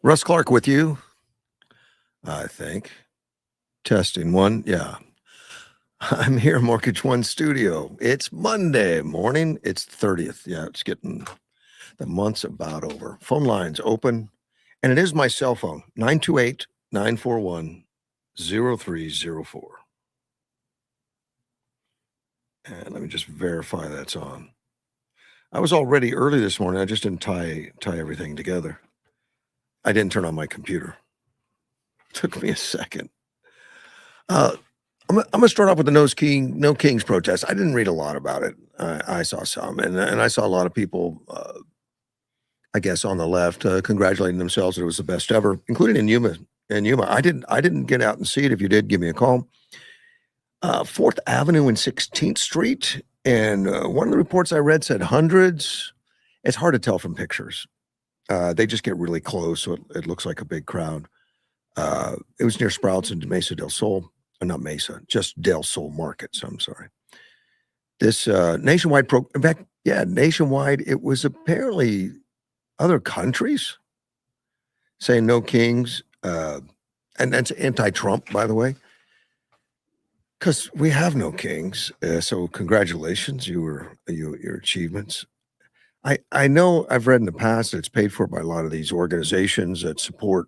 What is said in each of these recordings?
Russ Clark with you, I think. Testing one. Yeah. I'm here, Mortgage One Studio. It's Monday morning. It's 30th. Yeah, it's getting the month's about over. Phone lines open. And it is my cell phone, 928-941-0304. And let me just verify that's on. I was all ready early this morning. I just didn't tie everything together. I didn't turn on my computer. Took me a second. I'm gonna start off with the No Kings protest. I didn't read a lot about it. I saw some, and I saw a lot of people, I guess, on the left, congratulating themselves that it was the best ever, including in Yuma. I didn't get out and see it. If you did, give me a call. 4th Avenue and 16th Street, and one of the reports I read said hundreds. It's hard to tell from pictures. They just get really close, so it looks like a big crowd. It was near Sprouts and Mesa del Sol. Not Mesa, just Del Sol Markets. I'm sorry. This nationwide in fact, yeah, nationwide. It was apparently other countries saying no kings, and that's anti-Trump, by the way, because we have no kings. So congratulations, your achievements. I know I've read in the past that it's paid for by a lot of these organizations that support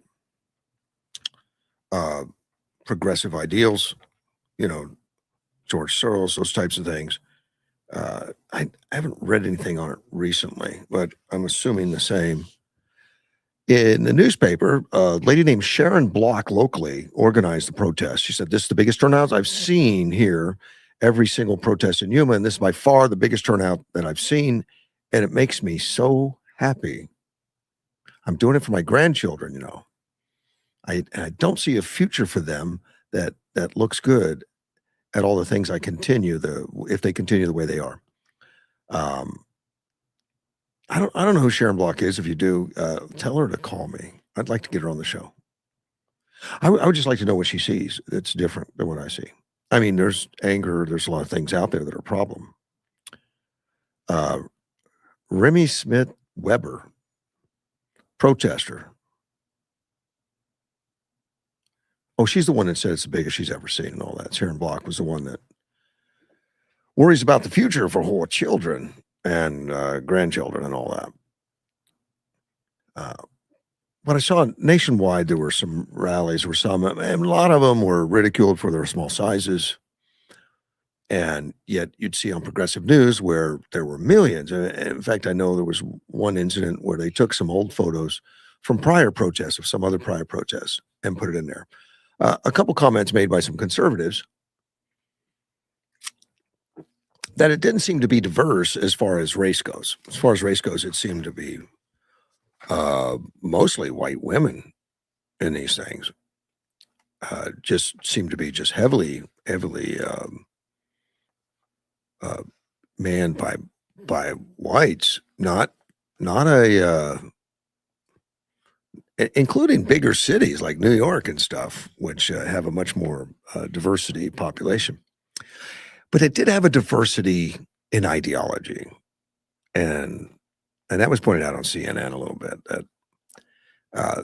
progressive ideals, George Soros, those types of things. I haven't read anything on it recently, but I'm assuming the same. In the newspaper, a lady named Sharon Block locally organized the protest. She said, "This is the biggest turnout I've seen here, every single protest in Yuma, and this is by far the biggest turnout that I've seen, and it makes me so happy. I'm doing it for my grandchildren, I don't see a future for them that looks good at all the things if they continue the way they are." I don't know who Sharon Block is. If you do, tell her to call me. I'd like to get her on the show. I would just like to know what she sees that's different than what I see. I mean, there's anger. There's a lot of things out there that are a problem. Remy Smith Weber, protester. Oh, she's the one that said it's the biggest she's ever seen and all that. Sharon Block was the one that worries about the future for her children and grandchildren and all that. But I saw nationwide, there were some rallies, and a lot of them were ridiculed for their small sizes. And yet you'd see on progressive news where there were millions. And in fact, I know there was one incident where they took some old photos from prior protests of some other prior protests and put it in there. A couple comments made by some conservatives that it didn't seem to be diverse as far as race goes. As far as race goes, it seemed to be mostly white women in these things. Just seemed to be just heavily manned by whites, not including bigger cities like New York and stuff, which have a much more diversity population. But it did have a diversity in ideology, and that was pointed out on CNN a little bit. That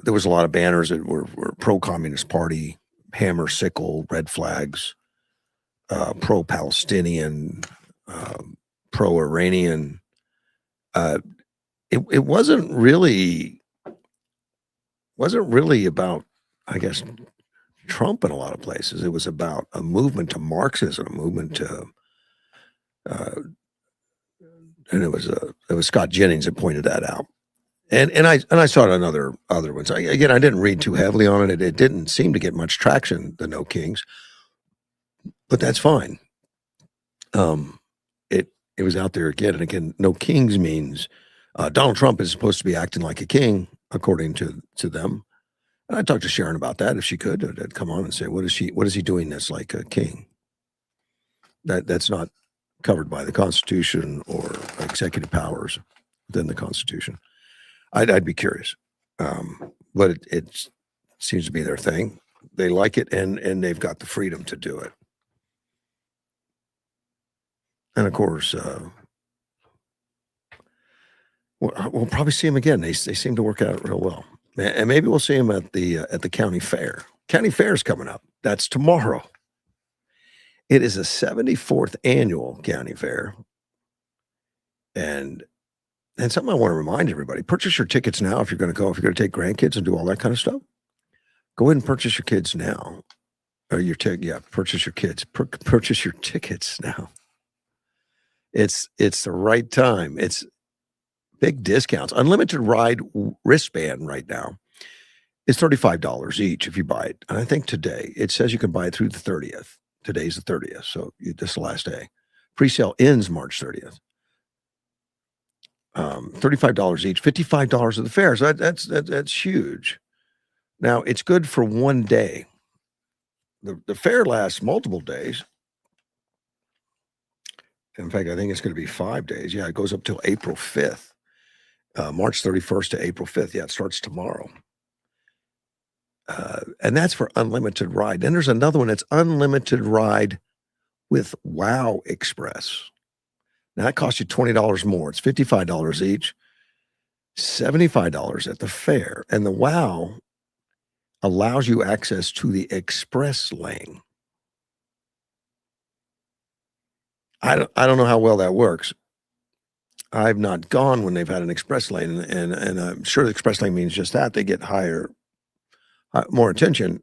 there was a lot of banners that were pro-communist party, hammer, sickle, red flags, pro-Palestinian, pro-Iranian. It wasn't really about, I guess, Trump in a lot of places. It was about a movement to Marxism, a movement to, and it was Scott Jennings that pointed that out, and I saw it on other ones. I didn't read too heavily on it. It didn't seem to get much traction, the No Kings, but that's fine. It was out there again and again. No Kings means Donald Trump is supposed to be acting like a king, according to them. And I talked to Sharon about that if she could. I'd come on and say, what is he doing that's like a king? That's not covered by the Constitution or executive powers within the Constitution. I'd be curious. But it seems to be their thing. They like it, and they've got the freedom to do it. And of course, we'll probably see them again. They seem to work out real well. And maybe we'll see him at the county fair. County fair is coming up. That's tomorrow. It is a 74th annual county fair, and something I want to remind everybody: purchase your tickets now if you're going to go. If you're going to take grandkids and do all that kind of stuff, go ahead and purchase your kids now, or purchase your kids. Purchase your tickets now. It's the right time. It's big discounts. Unlimited ride wristband right now is $35 each if you buy it. And I think today it says you can buy it through the 30th. Today's the 30th, so this last day. Pre-sale ends March 30th. $35 each, $55 at the fair. So that's huge. Now it's good for one day. The fair lasts multiple days. In fact, I think it's going to be 5 days. Yeah, it goes up till April 5th. March 31st to April 5th. Yeah, it starts tomorrow. And that's for unlimited ride. Then there's another one that's unlimited ride with Wow Express. Now that costs you $20 more. It's $55 each, $75 at the fair. And the Wow allows you access to the express lane. I don't know how well that works. I've not gone when they've had an express lane, and I'm sure the express lane means just that. They get more attention,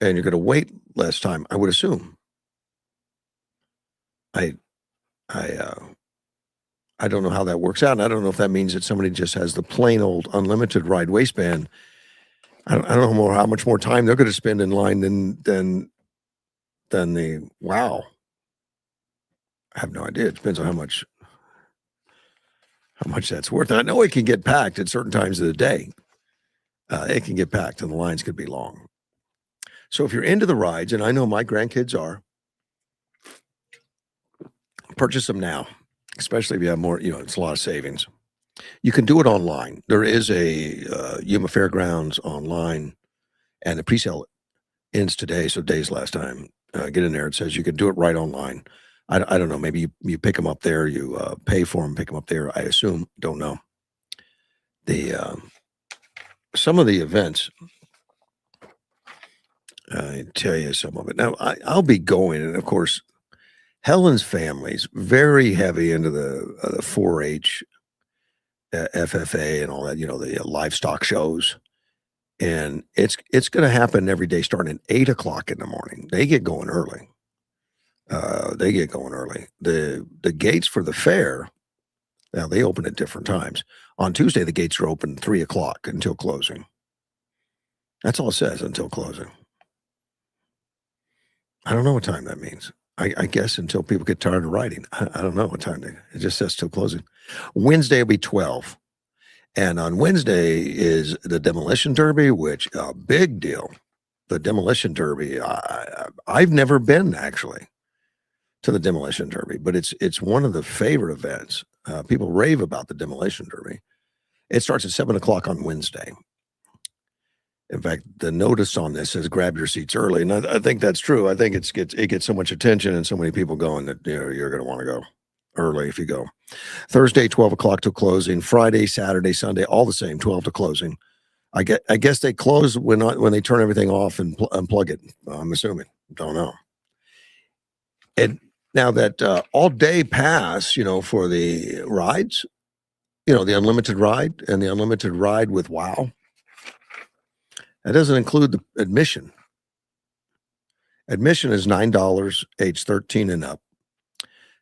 and you're going to wait less time, I would assume. I don't know how that works out, and I don't know if that means that somebody just has the plain old unlimited ride waistband. I don't know how much more time they're going to spend in line than the Wow. I have no idea. It depends on how much that's worth. And I know it can get packed at certain times of the day. It can get packed, and the lines could be long. So if you're into the rides, and I know my grandkids are, purchase them now, especially if you have more. It's a lot of savings. You can do it online. There is a Yuma Fairgrounds online, and the presale ends today, so days last time. Get in there. It says you can do it right online. I don't know. Maybe you pick them up there. You pay for them, pick them up there. I assume. Don't know. Some of the events. I tell you some of it. Now I'll be going, and of course, Helen's family's very heavy into the 4-H, FFA, and all that. The livestock shows, and it's going to happen every day starting at 8:00 in the morning. They get going early. The gates for the fair, now they open at different times. On Tuesday, the gates are open 3:00 until closing. That's all it says, until closing. I don't know what time that means. I guess until people get tired of riding. I don't know what time it just says till closing. Wednesday will be 12. And on Wednesday is the Demolition Derby, which a big deal. The Demolition Derby, I've never been actually to the Demolition Derby, but it's one of the favorite events. People rave about the Demolition Derby. It starts at 7:00 on Wednesday. In fact, the notice on this says grab your seats early, and I think that's true. I think it gets so much attention and so many people going that you're going to want to go early if you go. Thursday, 12:00 till closing. Friday, Saturday, Sunday, all the same, 12 to closing. I guess they close when they turn everything off and unplug it. I'm assuming. Don't know. And now that all day pass, for the rides, the unlimited ride and the unlimited ride with Wow. That doesn't include the admission. Admission is $9, age 13 and up,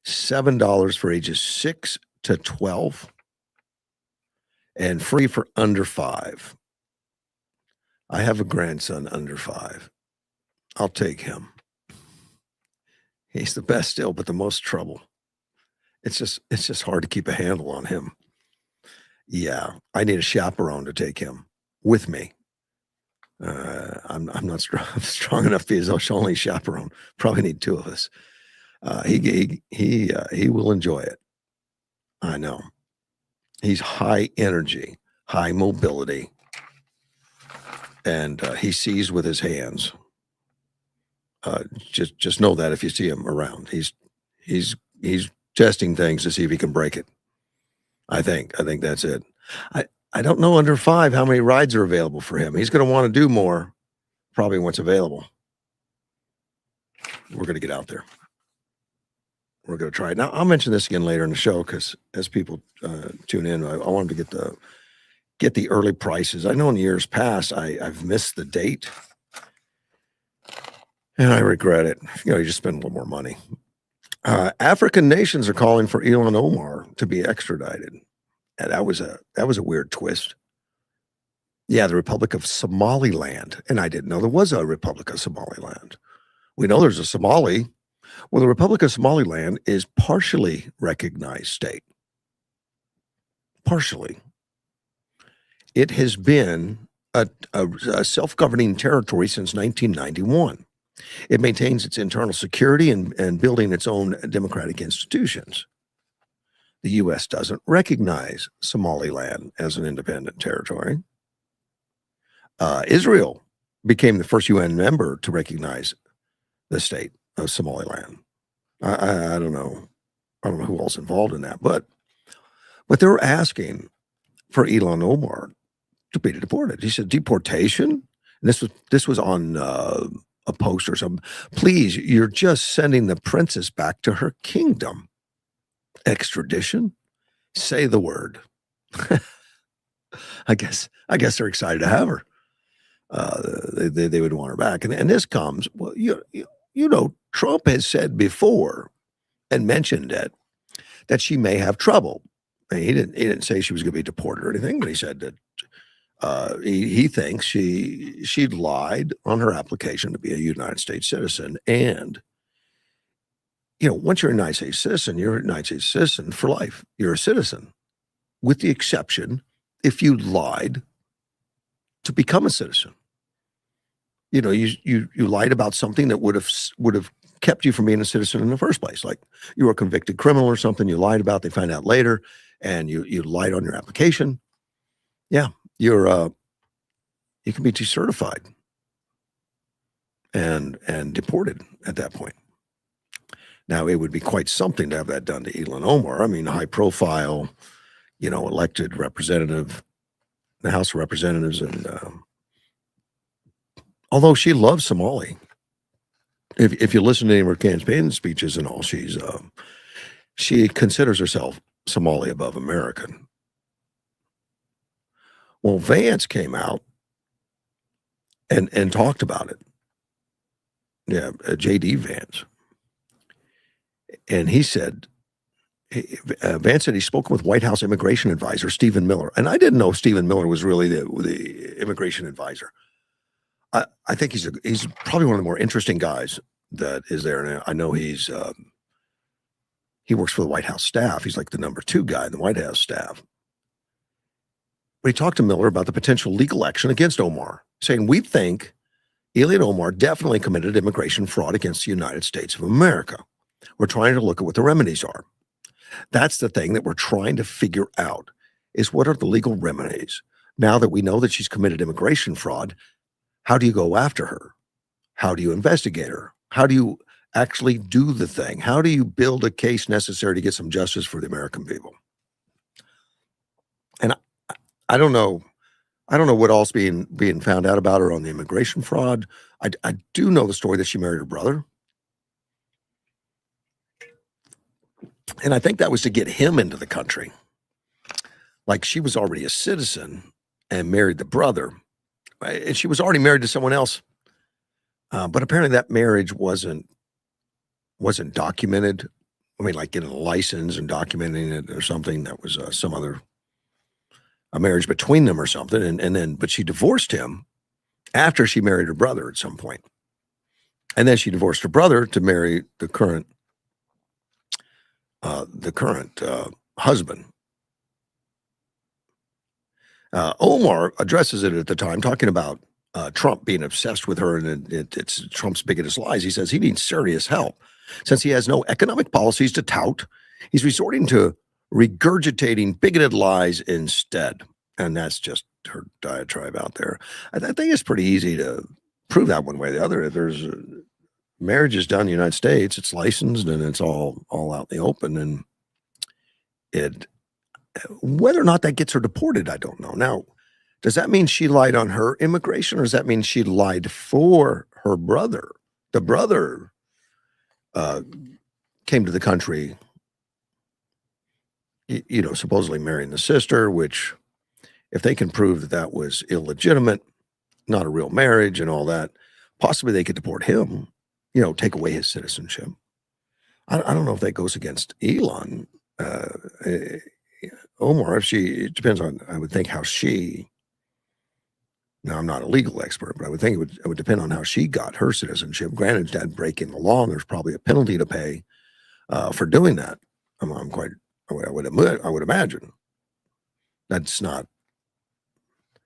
$7 for ages 6 to 12, and free for under 5. I have a grandson under 5. I'll take him. He's the best still, but the most trouble. It's just hard to keep a handle on him. Yeah, I need a chaperone to take him with me. I'm not strong enough to be his only chaperone. Probably need 2 of us. He will enjoy it. I know. He's high energy, high mobility, and he sees with his hands. Just know that if you see him around, he's testing things to see if he can break it. I think that's it. I don't know under 5 how many rides are available for him. He's gonna wanna do more, probably what's available. We're gonna get out there. We're gonna try it. Now, I'll mention this again later in the show because as people, tune in, I want 'em to get the early prices. I know in years past, I've missed the date, and I regret it. You just spend a little more money. African nations are calling for Elon Omar to be extradited. And that was a weird twist. Yeah, the Republic of Somaliland, and I didn't know there was a Republic of Somaliland. We know there's a Somali. Well, the Republic of Somaliland is partially recognized state. Partially. It has been a self-governing territory since 1991. It maintains its internal security and building its own democratic institutions. The U.S. doesn't recognize Somaliland as an independent territory. Israel became the first UN member to recognize the state of Somaliland. I don't know. I don't know who else involved in that, but they're asking for Elon Omar to be deported. He said deportation. And this was on a post or something. Please, you're just sending the princess back to her kingdom. Extradition? Say the word. I guess they're excited to have her. They would want her back, and this comes. Well, Trump has said before and mentioned it that she may have trouble. He didn't say she was going to be deported or anything, but he said that he thinks she lied on her application to be a United States citizen. And once you're a United States citizen, you're a United States citizen for life. You're a citizen, with the exception if you lied to become a citizen. You lied about something that would have kept you from being a citizen in the first place. Like you were a convicted criminal or something you lied about, they find out later, and you lied on your application. Yeah, you can be decertified and deported at that point. Now, it would be quite something to have that done to Elon Omar. I mean, high profile, elected representative, the House of Representatives, and although she loves Somali, if you listen to any of her campaign speeches and all, she considers herself Somali above American. Well, Vance came out and talked about it. Yeah, J.D. Vance. And he said, Vance said he's spoken with White House immigration advisor Stephen Miller. And I didn't know Stephen Miller was really the immigration advisor. I think he's probably one of the more interesting guys that is there. And I know he works for the White House staff. He's like the number 2 guy in the White House staff. But he talked to Miller about the potential legal action against Omar, saying, we think Elon Omar definitely committed immigration fraud against the United States of America. We're trying to look at what the remedies are. That's the thing that we're trying to figure out, is what are the legal remedies? Now that we know that she's committed immigration fraud, how do you go after her? How do you investigate her? How do you actually do the thing? How do you build a case necessary to get some justice for the American people? And I don't know what else being found out about her on the immigration fraud. I do know the story that she married her brother. And I think that was to get him into the country. Like she was already a citizen and married the brother. And she was already married to someone else. But apparently that marriage wasn't documented. I mean, like getting a license and documenting it or something. That was some other a marriage between them or something. But she divorced him after she married her brother at some point. And then she divorced her brother to marry the current husband. Omar addresses it at the time, talking about Trump being obsessed with her, and it's Trump's biggest lies. He says he needs serious help since he has no economic policies to tout. He's resorting to regurgitating bigoted lies instead, and that's just her diatribe out there. I think it's pretty easy to prove that one way or the other. There's marriage is done in the United States, it's licensed, and it's all out in the open, and Whether or not that gets her deported, I don't know. Now, does that mean she lied on her immigration, or does that mean she lied for her brother? The brother uh, came to the country, supposedly marrying the sister, which, if they can prove that that was illegitimate, not a real marriage and all that, possibly they could deport him, take away his citizenship. I don't know if that goes against Elon. Uh, eh, Omar, it depends on, I would think, how she, now I'm not a legal expert, but I would think it would depend on how she got her citizenship. Granted, that breaking the law, there's probably a penalty to pay for doing that. I'm quite, I would imagine that's not,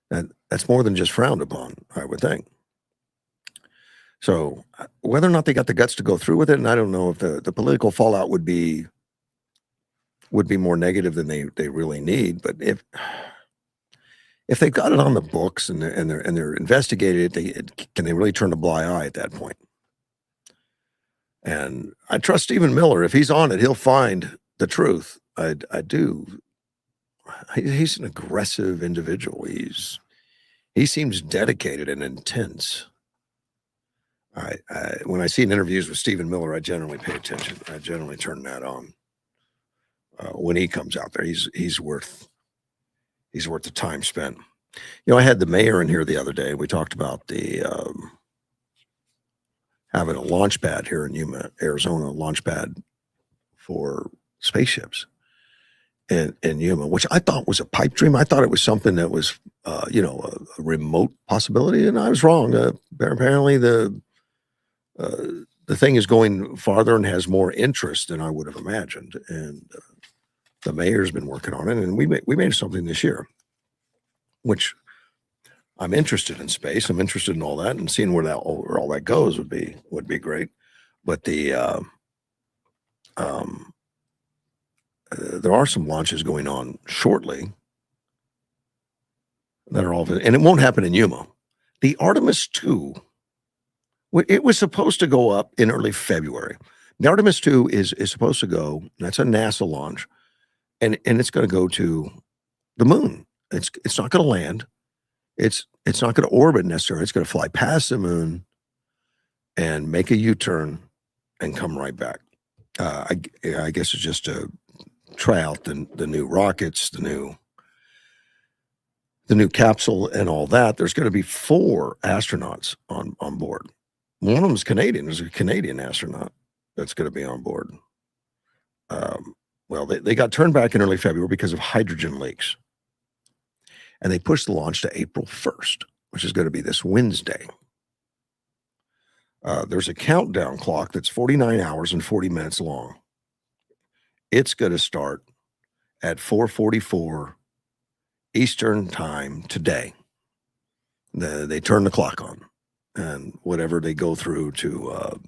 that's more than just frowned upon, I would think. So whether or not they got the guts to go through with it, and I don't know if the political fallout would be more negative than they really need. But if they've got it on the books and they're investigated, can they really turn a blind eye at that point? And I trust Stephen Miller. If he's on it, he'll find the truth. I do. He's an aggressive individual. He seems dedicated and intense. When I see interviews with Stephen Miller, I generally pay attention. I generally turn that on when he comes out there. He's worth the time spent. I had the mayor in here the other day. We talked about the having a launch pad here in Yuma, Arizona, launch pad for spaceships in Yuma, which I thought was a pipe dream. I thought it was something that was a remote possibility, and I was wrong. Apparently the thing is going farther and has more interest than I would have imagined. And the mayor's been working on it, and we made something this year, which I'm interested in space. I'm interested in all that, and seeing where all that goes would be great. But there are some launches going on shortly that are all, and it won't happen in Yuma. The Artemis 2. It was supposed to go up in early February. The Artemis 2 is supposed to go, that's a NASA launch, and it's going to go to the moon. It's not going to land. It's not going to orbit necessarily. It's going to fly past the moon and make a U-turn and come right back. I guess it's just to try out the new rockets, the new capsule and all that. There's going to be 4 astronauts on board. One of them is Canadian. There's a Canadian astronaut that's going to be on board. Well, they got turned back in early February because of hydrogen leaks. And they pushed the launch to April 1st, which is going to be this Wednesday. There's a countdown clock that's 49 hours and 40 minutes long. It's going to start at 4:44 Eastern time today. They turn the clock on. And whatever they go through to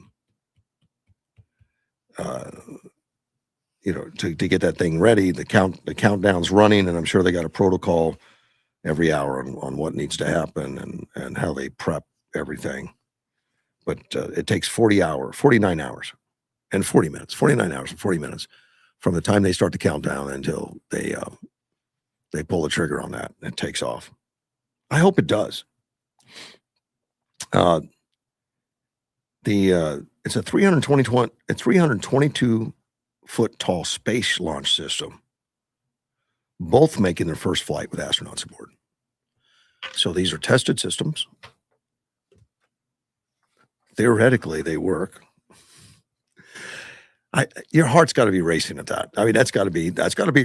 get that thing ready, the countdown's running, and I'm sure they got a protocol every hour on what needs to happen and how they prep everything. But it takes 49 hours and 40 minutes, 49 hours and 40 minutes from the time they start the countdown until they pull the trigger on that and it takes off. I hope it does. It's a 322 foot tall space launch system, both making their first flight with astronauts aboard. So these are tested systems. Theoretically, they work. Your heart's got to be racing at that. I mean, that's got to be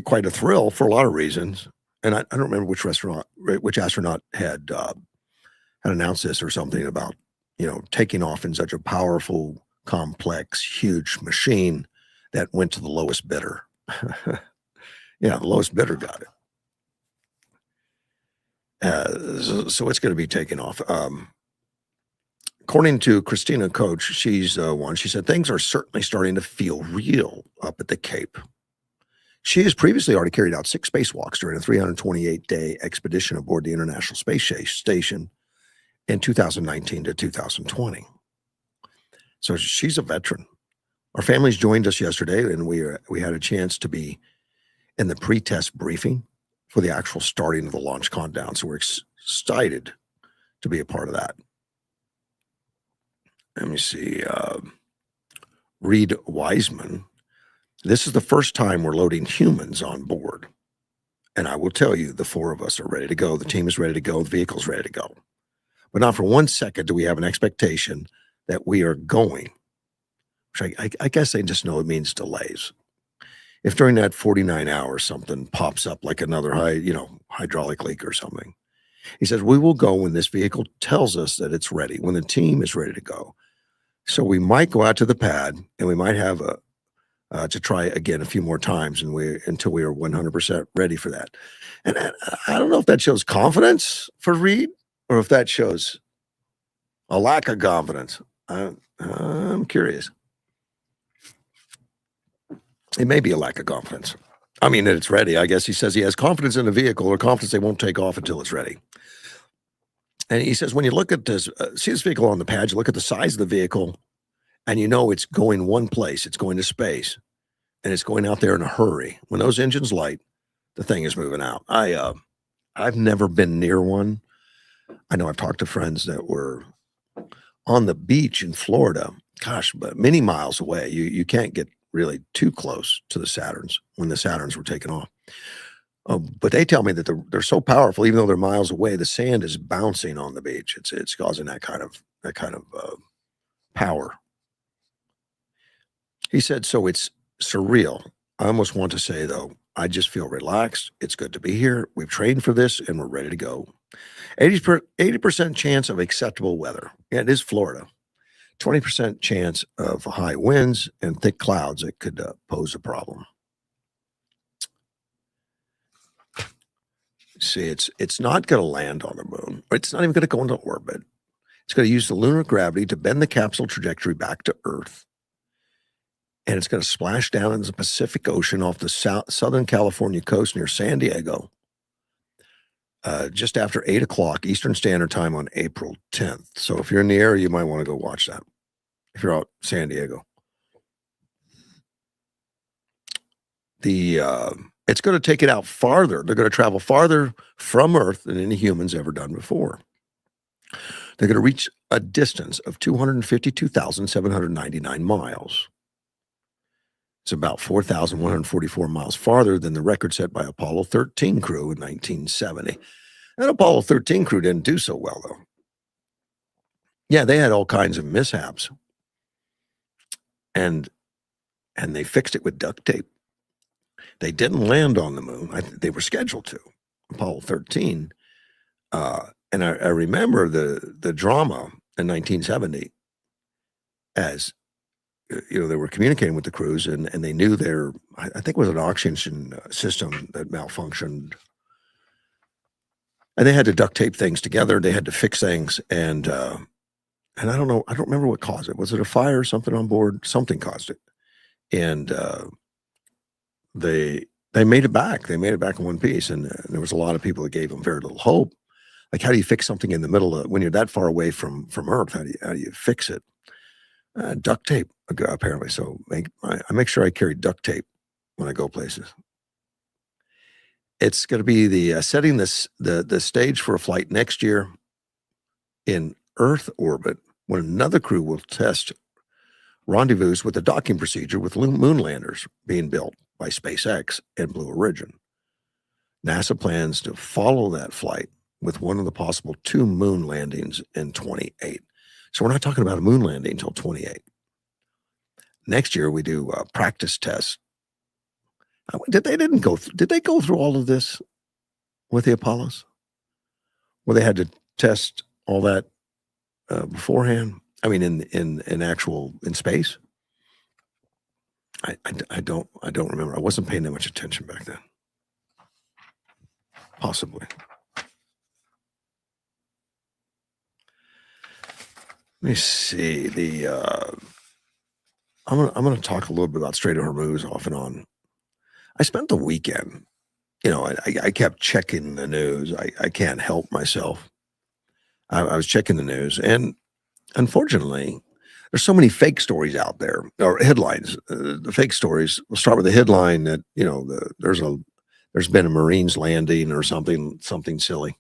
quite a thrill for a lot of reasons. And I don't remember which astronaut had announced this or something about, taking off in such a powerful, complex, huge machine that went to the lowest bidder. Yeah, the lowest bidder got it. So it's going to be taken off. According to Christina Koch, she's one. She said things are certainly starting to feel real up at the Cape. She has previously already carried out 6 spacewalks during a 328-day expedition aboard the International Space Station in 2019 to 2020. So she's a veteran. Our families joined us yesterday, and we had a chance to be in the pre-test briefing for the actual starting of the launch countdown. So we're excited to be a part of that. Let me see. Reed Wiseman. This is the first time we're loading humans on board. And I will tell you, the four of us are ready to go. The team is ready to go. The vehicle's ready to go. But not for 1 second do we have an expectation that we are going. Which I guess they just know it means delays. If during that 49 hours something pops up like another hydraulic leak or something, he says, we will go when this vehicle tells us that it's ready, when the team is ready to go. So we might go out to the pad and we might have to try again a few more times until we are 100% ready for that. And I don't know if that shows confidence for Reed or if that shows a lack of confidence. I'm curious. It may be a lack of confidence. I mean, that it's ready. I guess he says he has confidence in the vehicle or confidence they won't take off until it's ready. And he says, when you look at this, see this vehicle on the pad, you look at the size of the vehicle and you know it's going one place, it's going to space, and it's going out there in a hurry. When those engines light, the thing is moving out. I've never been near one. I know I've talked to friends that were on the beach in Florida, gosh, but many miles away. You can't get really too close to the Saturns when the Saturns were taken off. But they tell me that they're so powerful, even though they're miles away, the sand is bouncing on the beach. It's causing that kind of power. He said, so it's surreal. I almost want to say, though, I just feel relaxed. It's good to be here. We've trained for this and we're ready to go. 80% chance of acceptable weather. Yeah, it is Florida. 20% chance of high winds and thick clouds that could pose a problem. See, it's not going to land on the moon. It's not even going to go into orbit. It's going to use the lunar gravity to bend the capsule trajectory back to Earth. And it's going to splash down into the Pacific Ocean off the Southern California coast near San Diego just after 8 o'clock Eastern Standard Time on April 10th. So if you're in the area, you might want to go watch that if you're out San Diego. It's going to take it out farther. They're going to travel farther from Earth than any humans ever done before. They're going to reach a distance of 252,799 miles. It's about 4,144 miles farther than the record set by Apollo 13 crew in 1970. That Apollo 13 crew didn't do so well, though. Yeah, they had all kinds of mishaps. And they fixed it with duct tape. They didn't land on the moon. They were scheduled to, Apollo 13. And I remember the drama in 1970 as, they were communicating with the crews and they knew I think it was an oxygen system that malfunctioned. And they had to duct tape things together. They had to fix things. And I don't know. I don't remember what caused it. Was it a fire or something on board? Something caused it. And they made it back. They made it back in one piece. And there was a lot of people that gave them very little hope. Like, how do you fix something in the middle of, when you're that far away from Earth? How do you fix it? Duct tape, apparently. So I make sure I carry duct tape when I go places. It's going to be the setting the stage for a flight next year in Earth orbit, when another crew will test rendezvous with the docking procedure with moon landers being built by SpaceX and Blue Origin. NASA plans to follow that flight with one of the possible 2 moon landings in 28. So we're not talking about a moon landing until 28. Next year we do practice tests. Did they go through all of this with the Apollos, where they had to test all that beforehand? I mean, in space. I don't remember. I wasn't paying that much attention back then. Possibly. Let me see I'm gonna talk a little bit about Strait of Hormuz off and on. I spent the weekend, I kept checking the news. I can't help myself. I was checking the news, and unfortunately, there's so many fake stories out there, or headlines. The fake stories. We'll start with the headline that there's a there's been a Marines landing or something silly.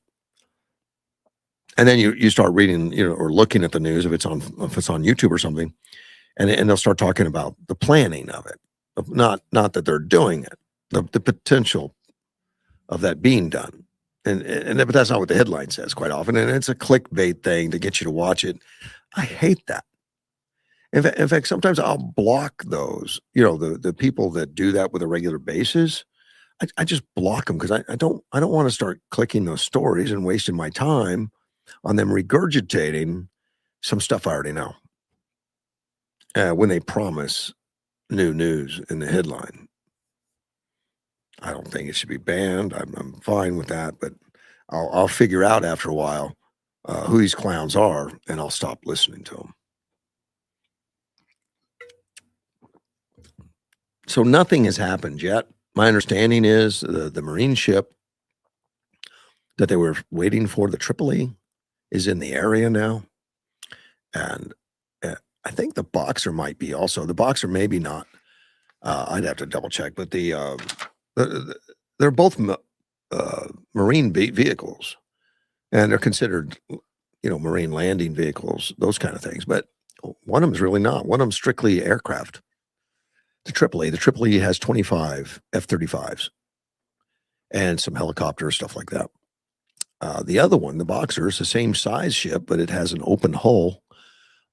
And then you start reading, or looking at the news if it's on YouTube or something, and they'll start talking about the planning of it, not that they're doing it, the potential of that being done. But that's not what the headline says quite often, and it's a clickbait thing to get you to watch it. I hate that. In fact, sometimes I'll block those, the people that do that with a regular basis. I just block them because I don't want to start clicking those stories and wasting my time on them regurgitating some stuff I already know when they promise new news in the headline. I don't think it should be banned. I'm fine with that, but I'll figure out after a while who these clowns are, and I'll stop listening to them. So nothing has happened yet. My understanding is the Marine ship that they were waiting for, the Tripoli, is in the area now, and I think the Boxer might be also. The Boxer maybe not. I'd have to double check, but they're both Marine vehicles, and they're considered, Marine landing vehicles, those kind of things. But one of them is really not. One of them strictly aircraft. The Tripoli has 25 F-35s and some helicopters, stuff like that. The other one, the Boxer, is the same size ship, but it has an open hull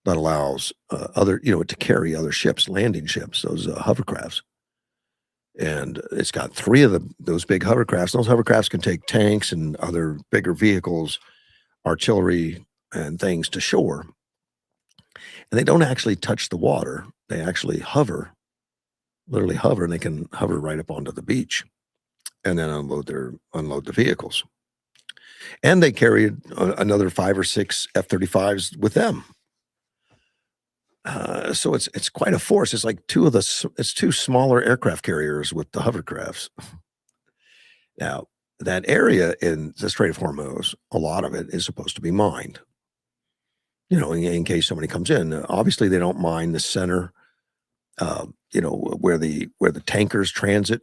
that allows to carry other ships, landing ships, those hovercrafts. And it's got three of those big hovercrafts. Those hovercrafts can take tanks and other bigger vehicles, artillery, and things to shore. And they don't actually touch the water. They actually literally hover, and they can hover right up onto the beach and then unload the vehicles. And they carried another 5 or 6 F-35s with them. So it's quite a force. It's like it's two smaller aircraft carriers with the hovercrafts. Now, that area in the Strait of Hormuz, a lot of it is supposed to be mined, in case somebody comes in. Obviously, they don't mine the center, where the tankers transit.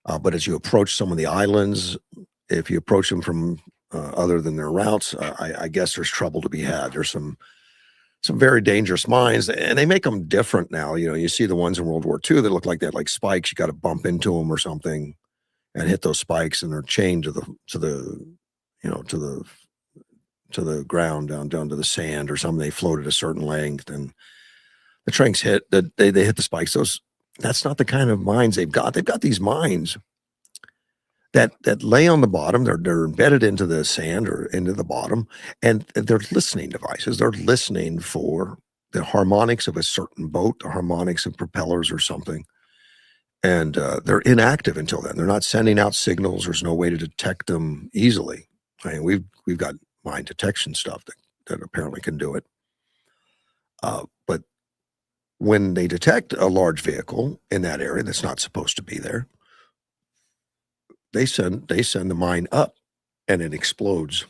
But as you approach some of the islands, if you approach them from other than their routes, I guess there's trouble to be had. There's some very dangerous mines, and they make them different now. You see the ones in World War II that look like that, like spikes. You got to bump into them or something and hit those spikes, and they're chained to the ground, down to the sand or something. They float at a certain length, and the tanks they hit the spikes. That's not the kind of mines they've got. They've got these mines that lay on the bottom. They're embedded into the sand or into the bottom, and they're listening devices. They're listening for the harmonics of a certain boat, the harmonics of propellers or something. And they're inactive until then. They're not sending out signals. There's no way to detect them easily. I mean, we've got mine detection stuff that apparently can do it. But when they detect a large vehicle in that area that's not supposed to be there, they send the mine up, and it explodes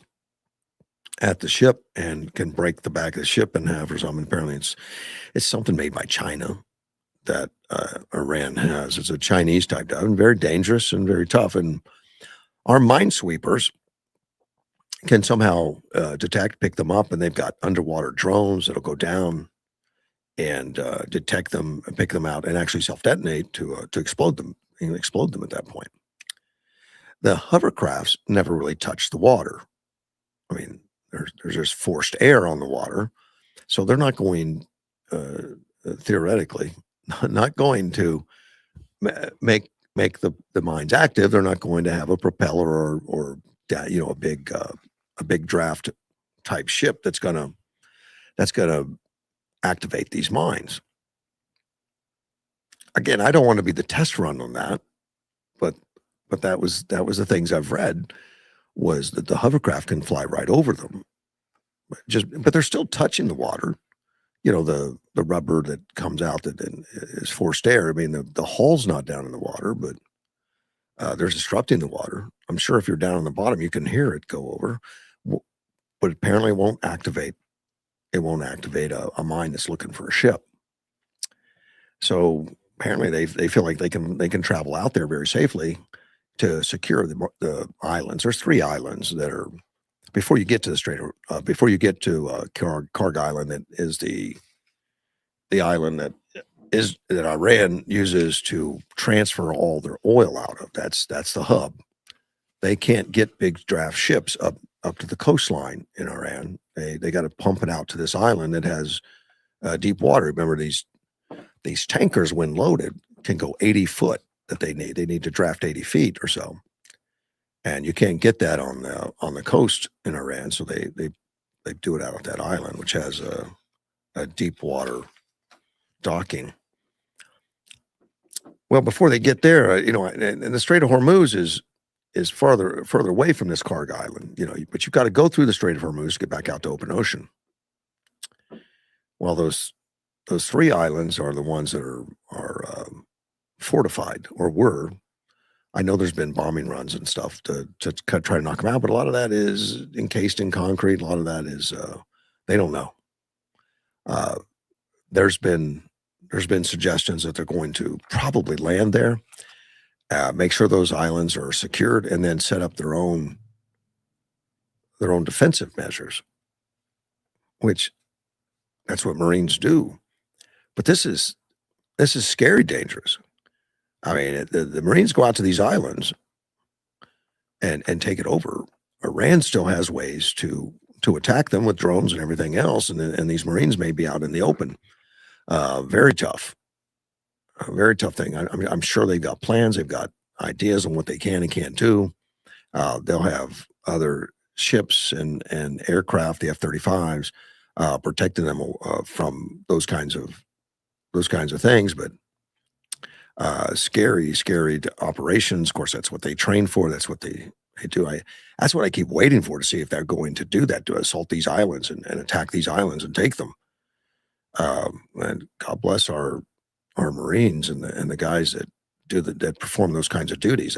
at the ship and can break the back of the ship in half or something. Apparently, it's something made by China that Iran has. It's a Chinese type dive, and very dangerous and very tough. And our minesweepers can somehow detect, pick them up, and they've got underwater drones that'll go down and detect them, and pick them out, and actually self-detonate to explode them. Explode them at that point. The hovercrafts never really touch the water. I mean, there's just forced air on the water, so they're not going, theoretically, not going to make the mines active. They're not going to have a propeller or a big draft type ship that's gonna activate these mines. Again, I don't want to be the test run on that, but that was the things I've read, was that the hovercraft can fly right over them, but they're still touching the water. The rubber that comes out that is forced air. I mean, the hull's not down in the water, but they're disrupting the water. I'm sure if you're down on the bottom, you can hear it go over, but apparently it won't activate. It won't activate a mine that's looking for a ship. So apparently they feel like they can travel out there very safely to secure the islands. There's 3 islands that are before you get to the before you get to Karg Island. That is the island that Iran uses to transfer all their oil out of. That's the hub. They can't get big draft ships up to the coastline in Iran. They got to pump it out to this island that has deep water. Remember, these tankers, when loaded, can go 80 foot that they need. They need to draft 80 feet or so, and you can't get that on the coast in Iran. So they do it out of that island, which has a deep water docking. Well, before they get there, and the Strait of Hormuz is further away from this Karg Island, but you've got to go through the Strait of Hormuz to get back out to open ocean. Well, those 3 islands are the ones that are fortified, or were. I know there's been bombing runs and stuff to try to knock them out, but a lot of that is encased in concrete. A lot of that is they don't know. There's been suggestions that they're going to probably land there, make sure those islands are secured, and then set up their own defensive measures, which that's what Marines do. But this is scary dangerous. I mean, the Marines go out to these islands and take it over. Iran still has ways to attack them with drones and everything else, and these Marines may be out in the open. Very tough. A very tough thing. I mean, I'm sure they've got plans. They've got ideas on what they can and can't do. They'll have other ships and aircraft, the F-35s, protecting them from those kinds of things. But scary operations. Of course, that's what they train for. That's what they do. That's what I keep waiting for, to see if they're going to do that, to assault these islands and attack these islands and take them. And God bless our Marines and the guys that perform those kinds of duties.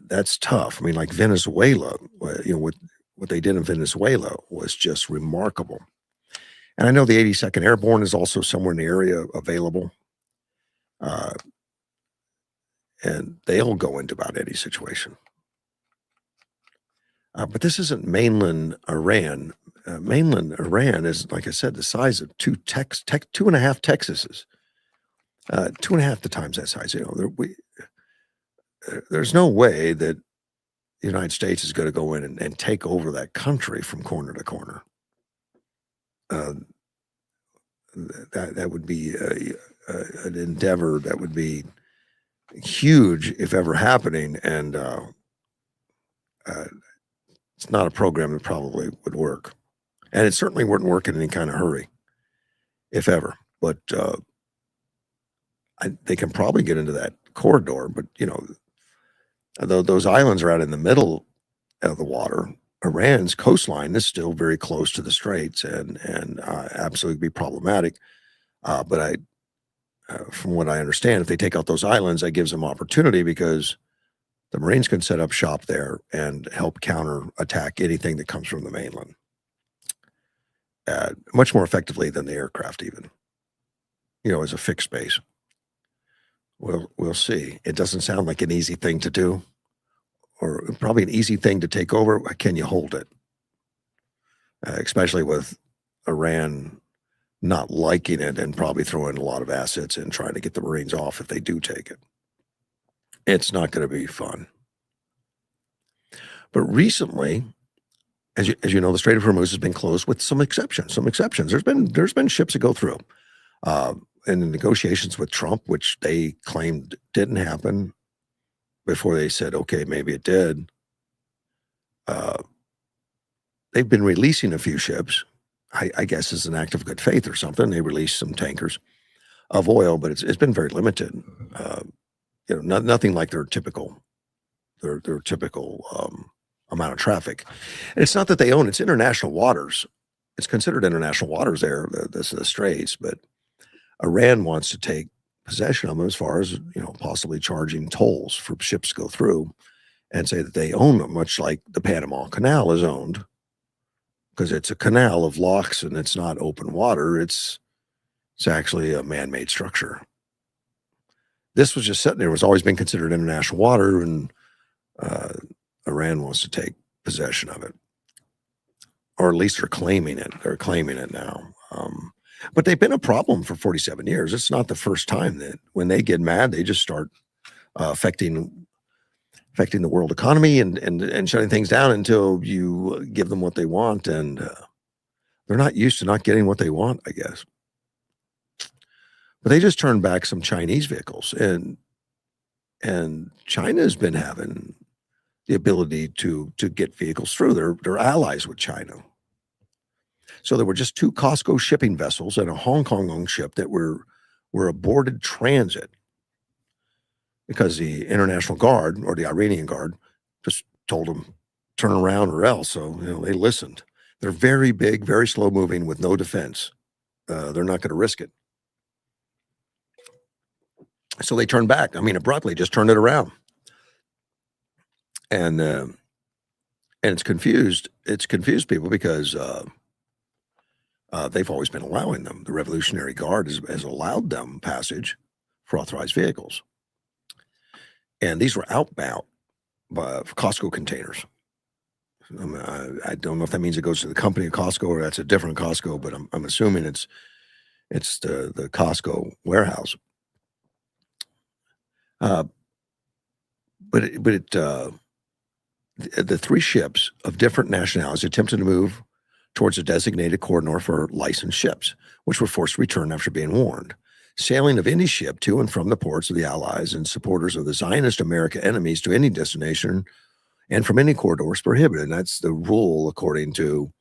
That's tough. I mean, like Venezuela, what they did in Venezuela was just remarkable. And I know the 82nd Airborne is also somewhere in the area available. And they'll go into about any situation. But this isn't mainland Iran. Mainland Iran is, like I said, the size of 2.5 Texases. 2.5 the times that size. There's no way that the United States is going to go in and take over that country from corner to corner. That would be an endeavor that would be huge if ever happening, and it's not a program that probably would work, and it certainly wouldn't work in any kind of hurry, if ever. But they can probably get into that corridor. But those islands are out in the middle of the water. Iran's coastline is still very close to the straits, and absolutely be problematic. But from what I understand, if they take out those islands, that gives them opportunity, because the Marines can set up shop there and help counterattack anything that comes from the mainland much more effectively than the aircraft, even, as a fixed base. We'll see. It doesn't sound like an easy thing to do, or probably an easy thing to take over. Can you hold it? Especially with Iran not liking it and probably throwing a lot of assets in trying to get the Marines off if they do take it. It's not going to be fun. But recently, as you know, the Strait of Hormuz has been closed with some exceptions. There's been ships that go through. In the negotiations with Trump, which they claimed didn't happen, before they said, okay, maybe it did. They've been releasing a few ships, I guess as an act of good faith or something. They released some tankers of oil, but it's been very limited. Nothing like their typical amount of traffic. And it's not that they own, it's international waters. It's considered international waters there, the straits, but Iran wants to take possession of them, as far as, possibly charging tolls for ships to go through, and say that they own them, much like the Panama Canal is owned, because it's a canal of locks and it's not open water. It's actually a man-made structure. This was just sitting there. It was always been considered international water, and uh, Iran wants to take possession of it, or at least they're claiming it. They're claiming it now. But they've been a problem for 47 years. It's not the first time that when they get mad, they just start affecting the world economy and shutting things down until you give them what they want, and they're not used to not getting what they want, I guess. But they just turned back some Chinese vehicles, and China's been having the ability to get vehicles through. They're allies with China. So there were just 2 Costco shipping vessels and a Hong Kong-owned ship that were aborted transit because the International Guard or the Iranian Guard just told them, turn around or else. So, they listened. They're very big, very slow moving with no defense. They're not going to risk it. So they turned back. I mean, abruptly, just turned it around. And it's confused people because they've always been allowing them. The Revolutionary Guard has allowed them passage for authorized vehicles. And these were outbound Costco containers. I don't know if that means it goes to the company of Costco or that's a different Costco, but I'm assuming it's the Costco warehouse. But the 3 ships of different nationalities attempted to move towards a designated corridor for licensed ships, which were forced to return after being warned. Sailing of any ship to and from the ports of the Allies and supporters of the Zionist America enemies to any destination and from any corridor is prohibited. And that's the rule according to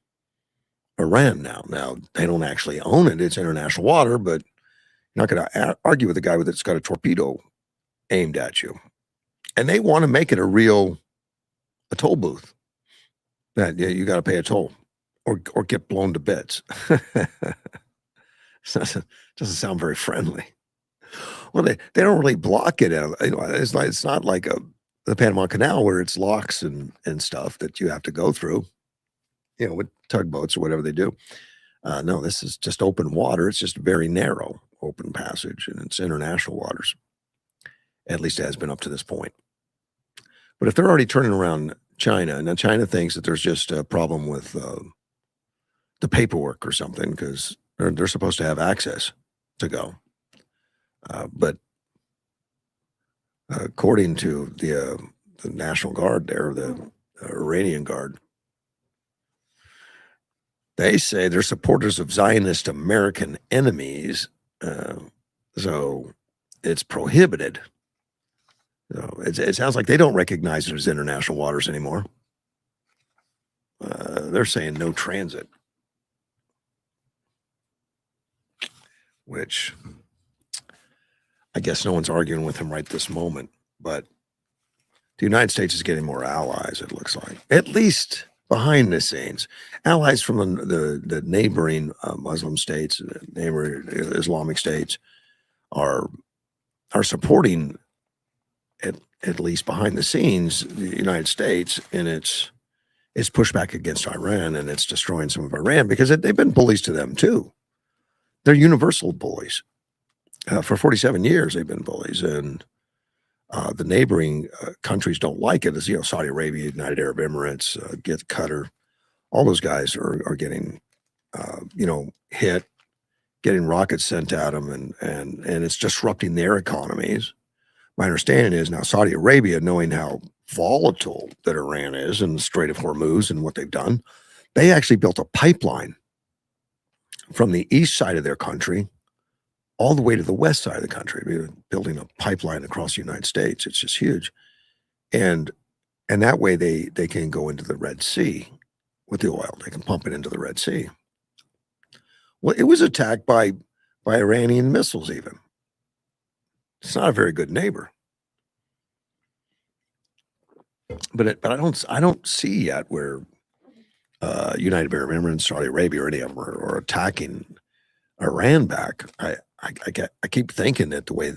Iran now. Now, they don't actually own it. It's international water, but you're not going to argue with a guy that's got a torpedo aimed at you. And they want to make it a toll booth that you got to pay a toll or get blown to bits. Doesn't sound very friendly. Well, they don't really block it. It's not like the Panama Canal where it's locks and stuff that you have to go through, with tugboats or whatever they do. No, this is just open water. It's just very narrow open passage, and it's international waters. At least it has been up to this point. But if they're already turning around China, now China thinks that there's just a problem with the paperwork or something because they're supposed to have access to go. But according to the National Guard there, the Iranian Guard, they say they're supporters of Zionist American enemies. So it's prohibited. So it sounds like they don't recognize it as international waters anymore. They're saying no transit, which I guess no one's arguing with him right this moment. But the United States is getting more allies, it looks like, at least behind the scenes. Allies from the neighboring Muslim states, neighboring Islamic states are supporting at least behind the scenes the United States in its pushback against Iran, and it's destroying some of Iran because they've been bullies to them too. They're universal bullies. For 47 years they've been bullies, and the neighboring countries don't like it. As Saudi Arabia, United Arab Emirates, Qatar, all those guys are getting hit, getting rockets sent at them, and it's disrupting their economies. My understanding is now Saudi Arabia, knowing how volatile that Iran is in the Strait of Hormuz and what they've done, they actually built a pipeline from the east side of their country all the way to the west side of the country. We're building a pipeline across the United States. It's just huge. And that way they can go into the Red Sea with the oil. They can pump it into the Red Sea. Well, it was attacked by Iranian missiles even. It's not a very good neighbor. But I don't see yet where United Arab Emirates, Saudi Arabia, or any of them are attacking Iran back. I keep thinking that the way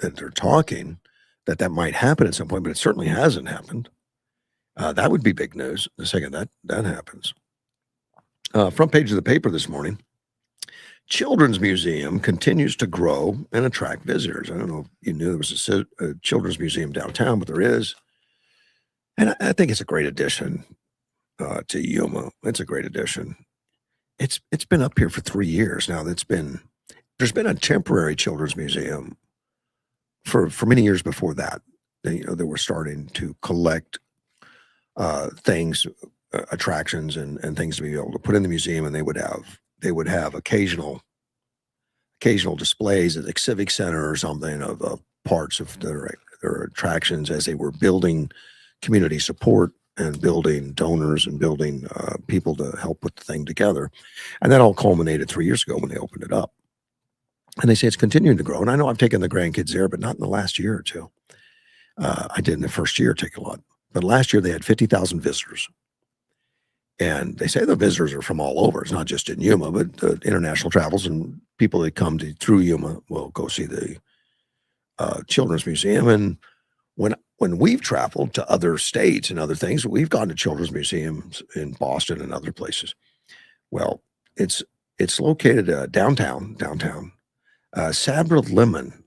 that they're talking, that might happen at some point, but it certainly hasn't happened. That would be big news the second that happens. Front page of the paper this morning. Children's Museum continues to grow and attract visitors. I don't know if you knew there was a children's museum downtown, but there is. And I think it's a great addition to Yuma. It's a great addition. It's been up here for 3 years now. There's been a temporary children's museum for many years before that. They were starting to collect things, attractions, and things to be able to put in the museum, and they would have occasional displays at the civic center or something of parts of their attractions as they were building community support and building donors and building people to help put the thing together. And that all culminated 3 years ago when they opened it up. And they say it's continuing to grow. And I know I've taken the grandkids there, but not in the last year or two. I did in the first year take a lot. But last year they had 50,000 visitors. And they say the visitors are from all over. It's not just in Yuma, but international travels and people that come through Yuma will go see the children's museum. And when we've traveled to other states and other things, we've gone to children's museums in Boston and other places. Well, it's it's located downtown. Sabra Lemon,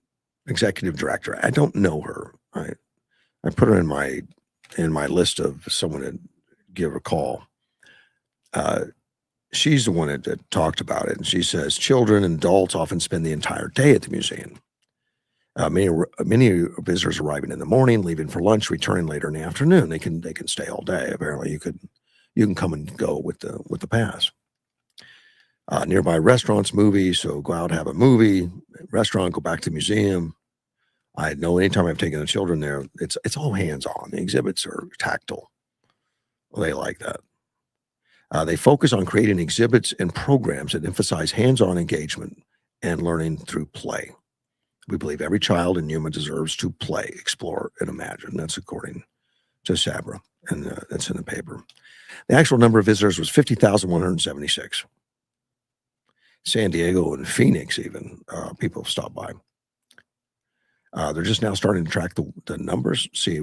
executive director. I don't know her. I put her in my list of someone to give a call. Uh, she's the one that talked about it, and she says children and adults often spend the entire day at the museum. Many visitors arriving in the morning, leaving for lunch, returning later in the afternoon. They can stay all day. Apparently, you can come and go with the pass. Nearby restaurants, movies. So go out, have a movie, restaurant, go back to the museum. I know anytime I've taken the children there, it's all hands on. The exhibits are tactile. Well, they like that. They focus on creating exhibits and programs that emphasize hands on engagement and learning through play. We believe every child in Yuma deserves to play, explore, and imagine. That's according to Sabra, and that's in the paper. The actual number of visitors was 50,176. San Diego and Phoenix, even people have stopped by. They're just now starting to track the numbers, see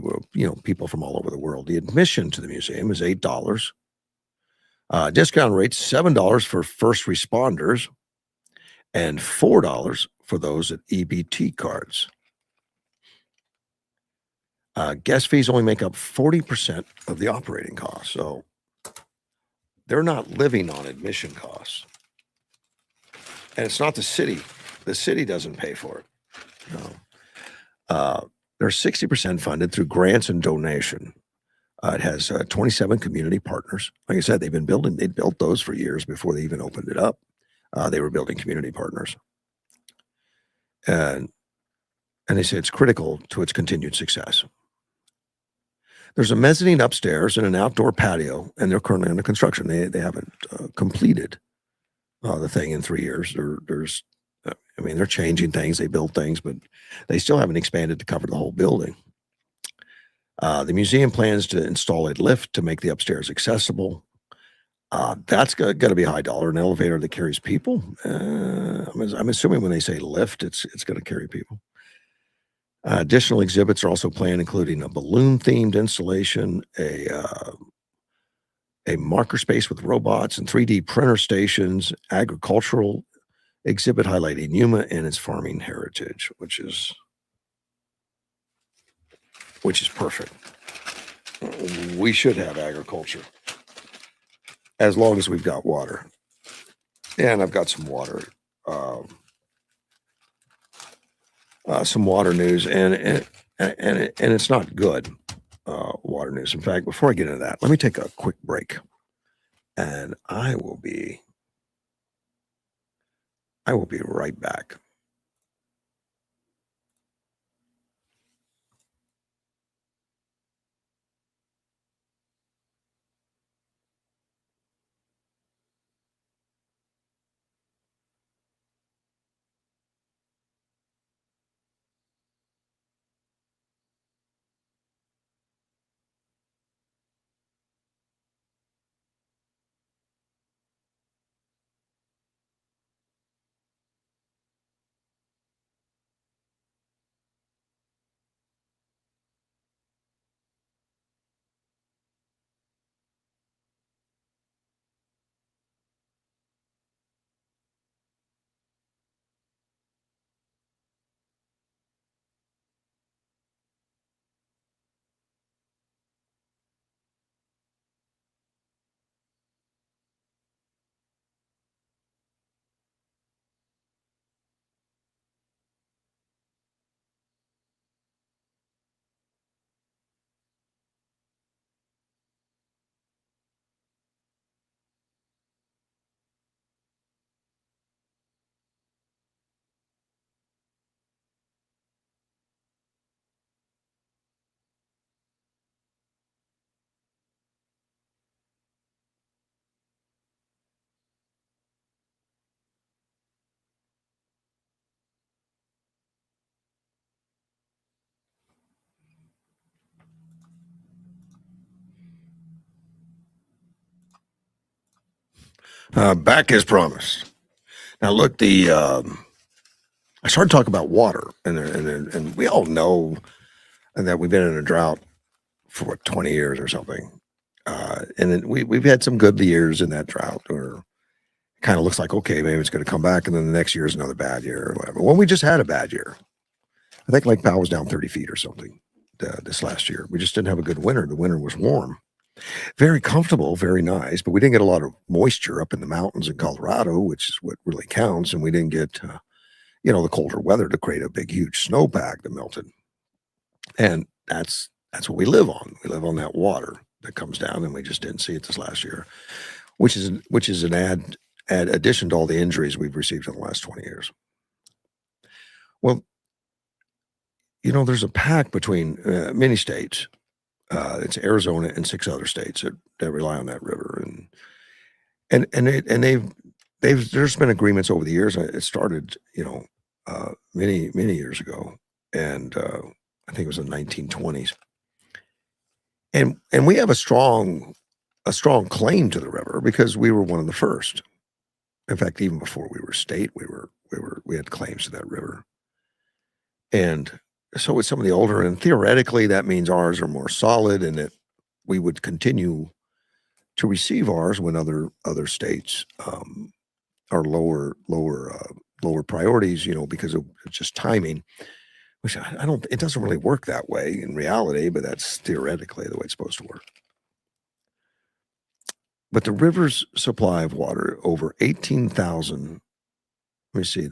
people from all over the world. The admission to the museum is $8. Discount rate $7 for first responders and $4 for those at EBT cards. Guest fees only make up 40% of the operating costs, so they're not living on admission costs. And it's not the city. The city doesn't pay for it. No. They're 60% funded through grants and donation. It has 27 community partners. Like I said, they built those for years before they even opened it up. They were building community partners. And they say it's critical to its continued success. There's a mezzanine upstairs and an outdoor patio, and they're currently under construction. They haven't completed the thing in 3 years. They're changing things. They build things, but they still haven't expanded to cover the whole building. The museum plans to install a lift to make the upstairs accessible. That's got to be a high dollar. An elevator that carries people. I'm assuming when they say lift, it's going to carry people. Additional exhibits are also planned, including a balloon-themed installation, a marker space with robots and 3D printer stations, agricultural exhibit highlighting Yuma and its farming heritage, which is perfect. We should have agriculture as long as we've got water. And I've got some water. Some water news, and it's not good water news. In fact, before I get into that, let me take a quick break, and I will be right back. Back as promised. Now, look, I started talking about water, and we all know that we've been in a drought for what, 20 years or something. And then we've had some good years in that drought, or it kind of looks like, okay, maybe it's going to come back, and then the next year is another bad year or whatever. Well, we just had a bad year. I think Lake Powell was down 30 feet or something this last year. We just didn't have a good winter. The winter was warm, very comfortable, very nice, but we didn't get a lot of moisture up in the mountains in Colorado, which is what really counts. And we didn't get, the colder weather to create a big, huge snowpack that melted. And that's what we live on. We live on that water that comes down, and we just didn't see it this last year, which is an add addition to all the injuries we've received in the last 20 years. Well, there's a pact between many states. It's Arizona and 6 other states that rely on that river, and there's been agreements over the years. It started, many years ago, and I think it was in the 1920s. And we have a strong claim to the river because we were one of the first. In fact, even before we were state, we had claims to that river. And so with some of the older, and theoretically that means ours are more solid, and that we would continue to receive ours when other states are lower priorities, because of just timing. Which I don't. It doesn't really work that way in reality, but that's theoretically the way it's supposed to work. But the river's supply of water over 18,000. Let me see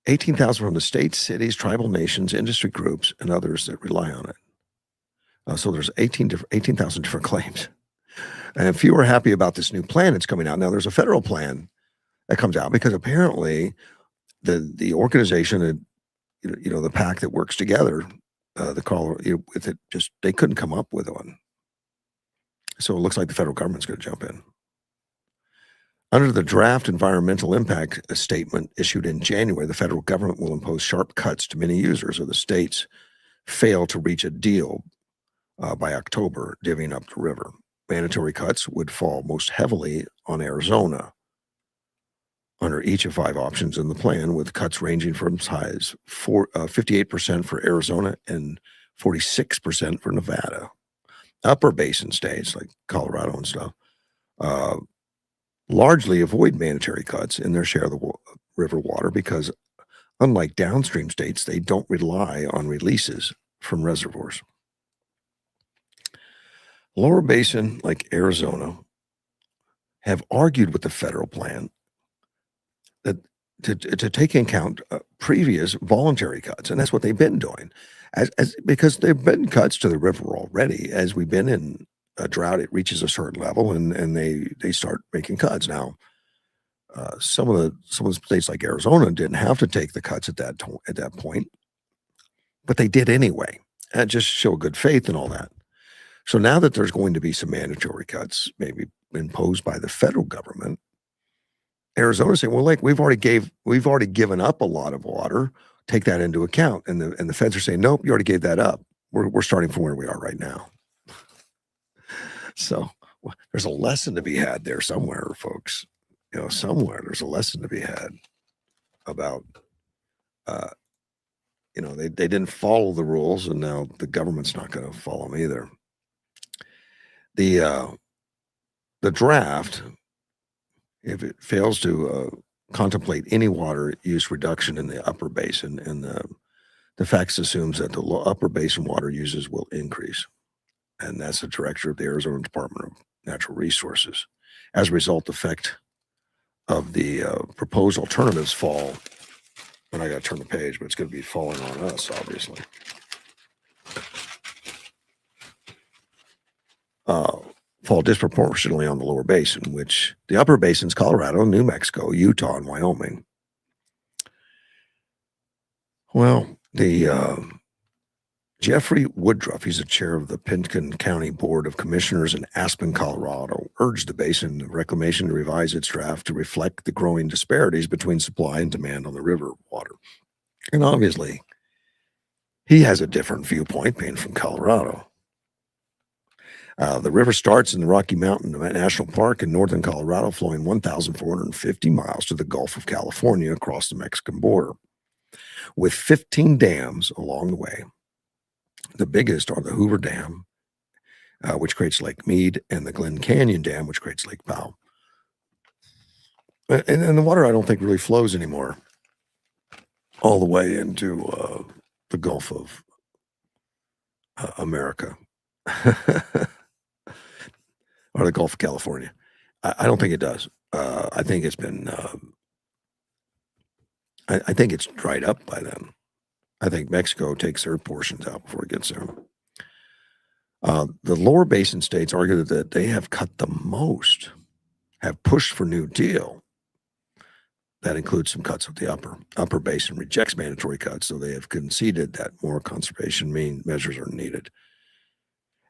18,000 from the states, cities, tribal nations, industry groups, and others that rely on it. So there's 18,000 different claims. And if you are happy about this new plan that's coming out now, there's a federal plan that comes out because apparently the organization, the pack that works together, the call with it, just they couldn't come up with one. So it looks like the federal government's going to jump in. Under the draft environmental impact statement issued in January, the federal government will impose sharp cuts to many users if the states fail to reach a deal by October, divvying up the river. Mandatory cuts would fall most heavily on Arizona under each of 5 options in the plan, with cuts ranging from as high as 58% for Arizona and 46% for Nevada. Upper basin states like Colorado and stuff largely avoid mandatory cuts in their share of the river water because, unlike downstream states, they don't rely on releases from reservoirs. Lower basin, like Arizona, have argued with the federal plan that to take into account previous voluntary cuts, and that's what they've been doing, because there've been cuts to the river already. As we've been in a drought, it reaches a certain level, and they start making cuts. Now, some of the states like Arizona didn't have to take the cuts at that point, but they did anyway, and just show good faith and all that. So now that there's going to be some mandatory cuts, maybe imposed by the federal government, Arizona saying, "Well, like we've already given up a lot of water. Take that into account." And the feds are saying, "Nope, you already gave that up. We're starting from where we are right now." So there's a lesson to be had there somewhere, folks. Somewhere there's a lesson to be had about, they didn't follow the rules, and now the government's not going to follow them either. The draft, if it fails to contemplate any water use reduction in the upper basin, and the facts assumes that the upper basin water uses will increase. And that's the director of the Arizona Department of Natural Resources. As a result, the effect of the proposed alternatives fall, and I got to turn the page, but it's going to be falling on us, obviously. Fall disproportionately on the lower basin, which the upper basin's Colorado, New Mexico, Utah, and Wyoming. Well, the Jeffrey Woodruff, he's the chair of the Pitkin County Board of Commissioners in Aspen, Colorado, urged the Basin Reclamation to revise its draft to reflect the growing disparities between supply and demand on the river water. And obviously, he has a different viewpoint being from Colorado. The river starts in the Rocky Mountain National Park in northern Colorado, flowing 1,450 miles to the Gulf of California across the Mexican border, with 15 dams along the way. The biggest are the Hoover Dam, which creates Lake Mead, and the Glen Canyon Dam, which creates Lake Powell. And the water, I don't think, really flows anymore all the way into the Gulf of America or the Gulf of California. I don't think it does. I think it's been, I think it's dried up by then. I think Mexico takes their portions out before it gets there. The lower basin states argue that they have cut the most, have pushed for New Deal. That includes some cuts of the upper basin, rejects mandatory cuts, so they have conceded that more conservation measures are needed.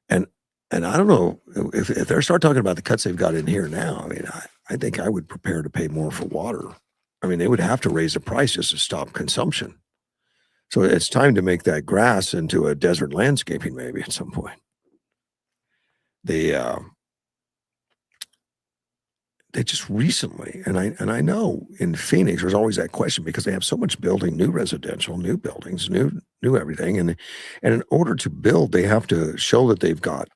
And I don't know if they start talking about the cuts they've got in here now. I mean, I think I would prepare to pay more for water. I mean, they would have to raise the price just to stop consumption. So it's time to make that grass into a desert landscaping maybe at some point. They just recently, and I know in Phoenix there's always that question because they have so much building, new residential, new buildings, new everything, and in order to build, they have to show that they've got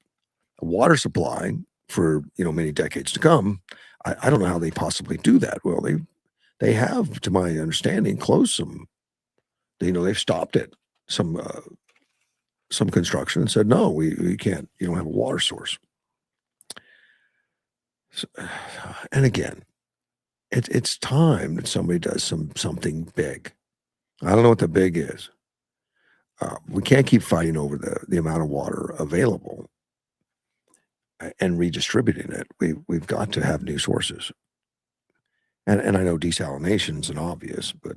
a water supply for many decades to come. I don't know how they possibly do that. Well, they have, to my understanding, closed some. They've stopped it, some construction, and said no, we can't. You don't have a water source. So, and again, it's time that somebody does something big. I don't know what the big is. We can't keep fighting over the amount of water available and redistributing it. We've got to have new sources. And I know desalination is an obvious, but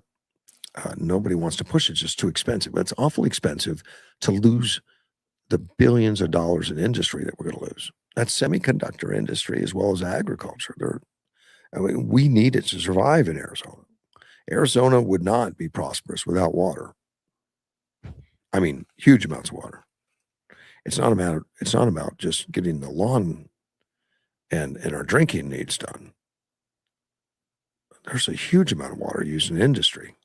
nobody wants to push it. It's just too expensive. It's awfully expensive to lose the billions of dollars in industry that we're going to lose. That's semiconductor industry as well as agriculture. We need it to survive in Arizona. Arizona would not be prosperous without water. I mean, huge amounts of water. It's not about just getting the lawn and our drinking needs done. There's a huge amount of water used in industry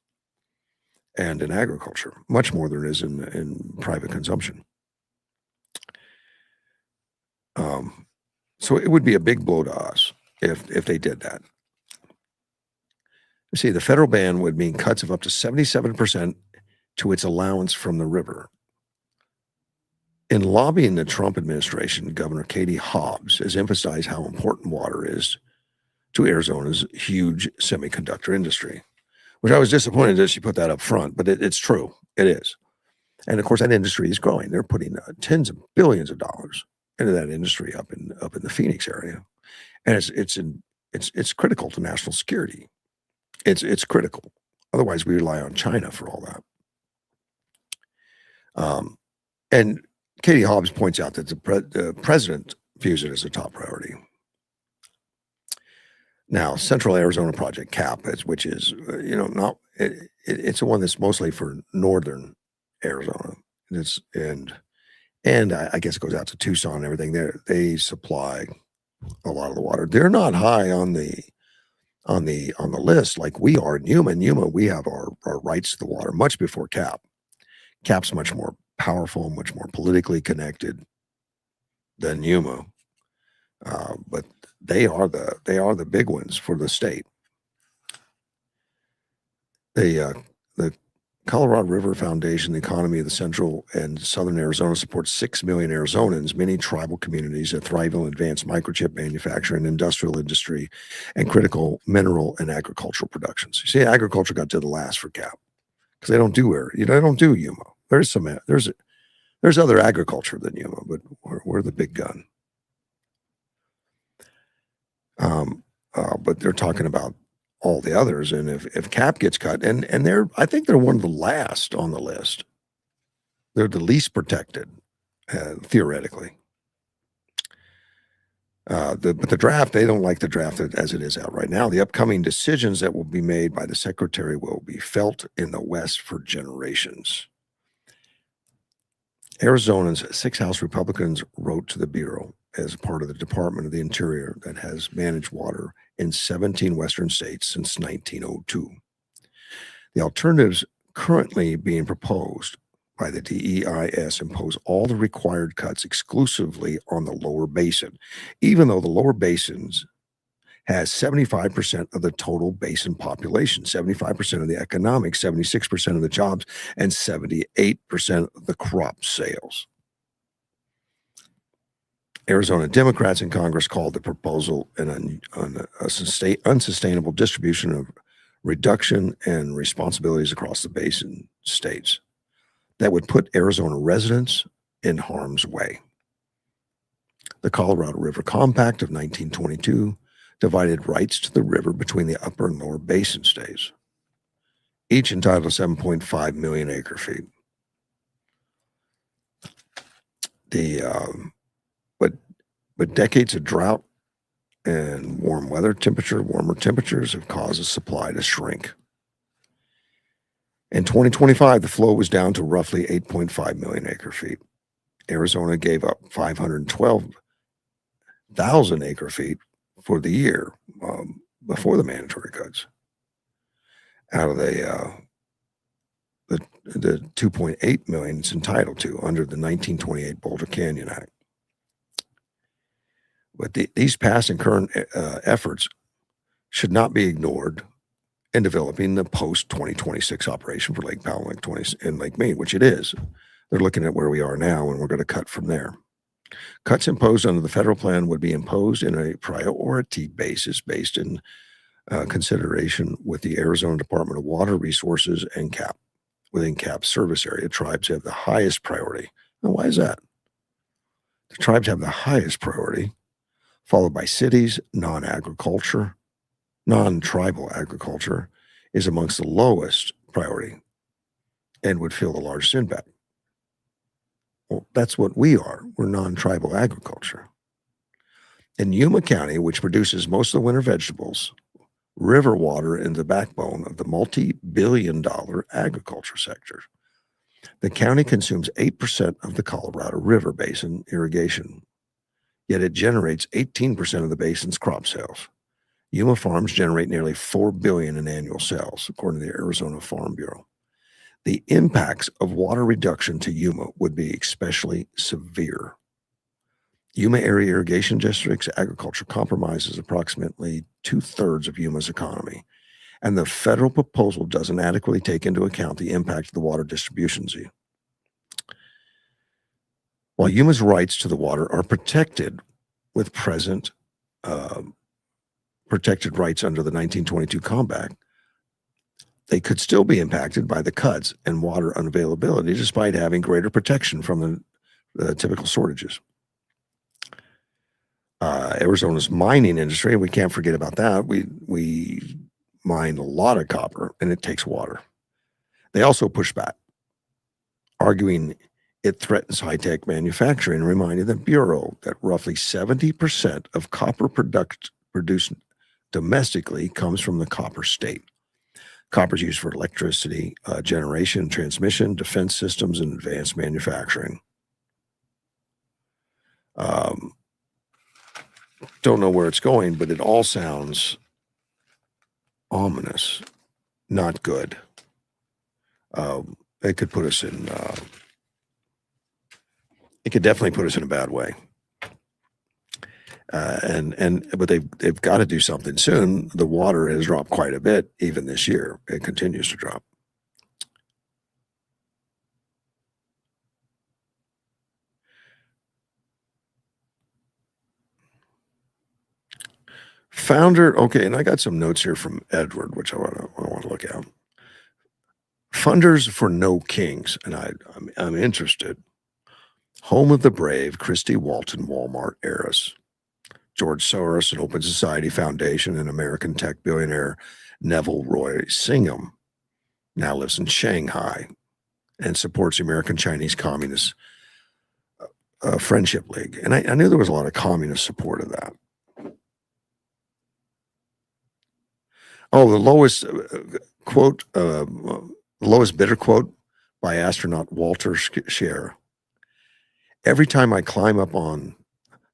and in agriculture, much more than there is in private consumption. So it would be a big blow to us if they did that. You see, the federal ban would mean cuts of up to 77% to its allowance from the river. In lobbying the Trump administration, Governor Katie Hobbs has emphasized how important water is to Arizona's huge semiconductor industry, which I was disappointed that she put that up front, but it's true. It is. And of course, that industry is growing. They're putting tens of billions of dollars into that industry up in the Phoenix area, and it's critical to national security. It's critical. Otherwise, we rely on China for all that. And Katie Hobbs points out that the president views it as a top priority. Now, Central Arizona Project CAP, which is not it's the one that's mostly for northern Arizona. And I guess it goes out to Tucson and everything. They supply a lot of the water. They're not high on the list like we are in Yuma. In Yuma, we have our rights to the water much before CAP. CAP's much more powerful, much more politically connected than Yuma. But they are the big ones for the state. The Colorado River Foundation, the economy of the central and southern Arizona, supports 6 million Arizonans, many tribal communities that thrive on advanced microchip manufacturing, industrial industry, and critical mineral and agricultural productions. You see, agriculture got to the last for CAP because they don't do Yuma. There's other agriculture than Yuma, but we're the big gun. But they're talking about all the others, and if CAP gets cut, and I think they're one of the last on the list. They're the least protected, theoretically. But the draft, they don't like the draft as it is out right now. The upcoming decisions that will be made by the secretary will be felt in the West for generations. Arizona's 6 House Republicans wrote to the Bureau as part of the Department of the Interior that has managed water in 17 Western states since 1902. The alternatives currently being proposed by the DEIS impose all the required cuts exclusively on the lower basin, even though the lower basins has 75% of the total basin population, 75% of the economics, 76% of the jobs, and 78% of the crop sales. Arizona Democrats in Congress called the proposal an unsustainable distribution of reduction and responsibilities across the basin states that would put Arizona residents in harm's way. The Colorado River Compact of 1922 divided rights to the river between the upper and lower basin states, each entitled to 7.5 million acre feet. But decades of drought and warmer temperatures have caused the supply to shrink. In 2025, the flow was down to roughly 8.5 million acre feet. Arizona gave up 512,000 acre feet for the year before the mandatory cuts out of the 2.8 million it's entitled to under the 1928 Boulder Canyon Act. But these past and current efforts should not be ignored in developing the post-2026 operation for Lake Powell and Lake Mead, which it is. They're looking at where we are now, and we're going to cut from there. Cuts imposed under the federal plan would be imposed in a priority basis based in consideration with the Arizona Department of Water Resources and CAP. Within CAP's service area, tribes have the highest priority. Now, why is that? The tribes have the highest priority, followed by cities. Non-tribal agriculture is amongst the lowest priority and would feel the largest impact. Well, that's what we are. We're non-tribal agriculture. In Yuma County, which produces most of the winter vegetables, river water is the backbone of the multi-billion-dollar agriculture sector. The county consumes 8% of the Colorado River Basin irrigation, yet it generates 18% of the basin's crop sales. Yuma farms generate nearly $4 billion in annual sales, according to the Arizona Farm Bureau. The impacts of water reduction to Yuma would be especially severe. Yuma area irrigation district's agriculture compromises approximately 2/3 of Yuma's economy, and the federal proposal doesn't adequately take into account the impact of the water distribution zone. While Yuma's rights to the water are protected with present protected rights under the 1922 Compact, they could still be impacted by the cuts and water unavailability despite having greater protection from the typical shortages. Arizona's mining industry, we can't forget about that. We mine a lot of copper and it takes water. They also push back, arguing it threatens high-tech manufacturing, and reminding the Bureau that roughly 70% of copper produced domestically comes from the copper state. Copper is used for electricity generation, transmission, defense systems, and advanced manufacturing. Don't know where it's going, but it all sounds ominous, not good. It could put us in. It could definitely put us in a bad way. But they've got to do something soon. The water has dropped quite a bit even this year. It continues to drop. Founder, okay, and I got some notes here from Edward, which I want to look at. Funders for No Kings, and I'm interested. Home of the Brave, Christy Walton, Walmart heiress. George Soros, an Open Society Foundation, and American tech billionaire Neville Roy Singham now lives in Shanghai and supports the American Chinese Communist Friendship League. And I knew there was a lot of communist support of that. Oh, the lowest quote, lowest bidder quote by astronaut Walter Scherer. Every time I climb up on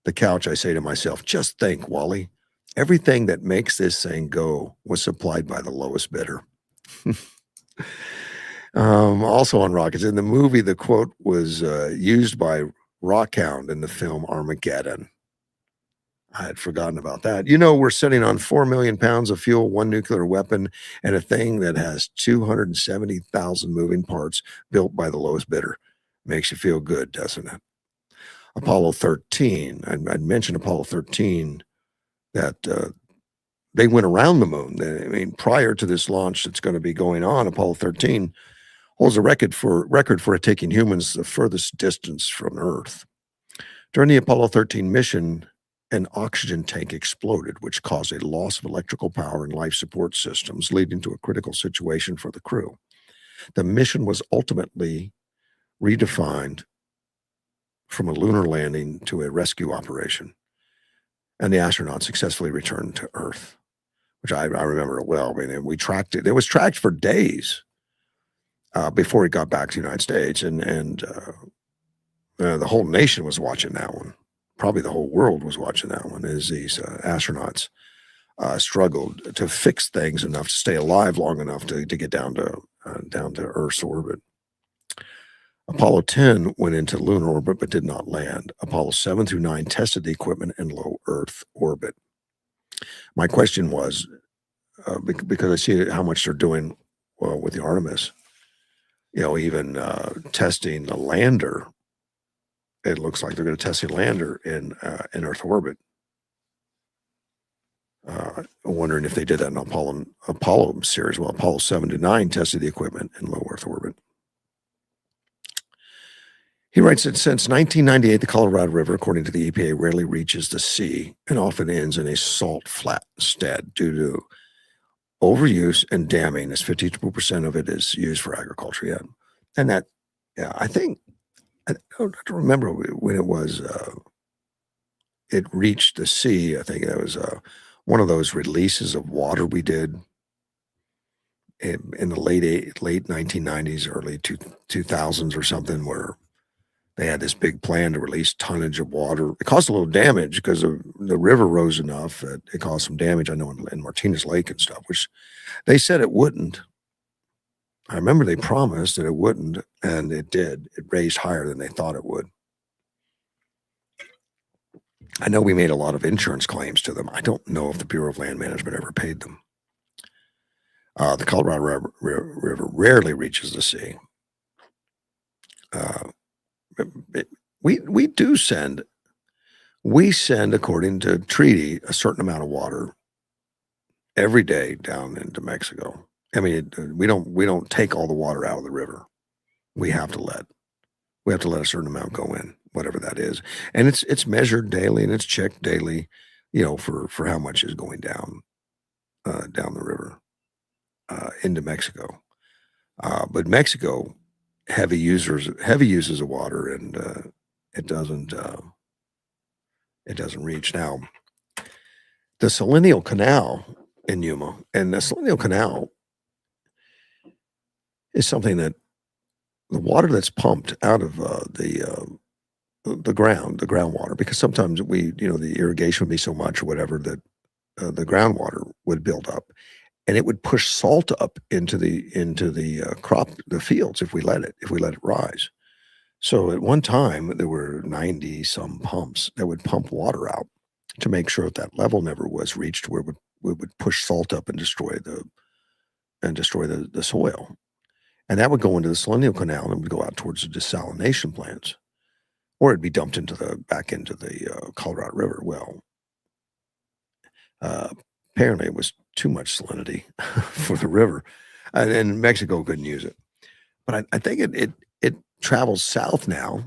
the couch, I say to myself, just think, Wally, everything that makes this thing go was supplied by the lowest bidder. Also on rockets, in the movie, the quote was used by Rockhound in the film Armageddon. I had forgotten about that. You know, we're sitting on 4 million pounds of fuel, one nuclear weapon, and a thing that has 270,000 moving parts built by the lowest bidder. Makes you feel good, doesn't it? Apollo 13, I'd mentioned Apollo 13, that they went around the moon. I mean, prior to this launch that's going to be going on, Apollo 13 holds a record for it taking humans the furthest distance from Earth. During the Apollo 13 mission, an oxygen tank exploded, which caused a loss of electrical power in life support systems, leading to a critical situation for the crew. The mission was ultimately redefined from a lunar landing to a rescue operation, and the astronauts successfully returned to Earth, which I remember it well. I mean, we tracked it. It was tracked for days before it got back to the United States, and the whole nation was watching that one. Probably the whole world was watching that one, as these astronauts struggled to fix things enough to stay alive long enough to get down to Earth's orbit. Apollo 10 went into lunar orbit but did not land. Apollo 7 through 9 tested the equipment in low Earth orbit. My question was, because I see how much they're doing with the Artemis, you know, even testing the lander. It looks like they're going to test the lander in Earth orbit. Wondering if they did that in Apollo series. Well, Apollo 7 to 9 tested the equipment in low Earth orbit. He writes that since 1998, the Colorado River, according to the EPA, rarely reaches the sea and often ends in a salt flat instead due to overuse and damming, as 52% of it is used for agriculture. Yeah. And that, yeah, I think, I don't remember when it was, it reached the sea. I think that was one of those releases of water we did in the late 1990s, early 2000s or something, where they had this big plan to release tonnage of water. It caused a little damage because the river rose enough that it caused some damage, I know, in Martinez Lake and stuff, which they said it wouldn't. I remember they promised that it wouldn't, and it did. It raised higher than they thought it would. I know we made a lot of insurance claims to them. I don't know if the Bureau of Land Management ever paid them. The Colorado River rarely reaches the sea. We send, according to treaty, a certain amount of water every day down into Mexico. I mean, we don't take all the water out of the river. We have to let a certain amount go in, whatever that is, and it's measured daily and it's checked daily, you know, for how much is going down the river into Mexico. But Mexico, heavy uses of water, and it doesn't reach. Now, the Selenial Canal in Yuma, and the Selenial Canal is something that the water that's pumped out of the groundwater, because sometimes the irrigation would be so much or whatever that the groundwater would build up, and it would push salt up into the fields if we let it rise. So at one time there were 90 some pumps that would pump water out to make sure that level never was reached where it would push salt up and destroy the soil. And that would go into the Selenial Canal and would go out towards the desalination plants, or it'd be dumped back into the Colorado River. Well, apparently it was too much salinity for the river, and Mexico couldn't use it. But I think it travels south now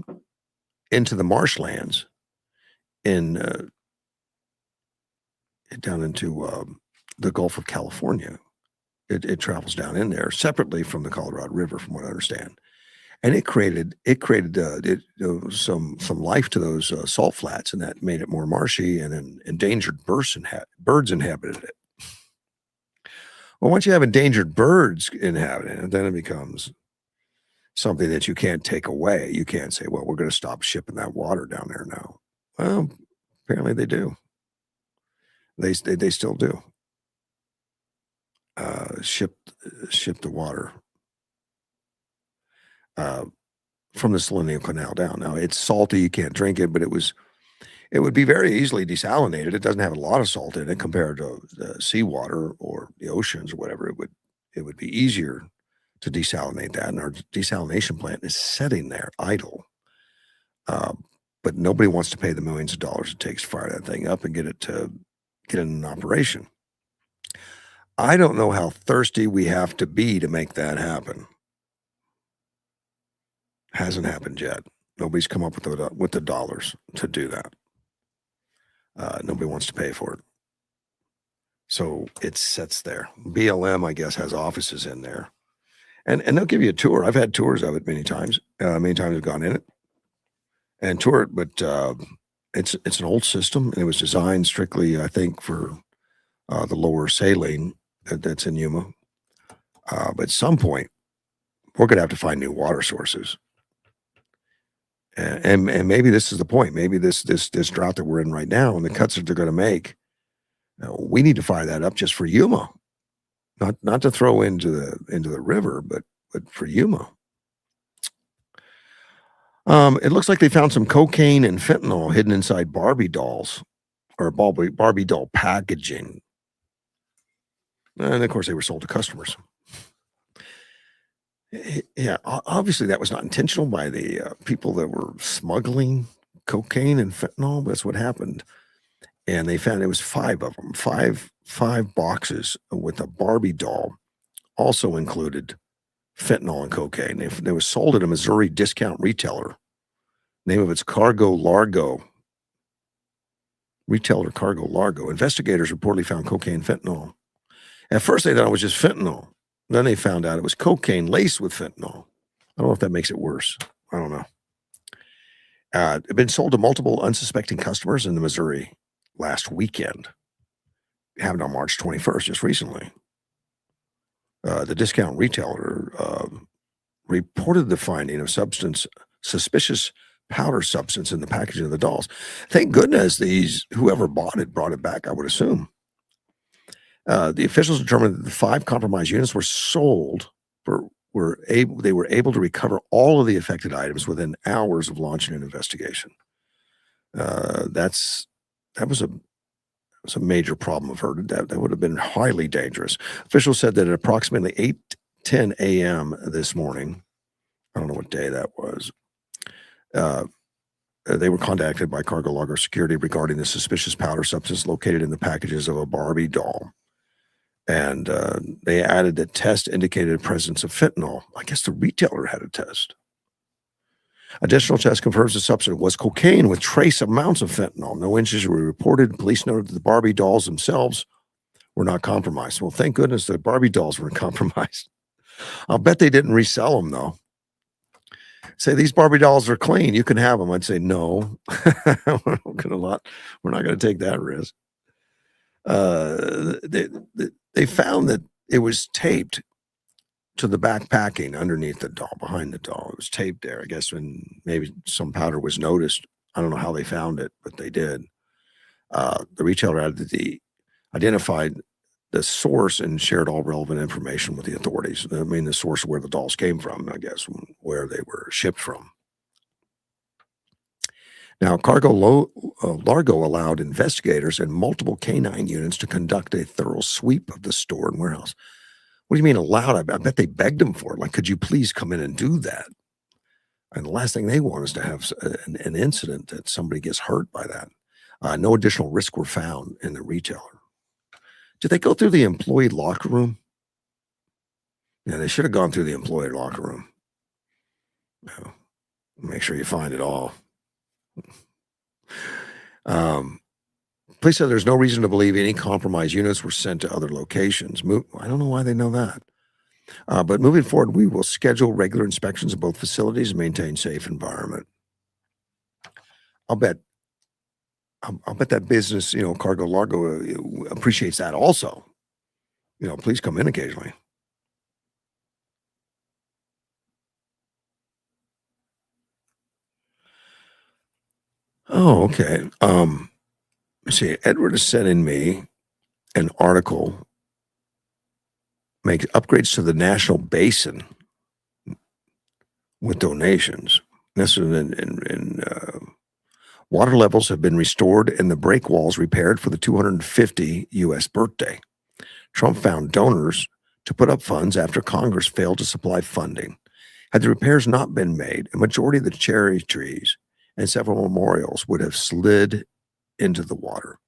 into the marshlands down into the Gulf of California. It travels down in there separately from the Colorado River, from what I understand, and it created some life to those salt flats, and that made it more marshy, and then endangered birds inhabited it. Well, once you have endangered birds inhabiting it, then it becomes something that you can't take away. You can't say, well, we're going to stop shipping that water down there now. Well, Apparently they do. They still do. Ship the water, uh, from the Selenium Canal down. Now, it's salty, you can't drink it, but it would be very easily desalinated. It doesn't have a lot of salt in it compared to, seawater or the oceans or whatever. It would be easier to desalinate that, and our desalination plant is sitting there idle. Uh, but nobody wants to pay the millions of dollars it takes to fire that thing up and get it in operation. I don't know how thirsty we have to be to make that happen. Hasn't happened yet. Nobody's come up with the dollars to do that. Nobody wants to pay for it. So it sits there. BLM, I guess, has offices in there, and they'll give you a tour. I've had tours of it many times. Many times I've gone in it and toured it, but it's an old system, and it was designed strictly, I think, for the lower saline that's in Yuma. But at some point, we're going to have to find new water sources, and maybe this is the point. Maybe this drought that we're in right now, and the cuts that they're going to make, we need to fire that up just for Yuma, not to throw into the river, but for Yuma. It looks like they found some cocaine and fentanyl hidden inside Barbie dolls or Barbie doll packaging, and of course they were sold to customers. Yeah, obviously that was not intentional by the people that were smuggling cocaine and fentanyl. But that's what happened, and they found it was five of them, five boxes with a Barbie doll, also included fentanyl and cocaine. They was sold at a Missouri discount retailer. Name of it's Cargo Largo. Retailer Cargo Largo. Investigators reportedly found cocaine fentanyl. At first, they thought it was just fentanyl. Then they found out it was cocaine laced with fentanyl. I don't know if that makes it worse. I don't know. It been sold to multiple unsuspecting customers in the Missouri last weekend. It happened on March 21st, just recently. The discount retailer reported the finding of suspicious powder substance in the packaging of the dolls. Thank goodness whoever bought it back, I would assume. The officials determined that the five compromised units were sold they were able to recover all of the affected items within hours of launching an investigation. That was a major problem averted. That would have been highly dangerous. Officials said that at approximately 8:10 a.m. this morning, I don't know what day that was, they were contacted by Cargo Largo Security regarding the suspicious powder substance located in the packages of a Barbie doll. And they added that test indicated a presence of fentanyl. I guess the retailer had a test. Additional test confirms the substance was cocaine with trace amounts of fentanyl. No injuries were reported. Police noted that the Barbie dolls themselves were not compromised. Well, thank goodness the Barbie dolls weren't compromised. I'll bet they didn't resell them, though. Say these Barbie dolls are clean. You can have them. I'd say no. We're not going to take that risk. They found that it was taped to the backpacking underneath the doll, behind the doll. It was taped there. I guess when maybe some powder was noticed. I don't know how they found it, but they did. The retailer identified the source and shared all relevant information with the authorities. I mean, the source of where the dolls came from, I guess, where they were shipped from. Now, Largo allowed investigators and multiple canine units to conduct a thorough sweep of the store and warehouse. What do you mean allowed? I bet they begged them for it. Like, could you please come in and do that? And the last thing they want is to have an incident that somebody gets hurt by that. No additional risk were found in the retailer. Did they go through the employee locker room? Yeah, they should have gone through the employee locker room. Make sure you find it all. Police said there's no reason to believe any compromised units were sent to other locations. I don't know why they know that. But moving forward, we will schedule regular inspections of both facilities and maintain safe environment. I'll bet that business, Cargo Largo appreciates that also. Please come in occasionally. Oh, okay. See, Edward is sending me an article, make upgrades to the National Basin with donations. This is in water levels have been restored and the break walls repaired for the 250 U.S. birthday. Trump found donors to put up funds after Congress failed to supply funding. Had the repairs not been made, a majority of the cherry trees and several memorials would have slid into the water.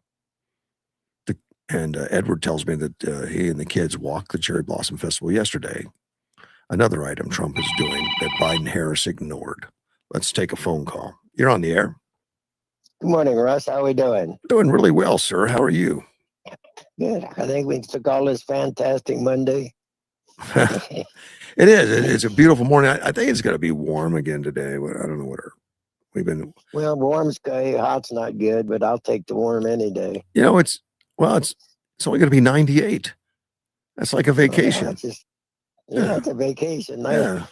Edward tells me that he and the kids walked the Cherry Blossom Festival yesterday. Another item Trump is doing that Biden-Harris ignored. Let's take a phone call. You're on the air. Good morning, Russ. How are we doing? Doing really well, sir. How are you? Good. I think we took all this fantastic Monday. It is. It's a beautiful morning. I think it's going to be warm again today. I don't know what we've been. Well, warm's good. Hot's not good, but I'll take the warm any day. You know, it's only going to be 98. That's like a vacation. It's a vacation. Yeah,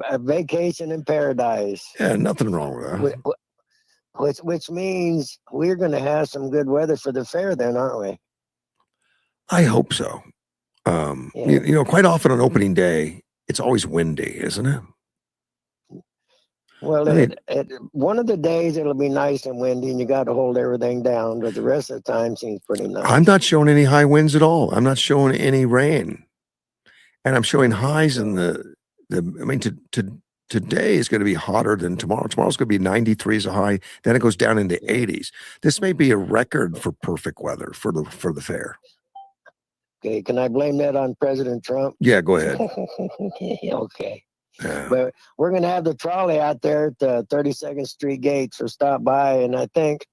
a vacation in paradise. Yeah, nothing wrong with that. Which means we're going to have some good weather for the fair then, aren't we? I hope so. Quite often on opening day, it's always windy, isn't it? Well, one of the days it'll be nice and windy and you got to hold everything down, but the rest of the time seems pretty nice. I'm not showing any high winds at all. I'm not showing any rain. And I'm showing highs in today is going to be hotter than tomorrow. Tomorrow's going to be 93 as a high. Then it goes down into 80s. This may be a record for perfect weather for the fair. Okay, can I blame that on President Trump? Yeah, go ahead. Okay. Yeah. But we're going to have the trolley out there at the 32nd Street gate, so stop by. And I think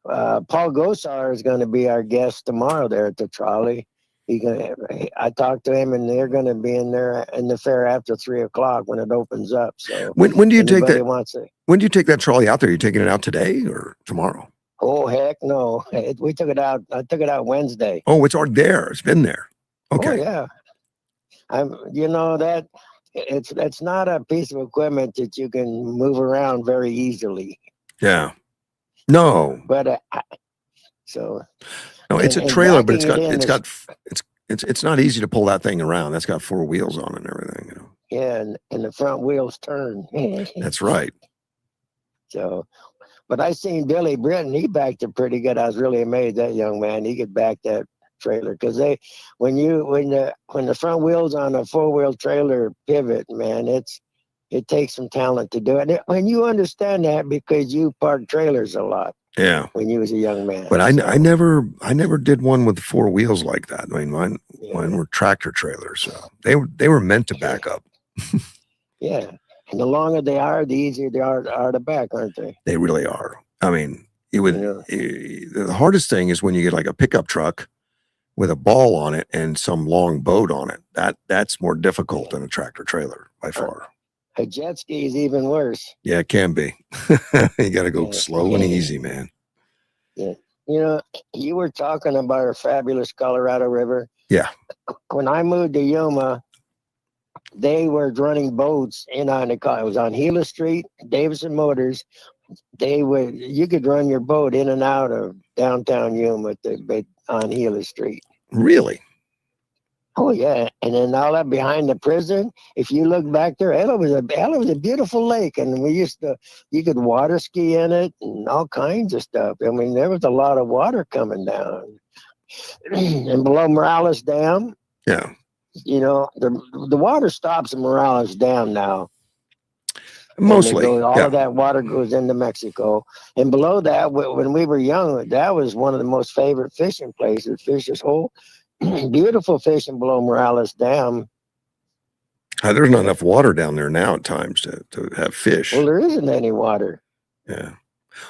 Paul Gosar is going to be our guest tomorrow there at the trolley. I talked to him, and they're going to be in there in the fair after 3 o'clock when it opens up. So when do you take that? When do you take that trolley out there? Are you taking it out today or tomorrow? Oh heck no! We took it out. I took it out Wednesday. Oh, it's already there. It's been there. Okay. Oh yeah. It's not a piece of equipment that you can move around very easily. Yeah. No. But no, it's a trailer, but it's not easy to pull that thing around. That's got 4 wheels on it and everything. Yeah, and the front wheels turn. That's right. So, but I seen Billy Britton. He backed it pretty good. I was really amazed that young man. He could back that trailer because when the front wheels on a 4-wheel trailer pivot, man, it takes some talent to do it. And you understand that because you park trailers a lot. Yeah. When you was a young man. But I never did one with 4 wheels like that. I mean, mine were tractor trailers. So they were meant to back up. Yeah. And the longer they are, the easier they are to back, aren't they? They really are. I mean, the hardest thing is when you get like a pickup truck with a ball on it and some long boat on it. That's more difficult than a tractor trailer by far. A jet ski is even worse. Yeah, it can be. You got to go slow and easy, man. Yeah. You were talking about our fabulous Colorado River. Yeah. When I moved to Yuma, they were running boats in on it was on Gila Street, Davison Motors. You could run your boat in and out of downtown Yuma on Gila Street. Really? Oh yeah, and then all that behind the prison. If you look back there, it was a beautiful lake, and you could water ski in it and all kinds of stuff. I mean, there was a lot of water coming down, and below Morales Dam. Yeah. The water stops at Morales Dam now. Mostly, all of that water goes into Mexico, and below that, when we were young, that was one of the most favorite fishing places. Fisher's Hole. Beautiful fishing below Morales Dam. There's not enough water down there now at times to have fish. Well, there isn't any water. Yeah.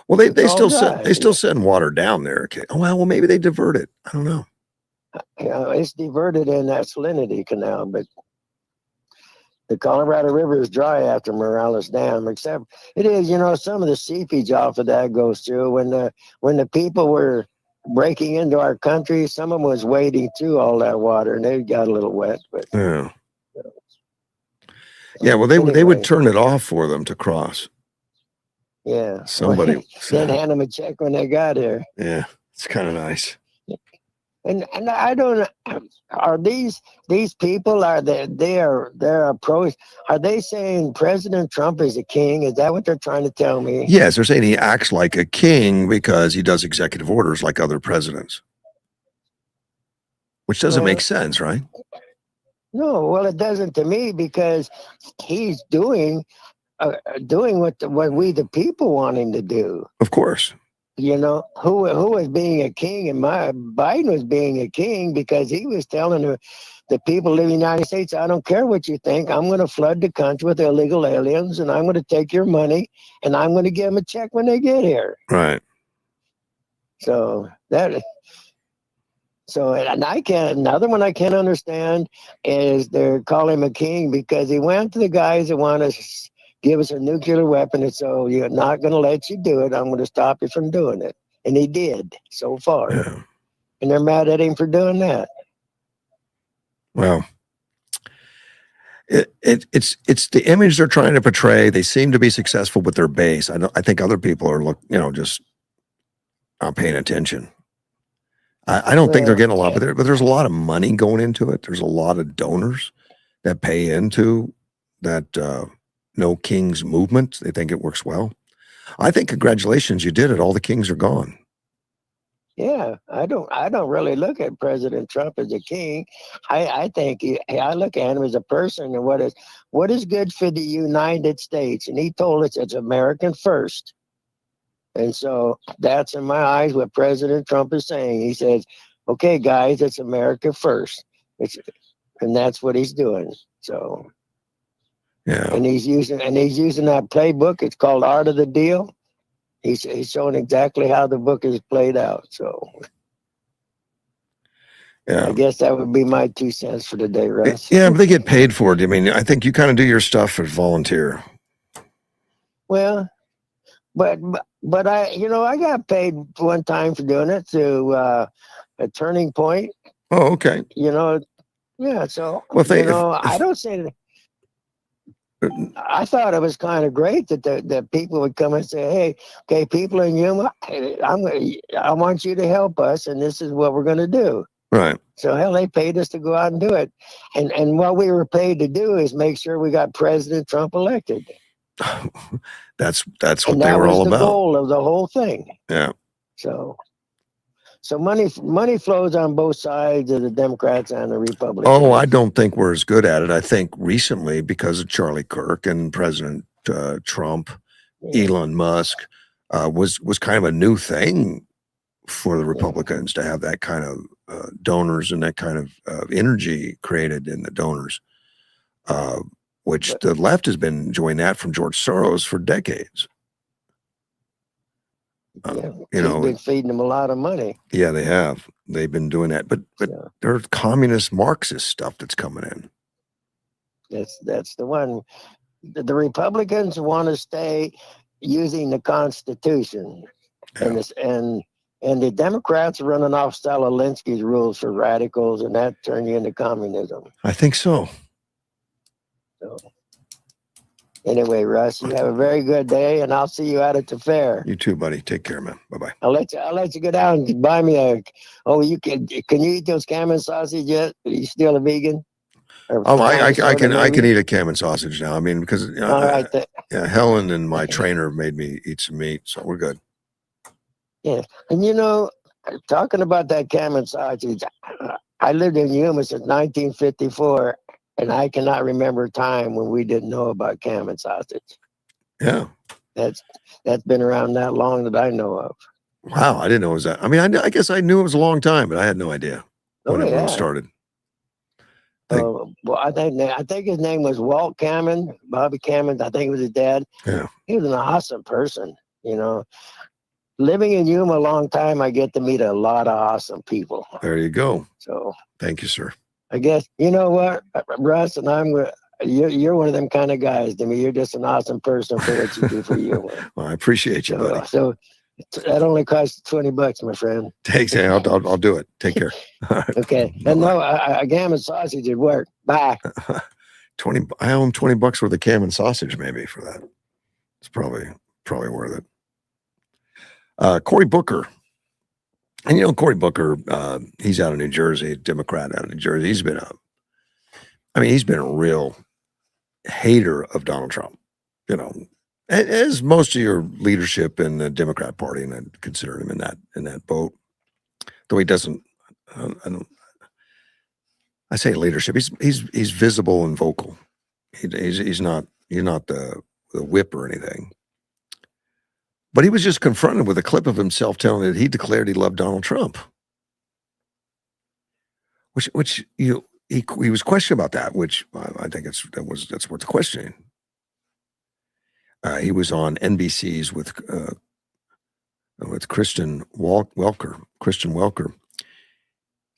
Well, they still send water down there. Okay. Oh well, maybe they divert it. I don't know. It's diverted in that Salinity Canal, but the Colorado River is dry after Morales Dam. Except it is, some of the seepage off of that goes through. When the people were breaking into our country, some of them was wading through all that water, and they got a little wet. But yeah. Well, they would turn it off for them to cross. Yeah. Somebody then hand them a check when they got here. Yeah. It's kind of nice. And I don't, are these people, are they're approach, are they saying President Trump is a king? Is that what they're trying to tell me? Yes, they're saying he acts like a king because he does executive orders like other presidents, which doesn't Well, make sense, right? no, well, it doesn't to me, because he's doing what we the people want him to do. Of course. You know, who was being a king, and Biden was being a king because he was telling the people living in the United States, I don't care what you think, I'm going to flood the country with illegal aliens, and I'm going to take your money, and I'm going to give them a check when they get here. Right. So and I can't. Another one I can't understand is they're calling him a king because he went to the guys that want to give us a nuclear weapon, and so you're not going to let you do it. I'm going to stop you from doing it, and he did so far. Yeah. And they're mad at him for doing that. Well, it's the image they're trying to portray. They seem to be successful with their base. I think other people are just not paying attention. I don't think they're getting a lot, but there's a lot of money going into it. There's a lot of donors that pay into that No Kings movement. They think it works well. I think congratulations, you did it. All the kings are gone. Yeah, I don't really look at President Trump as a king. I think I look at him as a person, and what is good for the United States. And he told us it's American first. And so that's in my eyes what President Trump is saying. He says, okay, guys, it's America first. And that's what he's doing. So yeah. And he's using that playbook. It's called Art of the Deal. He's showing exactly how the book is played out. So yeah, I guess that would be my 2 cents for today, Russ. Yeah, but they get paid for it. I mean, I think you kind of do your stuff as volunteer. Well, but I got paid one time for doing it through a Turning Point. Oh, okay. Yeah. So I don't say that. I thought it was kind of great that people would come and say, "Hey, okay, people in Yuma, I want you to help us, and this is what we're going to do." Right. So hell, they paid us to go out and do it, and what we were paid to do is make sure we got President Trump elected. That's what they were all about. That was the goal of the whole thing. Yeah. So money flows on both sides of the Democrats and the Republicans. Oh, I don't think we're as good at it. I think recently, because of Charlie Kirk and President Trump, Elon Musk was kind of a new thing for the Republicans to have that kind of donors and that kind of energy created in the donors, which the left has been enjoying that from George Soros for decades. He's been feeding them a lot of money. Yeah, they have. They've been doing that, but there's communist Marxist stuff that's coming in. That's the one. The Republicans want to stay using the Constitution, and the Democrats are running off Stalinski's rules for radicals, and that turned you into communism. I think so. So anyway, Russ, you have a very good day, and I'll see you out at the fair. You too, buddy. Take care, man. Bye-bye. I'll let you go down and buy me you can you eat those Cameron sausage yet? Are you still a vegan? I can eat a Cam and sausage now. I mean, because all right, Helen and my trainer made me eat some meat, so we're good. Yeah, and talking about that Cameron sausage, I lived in Yuma since 1954. And I cannot remember a time when we didn't know about Cameron sausage. Yeah. That's been around that long that I know of. Wow, I didn't know it was that. I mean, I guess I knew it was a long time, but I had no idea when it started. Well, I think his name was Walt Cameron, Bobby Cameron. I think it was his dad. Yeah. He was an awesome person, Living in Yuma a long time, I get to meet a lot of awesome people. There you go. So thank you, sir. I guess, you know what, Russ, and you're one of them kind of guys to me. You're just an awesome person for what you do for you. Well, I appreciate you, buddy. So that only costs $20, my friend. Thanks. I'll do it. Take care. Okay. And no, a ham and sausage would work. Bye. I owe him $20 worth of ham and sausage maybe for that. It's probably worth it. Cory Booker And Cory Booker, he's out of New Jersey, a Democrat out of New Jersey. He's been a real hater of Donald Trump. As most of your leadership in the Democrat Party, and I consider him in that boat. Though he doesn't, I don't. I say leadership. He's visible and vocal. He's not the whip or anything. But he was just confronted with a clip of himself telling that he declared he loved Donald Trump. Which he was questioned about that, which I think that's worth questioning. He was on NBC's with Christian Welker.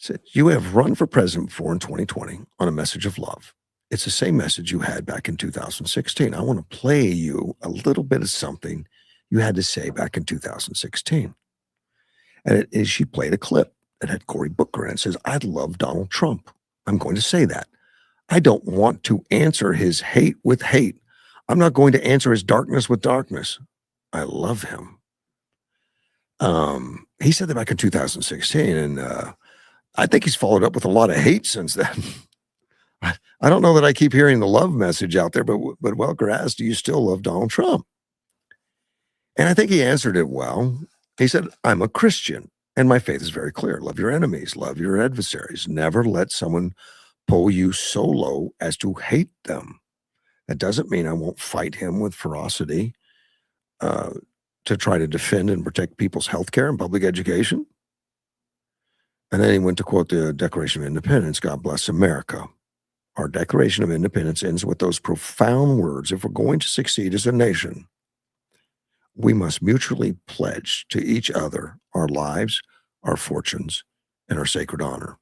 Said, "You have run for president before in 2020 on a message of love. It's the same message you had back in 2016. I want to play you a little bit of something you had to say back in 2016." And she played a clip that had Cory Booker in it. It says, "I love Donald Trump. I'm going to say that. I don't want to answer his hate with hate. I'm not going to answer his darkness with darkness. I love him." He said that back in 2016, and I think he's followed up with a lot of hate since then. I don't know that I keep hearing the love message out there, but Welker asked, "Do you still love Donald Trump?" And I think he answered it well. He said, "I'm a Christian, and my faith is very clear. Love your enemies, love your adversaries. Never let someone pull you so low as to hate them. That doesn't mean I won't fight him with ferocity to try to defend and protect people's health care and public education." And then he went to quote the Declaration of Independence, "God bless America. Our Declaration of Independence ends with those profound words. If we're going to succeed as a nation, we must mutually pledge to each other our lives, our fortunes, and our sacred honor."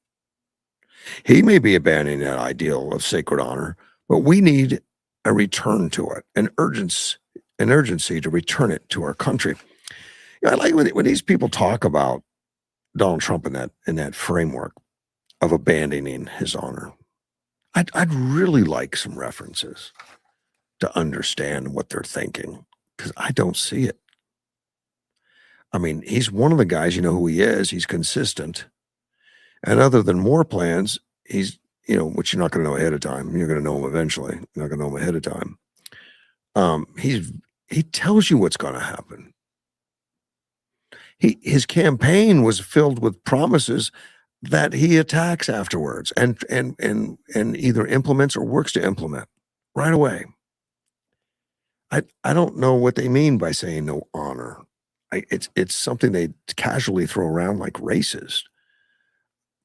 He may be abandoning that ideal of sacred honor, but we need a return to it, an urgency to return it to our country. I like when these people talk about Donald Trump in that framework of abandoning his honor. I'd really like some references to understand what they're thinking, because I don't see it. I mean, he's one of the guys, you know who he is. He's consistent. And other than war plans, he's, which you're not going to know ahead of time. You're going to know him eventually. You're not going to know him ahead of time. He tells you what's going to happen. His campaign was filled with promises that he attacks afterwards and either implements or works to implement right away. I don't know what they mean by saying no honor. It's something they casually throw around like racist.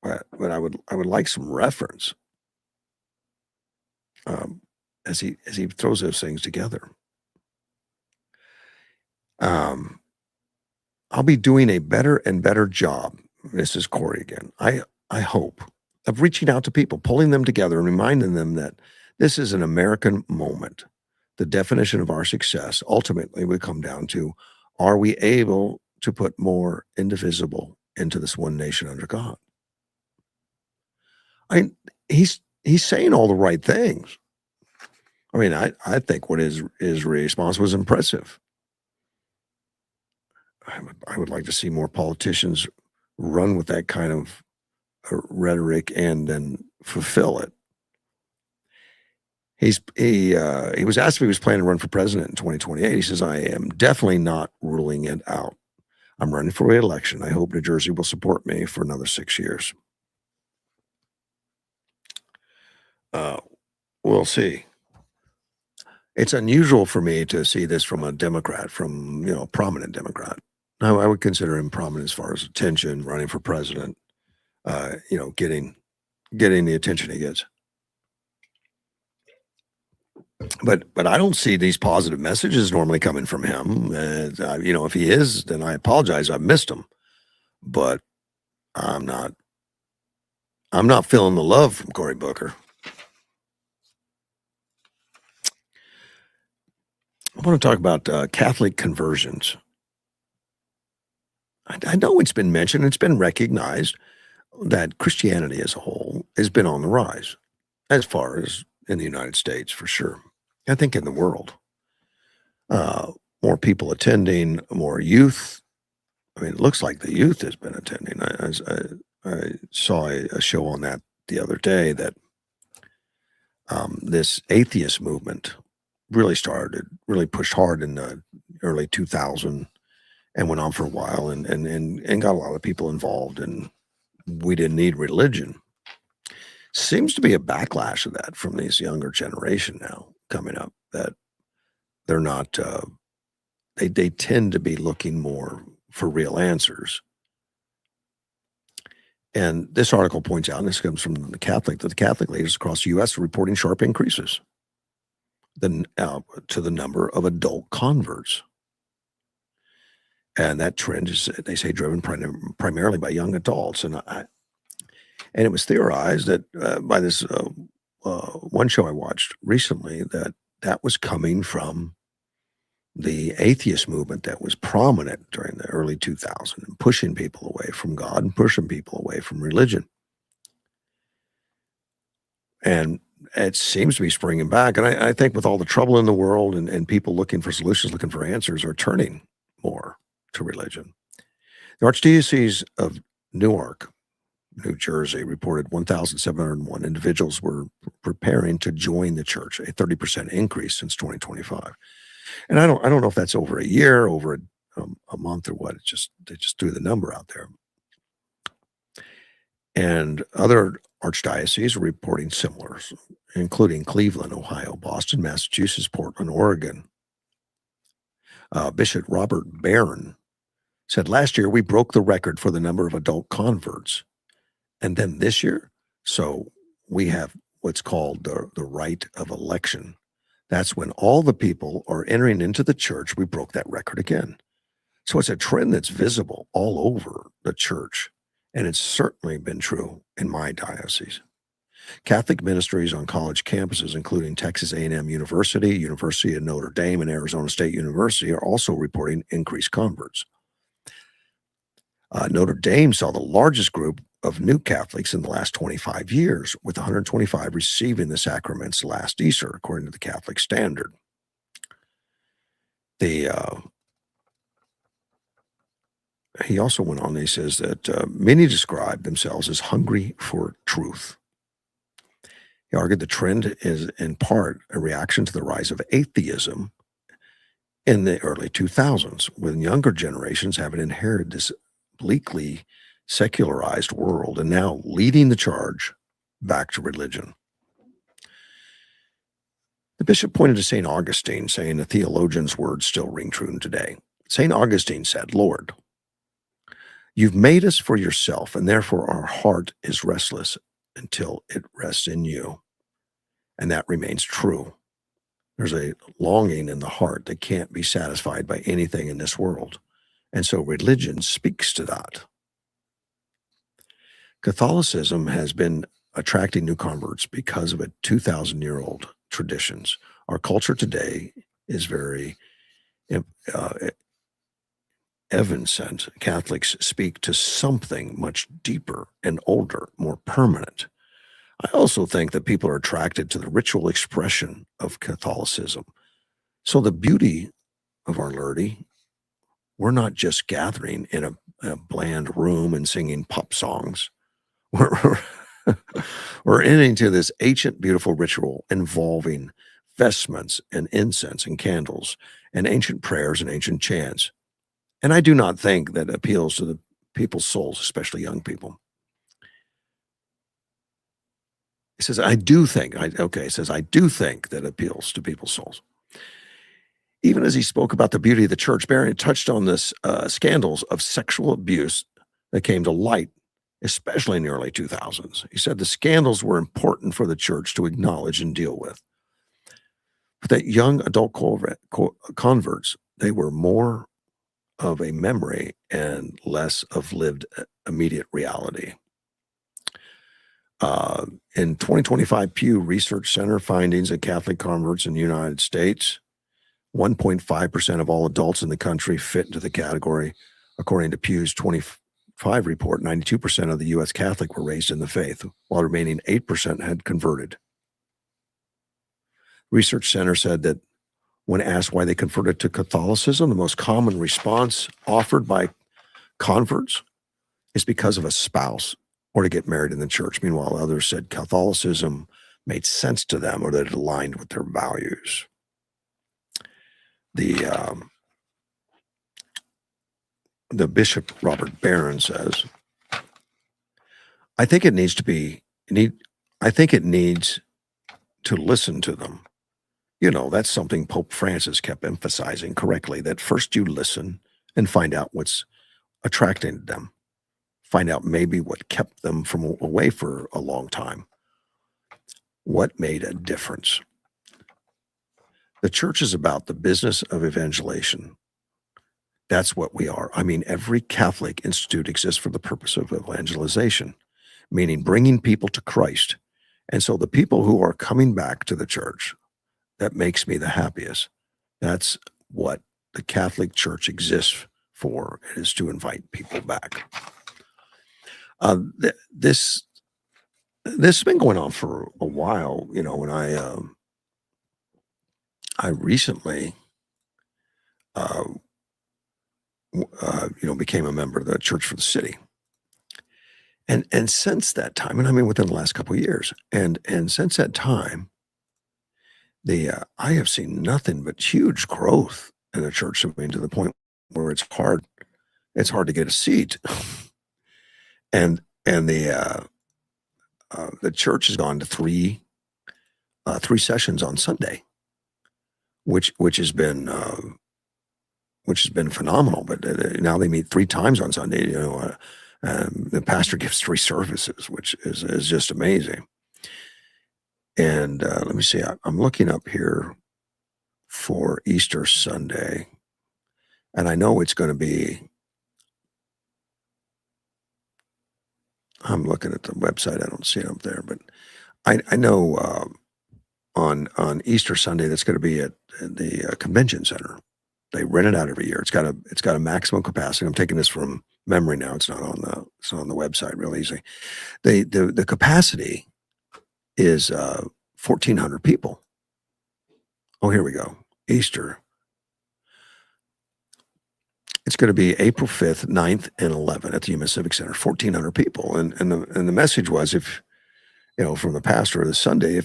But I would like some reference as he throws those things together. I'll be doing a better and better job. This is Cory again. I hope of reaching out to people, pulling them together, and reminding them that this is an American moment. The definition of our success ultimately would come down to: are we able to put more indivisible into this one nation under God? He's saying all the right things. I mean, I think what his response was impressive. I would like to see more politicians run with that kind of rhetoric and then fulfill it. He was asked if he was planning to run for president in 2028. He says, "I am definitely not ruling it out. I'm running for re-election. I hope New Jersey will support me for another 6 years." We'll see. It's unusual for me to see this from a Democrat, from a prominent Democrat. I would consider him prominent as far as attention, running for president, getting the attention he gets. But I don't see these positive messages normally coming from him. If he is, then I apologize. I've missed him. But I'm not feeling the love from Cory Booker. I want to talk about Catholic conversions. I know it's been mentioned, it's been recognized that Christianity as a whole has been on the rise, as far as in the United States, for sure. I think in the world. More people attending, more youth I mean, it looks like the youth has been attending. I saw a show on that the other day that this atheist movement really pushed hard in the early 2000 and went on for a while and got a lot of people involved. And we didn't need religion. Seems to be a backlash of that from this younger generation now coming up that they're not, they tend to be looking more for real answers. And this article points out, and this comes from that the Catholic leaders across the U.S. are reporting sharp increases to the number of adult converts. And that trend is, they say, driven primarily by young adults. And it was theorized that by this one show I watched recently that was coming from the atheist movement that was prominent during the early 2000s and pushing people away from God and pushing people away from religion. And it seems to be springing back. And I think with all the trouble in the world and people looking for solutions, looking for answers, are turning more to religion. The Archdiocese of Newark, New Jersey, reported 1,701 individuals were preparing to join the church, a 30% increase since 2025. And I don't know if that's over a year, over a month, or what. They just threw the number out there. And other archdioceses are reporting similar, including Cleveland, Ohio, Boston, Massachusetts, Portland, Oregon. Bishop Robert Barron said, last year we broke the record for the number of adult converts. And then this year, so we have what's called the rite of election. That's when all the people are entering into the church. We broke that record again. So it's a trend that's visible all over the church. And it's certainly been true in my diocese. Catholic ministries on college campuses, including Texas A&M University, University of Notre Dame, and Arizona State University, are also reporting increased converts. Notre Dame saw the largest group of new Catholics in the last 25 years, with 125 receiving the sacraments last Easter, according to the Catholic Standard. He also went on, he says that many describe themselves as hungry for truth. He argued the trend is in part a reaction to the rise of atheism in the early 2000s, when younger generations have inherited this bleakly secularized world and now leading the charge back to religion. The bishop pointed to St. Augustine, saying the theologian's words still ring true today. St. Augustine said, Lord, you've made us for yourself, and therefore our heart is restless until it rests in you. And that remains true. There's a longing in the heart that can't be satisfied by anything in this world. And so religion speaks to that. Catholicism has been attracting new converts because of its 2,000-year-old traditions. Our culture today is very evanescent. Catholics speak to something much deeper and older, more permanent. I also think that people are attracted to the ritual expression of Catholicism. So the beauty of our liturgy, we're not just gathering in a bland room and singing pop songs. We're into this ancient, beautiful ritual involving vestments and incense and candles and ancient prayers and ancient chants. And I do not think that appeals to the people's souls, especially young people. He says, I do think that appeals to people's souls. Even as he spoke about the beauty of the church, Barron touched on this scandals of sexual abuse that came to light, especially in the early 2000s. He said the scandals were important for the church to acknowledge and deal with. But that young adult converts, they were more of a memory and less of lived immediate reality. In 2025 Pew Research Center findings of Catholic converts in the United States, 1.5% of all adults in the country fit into the category. According to Pew's 25 report, 92% of the U.S. Catholic were raised in the faith, while remaining 8% had converted. Research Center said that when asked why they converted to Catholicism, the most common response offered by converts is because of a spouse or to get married in the church. Meanwhile, others said Catholicism made sense to them or that it aligned with their values. The Bishop Robert Barron says, I think it needs to listen to them. That's something Pope Francis kept emphasizing correctly, that first you listen and find out what's attracting them. Find out maybe what kept them from away for a long time. What made a difference? The church is about the business of evangelization. That's what we are. I mean, every Catholic institute exists for the purpose of evangelization, meaning bringing people to Christ. And so the people who are coming back to the church, that makes me the happiest. That's what the Catholic Church exists for, is to invite people back. This has been going on for a while. When I recently, became a member of the Church for the City, and since that time, and I mean within the last couple of years, and since that time, I have seen nothing but huge growth in the church. I mean, to the point where it's hard to get a seat, and the church has gone to three sessions on Sunday, which has been phenomenal. But now they meet 3 times on Sunday. The pastor gives 3 services, which is just amazing. And let me see. I'm looking up here for Easter Sunday, and I know it's going to be. I'm looking at the website. I don't see it up there, but I know on Easter Sunday that's going to be at the convention center. They rent it out every year. It's got a maximum capacity. I'm taking this from memory now. It's not on the website real easy. The capacity is 1,400 people. Oh, here we go. Easter. It's going to be April 5th, 9th, and 11th at the Yuma Civic Center. 1,400 people, and the message was, if from the pastor of the Sunday,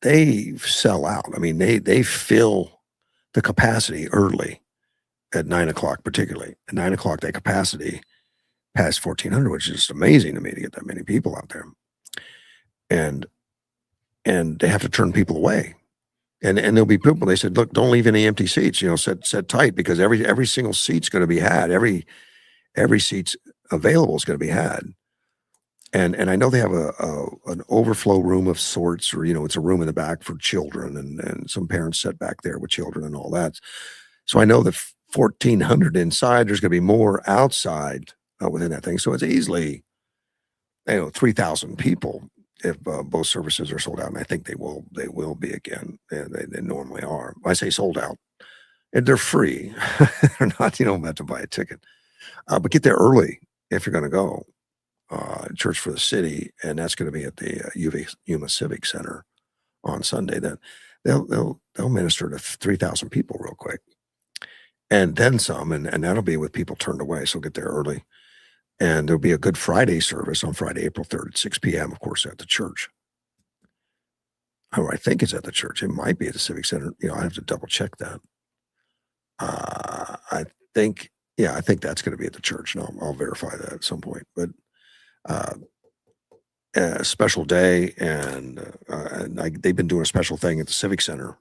they sell out. I mean, they fill the capacity early at 9:00, particularly at 9:00. That capacity past 1,400, which is just amazing to me to get that many people out there, and they have to turn people away. And there'll be people. They said, "Look, don't leave any empty seats. Set tight, because every single seat's going to be had. Every seat's available is going to be had." And I know they have an overflow room of sorts, or it's a room in the back for children, and some parents sit back there with children and all that. So I know that 1,400 inside. There's going to be more outside within that thing. So it's easily 3,000 people if both services are sold out, and I think they will be again. They normally are. I say sold out, and they're free. They're not, you don't have to buy a ticket, but get there early if you're going to go. Church for the City, and that's going to be at the Yuma Civic Center on Sunday. Then they'll minister to 3,000 people real quick, and then some, and that'll be with people turned away. So get there early. And there'll be a Good Friday service on Friday, April 3rd at 6 p.m., of course, at the church. Oh, I think it's at the church. It might be at the Civic Center. I have to double check that. I think that's going to be at the church, and I'll verify that at some point. But a special day, and they've been doing a special thing at the Civic Center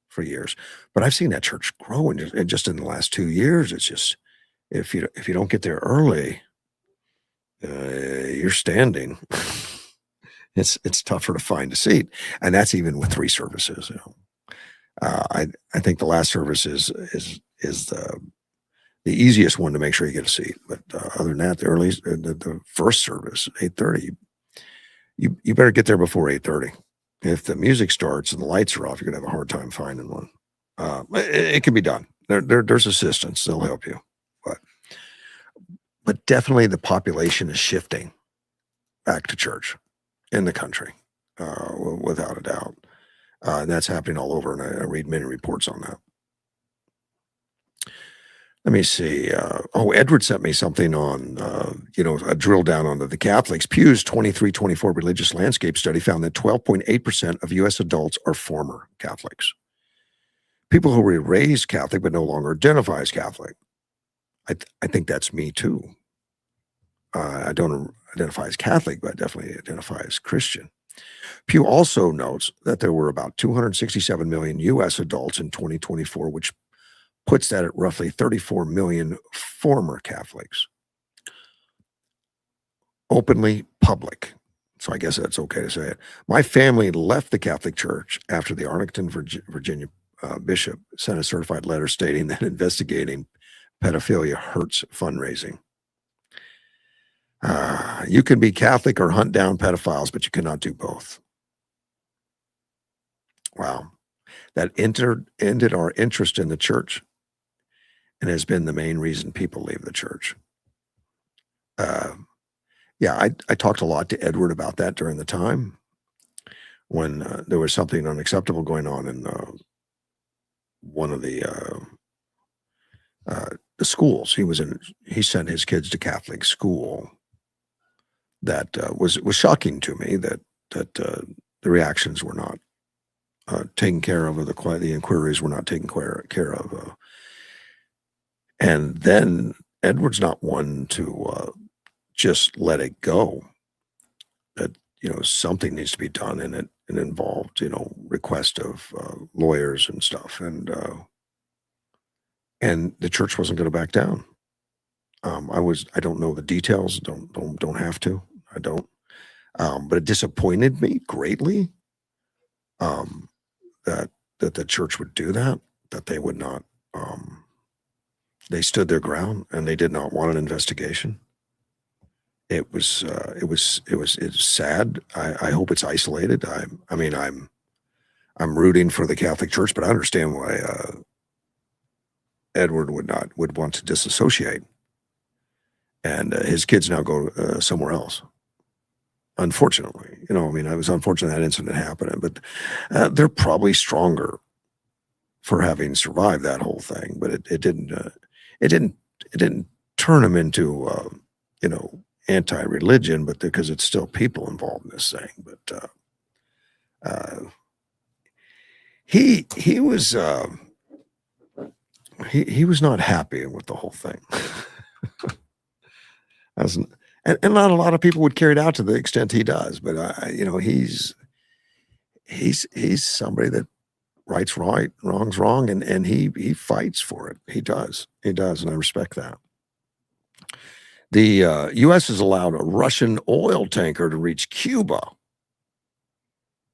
for years. But I've seen that church grow, and just in the last 2 years, it's just, if you don't get there early, you're standing. It's tougher to find a seat, and that's even with 3 services. I think the last service is the easiest one to make sure you get a seat. But other than that, the first service, 8:30, you better get there before 8:30. If the music starts and the lights are off, you're gonna have a hard time finding one. It can be done. There's assistance; they'll help you. But definitely the population is shifting back to church in the country, without a doubt. And that's happening all over, and I read many reports on that. Let me see. Edward sent me something on, a drill down onto the Catholics. Pew's 23-24 religious landscape study found that 12.8% of U.S. adults are former Catholics. People who were raised Catholic but no longer identify as Catholic. I think that's me too. I don't identify as Catholic, but I definitely identify as Christian. Pew also notes that there were about 267 million U.S. adults in 2024, which puts that at roughly 34 million former Catholics. Openly public. So I guess that's okay to say it. My family left the Catholic Church after the Arlington, Virginia bishop sent a certified letter stating that investigating pedophilia hurts fundraising. You can be Catholic or hunt down pedophiles, but you cannot do both. Wow. That ended our interest in the church and has been the main reason people leave the church. I talked a lot to Edward about that during the time when there was something unacceptable going on in one of the schools. He sent his kids to Catholic school. That was shocking to me that the reactions were not taken care of, or the inquiries were not taken care of. And then Edward's not one to just let it go. That something needs to be done, and it involved request of lawyers and stuff, and the church wasn't going to back down. I don't know the details. Don't have to. I don't. But it disappointed me greatly that the church would do that. That they would not. They stood their ground, and they did not want an investigation. It was sad. I hope it's isolated. I'm rooting for the Catholic Church, but I understand why Edward would want to disassociate, and his kids now go somewhere else. Unfortunately, it was unfortunate that incident happened, but they're probably stronger for having survived that whole thing. But it didn't turn them into anti-religion, but because it's still people involved in this thing. But he was he was not happy with the whole thing. And not a lot of people would carry it out to the extent he does, but he's somebody that rights right, wrong's wrong, and he fights for it. He does, and I respect that. The U.S. has allowed a Russian oil tanker to reach Cuba.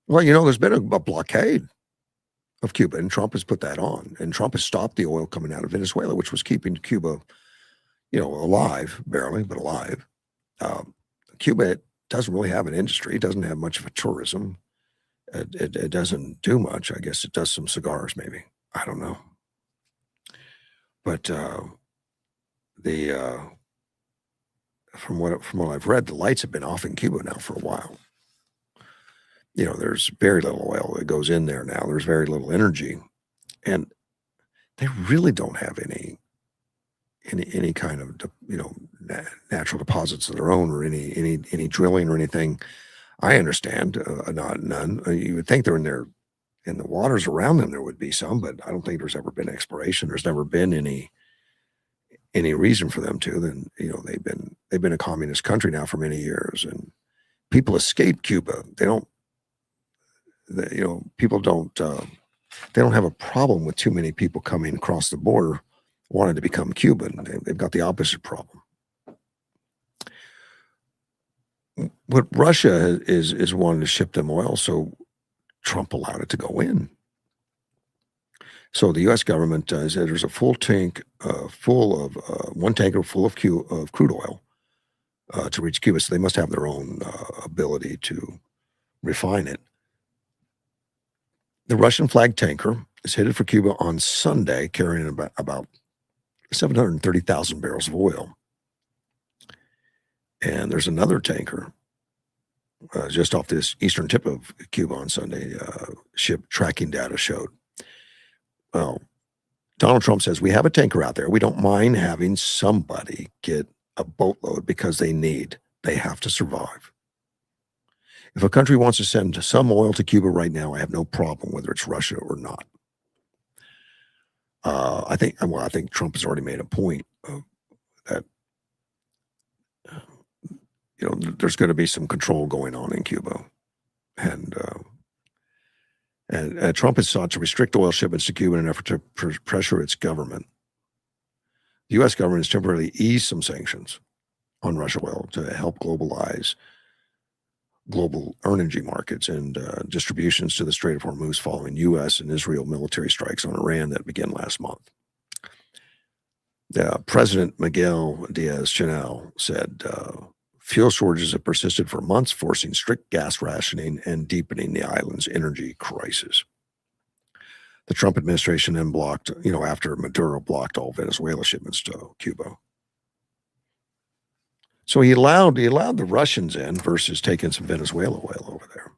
Well, there's been a blockade of Cuba, and Trump has put that on, and Trump has stopped the oil coming out of Venezuela, which was keeping Cuba, alive, barely, but alive. Cuba doesn't really have an industry. It doesn't have much of a tourism. It doesn't do much. I guess it does some cigars, maybe. I don't know. But from what I've read, the lights have been off in Cuba now for a while. There's very little oil that goes in there now. There's very little energy, and they really don't have any kind of natural deposits of their own, or any drilling or anything. I understand, none. You would think they're in the waters around them there would be some, but I don't think there's ever been exploration. There's never been any reason for them to. Then they've been a communist country now for many years, and people escape Cuba. People don't. They don't have a problem with too many people coming across the border wanting to become Cuban. They've got the opposite problem. What Russia is wanting to ship them oil, so Trump allowed it to go in. So the U.S. government said there's a full tank full of one tanker full of crude oil to reach Cuba. So they must have their own ability to refine it. The Russian flag tanker is headed for Cuba on Sunday, carrying about 730,000 barrels of oil. And there's another tanker just off this eastern tip of Cuba on Sunday. Ship tracking data showed. Well, Donald Trump says, we have a tanker out there. We don't mind having somebody get a boatload because they have to survive. If a country wants to send some oil to Cuba right now, I have no problem whether it's Russia or not. I think Trump has already made a point of that. There's going to be some control going on in Cuba, and Trump has sought to restrict oil shipments to Cuba in an effort to pressure its government. The U.S. government has temporarily eased some sanctions on Russian oil to help globalize global energy markets and distributions to the Strait of Hormuz following U.S. and Israel military strikes on Iran that began last month. President Miguel Diaz-Canel said fuel shortages have persisted for months, forcing strict gas rationing and deepening the island's energy crisis. The Trump administration then blocked, after Maduro blocked all Venezuela shipments to Cuba. So he allowed the Russians in versus taking some Venezuela oil over there.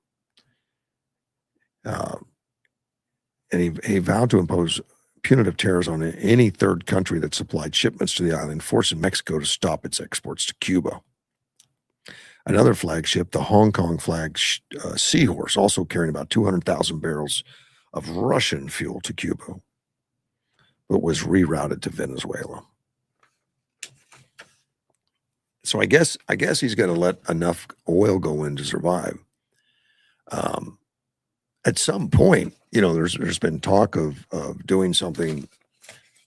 And he vowed to impose punitive tariffs on any third country that supplied shipments to the island, forcing Mexico to stop its exports to Cuba. Another flagship, the Hong Kong flag Seahorse, also carrying about 200,000 barrels of Russian fuel to Cuba, but was rerouted to Venezuela. So I guess he's going to let enough oil go in to survive. At some point, there's been talk of doing something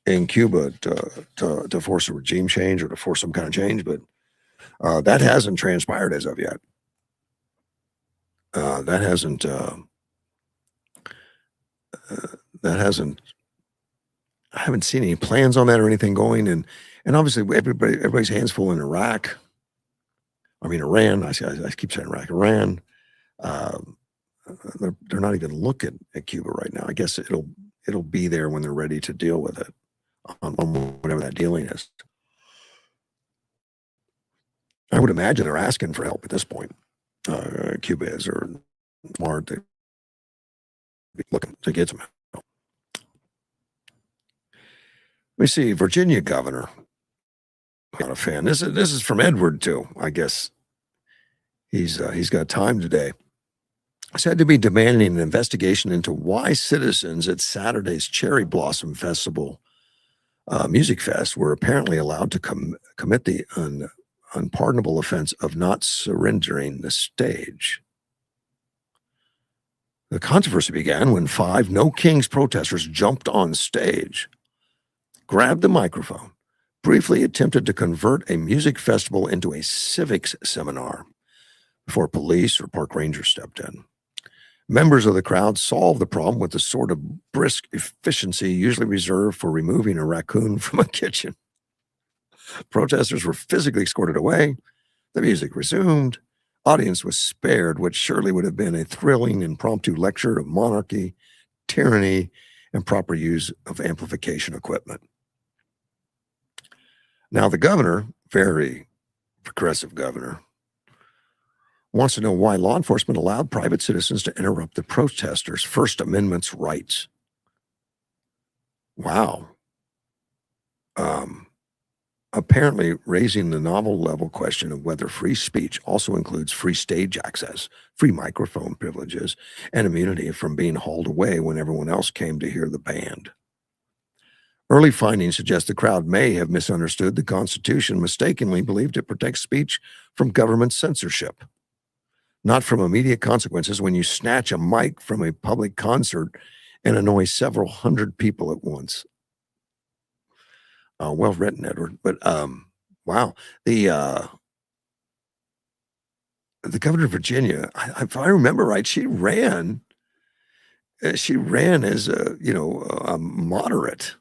in Cuba to force a regime change or to force some kind of change, but that hasn't transpired as of yet. That hasn't. I haven't seen any plans on that or anything going, and obviously everybody's hands full in Iraq. I mean Iran. I keep saying Iraq, Iran. They're not even looking at Cuba right now. I guess it'll be there when they're ready to deal with it on whatever that dealing is. I would imagine they're asking for help at this point. Cuba is, or smart, they're looking to get some help. Let me see, Virginia governor. Not a fan. This is from Edward too. I guess he's got time today. Said to be demanding an investigation into why citizens at Saturday's Cherry Blossom Festival Music Fest were apparently allowed to commit the unpardonable offense of not surrendering the stage. The controversy began when 5 No Kings protesters jumped on stage, grabbed the microphone, briefly attempted to convert a music festival into a civics seminar before police or park rangers stepped in. Members of the crowd solved the problem with the sort of brisk efficiency usually reserved for removing a raccoon from a kitchen. Protesters were physically escorted away. The music resumed. Audience was spared what surely would have been a thrilling impromptu lecture of monarchy, tyranny, and proper use of amplification equipment. Now, the governor, very progressive governor, wants to know why law enforcement allowed private citizens to interrupt the protesters' First Amendment's rights. Wow. Apparently raising the novel level question of whether free speech also includes free stage access, free microphone privileges, and immunity from being hauled away when everyone else came to hear the band. Early findings suggest the crowd may have misunderstood the Constitution, mistakenly believed it protects speech from government censorship, not from immediate consequences when you snatch a mic from a public concert and annoy several hundred people at once. Well written, Edward. But wow, the governor of Virginia, if I remember right, she ran as a moderate.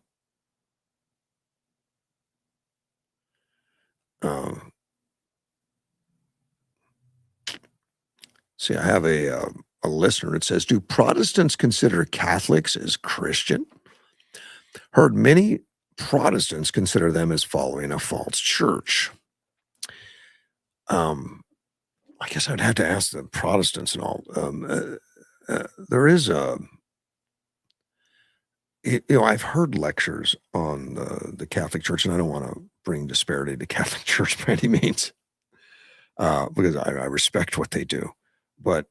See, I have a listener that says, "Do Protestants consider Catholics as Christian?" Heard many Protestants consider them as following a false church. I guess I'd have to ask the Protestants and all. There is I've heard lectures on the Catholic Church, and I don't want to bring disparity to Catholic Church by any means, because I respect what they do. But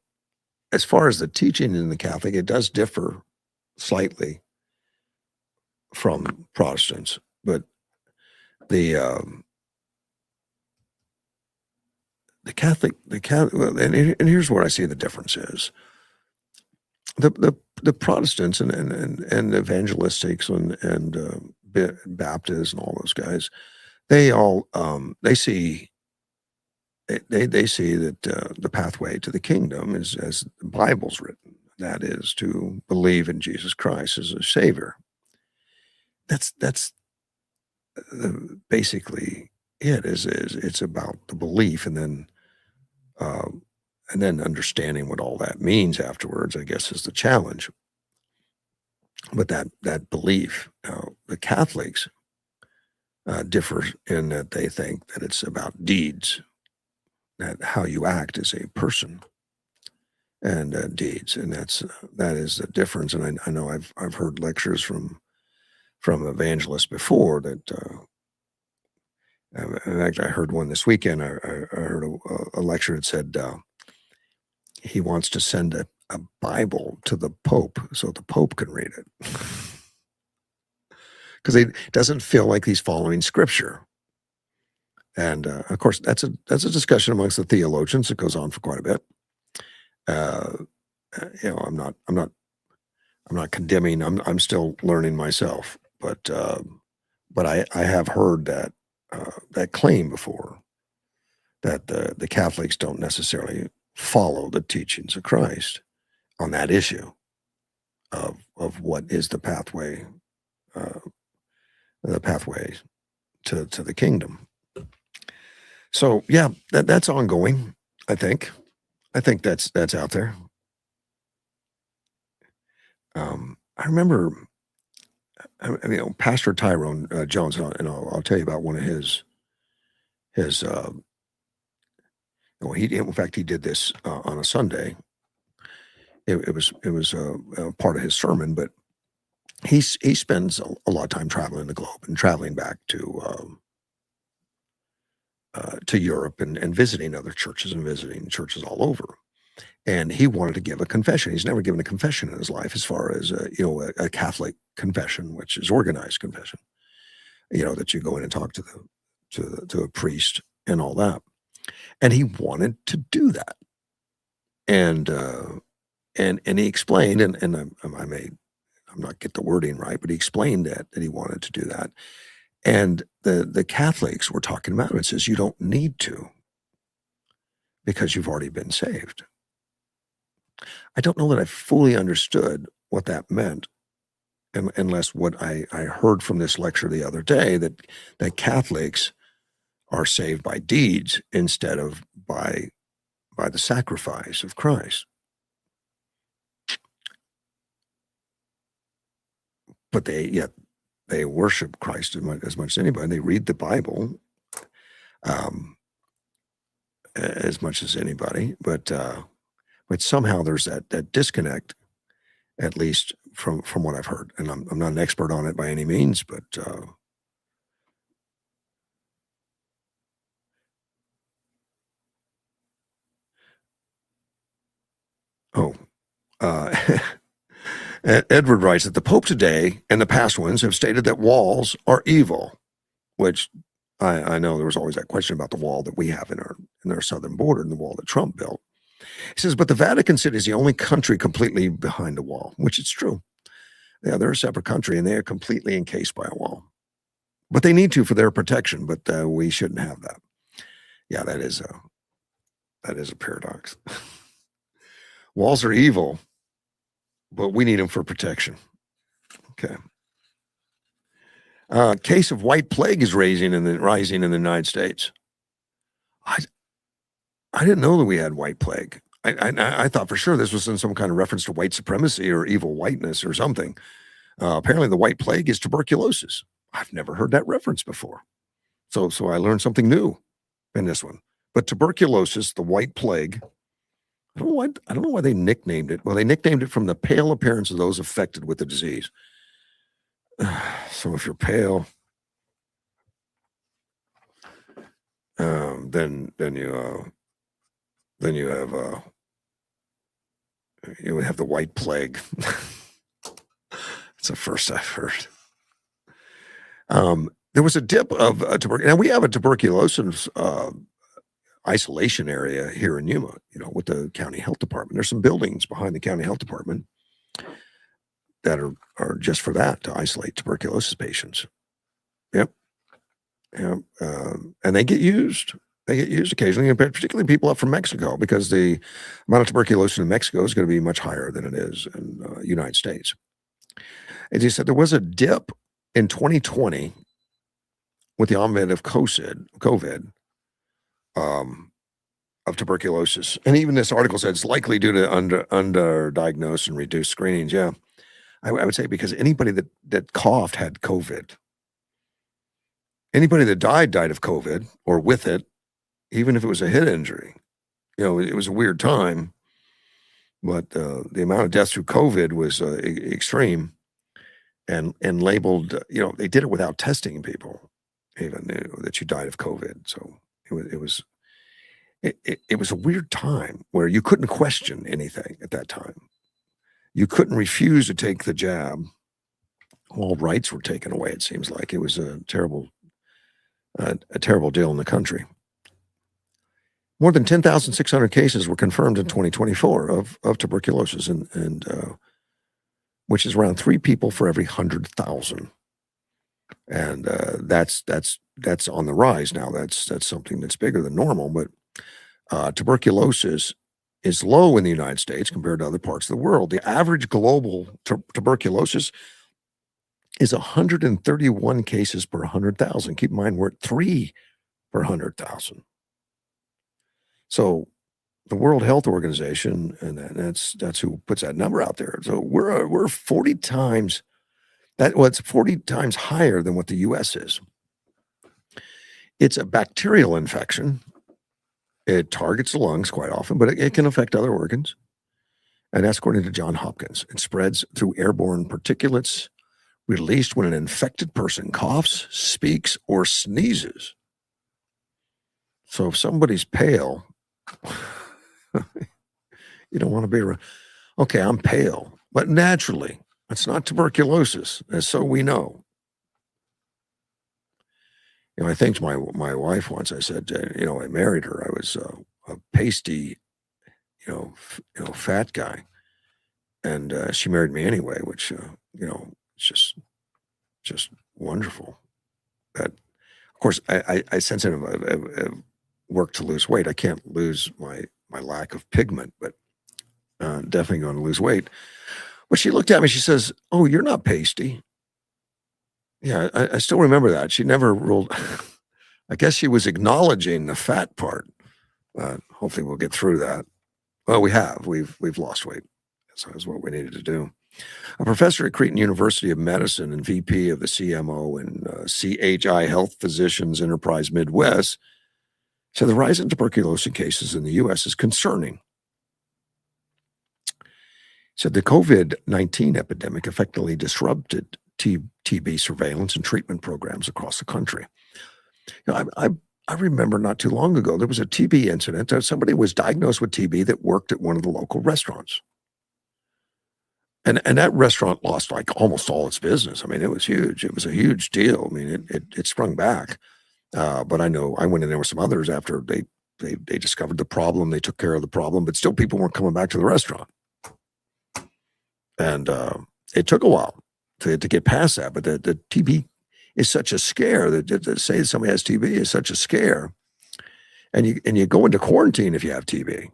as far as the teaching in the Catholic, it does differ slightly from Protestants. But the Catholic, well, and here's where I see the difference is. The Protestants and evangelistics and Baptists and all those guys, they all they see that the pathway to the kingdom is as the Bible's written. That is to believe in Jesus Christ as a Savior. That's basically it. Is it's about the belief, and then understanding what all that means afterwards, I guess, is the challenge. But that belief, the Catholics differ in that they think that it's about deeds, that how you act as a person, and deeds, and that is the difference. And I know I've heard lectures from evangelists before that. In fact, I heard one this weekend. I heard a lecture that said he wants to send a Bible to the Pope so the Pope can read it. Because he doesn't feel like he's following Scripture. And of course, that's a discussion amongst the theologians that goes on for quite a bit. I'm not condemning. I'm still learning myself, but I have heard that claim before, that the Catholics don't necessarily follow the teachings of Christ on that issue of what is the pathway to the kingdom. So yeah, that's ongoing. I think that's out there. I remember, Pastor Tyrone Jones, and I'll tell you about one of his. He in fact he did this on a Sunday. It was part of his sermon, but he spends a lot of time traveling the globe and traveling back to Europe and visiting other churches and visiting churches all over. And he wanted to give a confession. He's never given a confession in his life, as far as a Catholic confession, which is organized confession. That you go in and talk to a priest and all that. And he wanted to do that. And he explained, and I may not get the wording right, but he explained that he wanted to do that. And the Catholics were talking about it. It says you don't need to, because you've already been saved. I don't know that I fully understood what that meant, unless what I heard from this lecture the other day, that Catholics are saved by deeds instead of by the sacrifice of Christ. But they worship Christ as much as anybody. They read the Bible as much as anybody, but somehow there's that disconnect, at least from what I've heard. And I'm not an expert on it by any means, but Edward writes that the Pope today and the past ones have stated that walls are evil, which I know there was always that question about the wall that we have in our southern border, and the wall that Trump built. He says, but the Vatican City is the only country completely behind a wall, which is true. Yeah, they're a separate country, and they are completely encased by a wall. But they need to for their protection, but we shouldn't have that. Yeah, that is a paradox. Walls are evil, but we need them for protection. Okay. Case of white plague is rising in the United States. I didn't know that we had white plague. I thought for sure this was in some kind of reference to white supremacy or evil whiteness or something. Apparently, the white plague is tuberculosis. I've never heard that reference before. So I learned something new in this one. But tuberculosis, the white plague, I don't know why they nicknamed it. Well, they nicknamed it from the pale appearance of those affected with the disease. So if you're pale, then you would have the white plague. It's the first I've heard. There was a dip of tuberculosis. Now we have a tuberculosis isolation area here in Yuma, with the county health department. There's some buildings behind the county health department that are just for that, to isolate tuberculosis patients. Yep. Yep. And they get used. They get used occasionally, and particularly people up from Mexico, because the amount of tuberculosis in Mexico is going to be much higher than it is in the United States. As you said, there was a dip in 2020 with the onset of COVID, of tuberculosis. And even this article said it's likely due to underdiagnosed and reduced screenings. Yeah, I would say because anybody that coughed had COVID. Anybody that died of COVID or with it, even if it was a head injury. It was a weird time, but the amount of deaths through COVID was extreme, and labeled. They did it without testing people, even that you died of COVID. So it was a weird time where you couldn't question anything at that time. You couldn't refuse to take the jab. All rights were taken away. It seems like it was a terrible deal in the country. More than 10,600 cases were confirmed in 2024 of tuberculosis, and which is around 3 people for every 100,000. And that's on the rise now. That's something that's bigger than normal. But tuberculosis is low in the United States compared to other parts of the world. The average global tuberculosis is 131 cases per 100,000. Keep in mind, we're at 3 per 100,000. So the World Health Organization, and that's who puts that number out there. So we're 40 times that. Well, it's 40 times higher than what the U.S. is. It's a bacterial infection. It targets the lungs quite often, but it can affect other organs. And that's according to Johns Hopkins. It spreads through airborne particulates released when an infected person coughs, speaks, or sneezes. So if somebody's pale, you don't want to be around. Okay, I'm pale, but naturally, it's not tuberculosis, as so we know. I thanked my wife once. I said, I married her. I was a pasty, fat guy, and she married me anyway, which it's just wonderful. But of course, I sense I've worked to lose weight. I can't lose my lack of pigment, but definitely going to lose weight. But she looked at me. She says, "Oh, you're not pasty." Yeah, I still remember that. She never ruled. I guess she was acknowledging the fat part. Hopefully, we'll get through that. Well, we have. We've lost weight. So that's what we needed to do. A professor at Creighton University of Medicine and VP of the CMO and CHI Health Physicians Enterprise Midwest said the rise in tuberculosis cases in the U.S. is concerning. Said the COVID-19 epidemic effectively disrupted TB surveillance and treatment programs across the country. I remember not too long ago, there was a TB incident. Somebody was diagnosed with TB that worked at one of the local restaurants. And that restaurant lost like almost all its business. I mean, it was huge. It was a huge deal. I mean, it sprung back. But I know I went in there with some others after they discovered the problem. They took care of the problem, but still people weren't coming back to the restaurant. And it took a while to get past that. But the TB is such a scare. To say that somebody has TB is such a scare. And you go into quarantine if you have TB.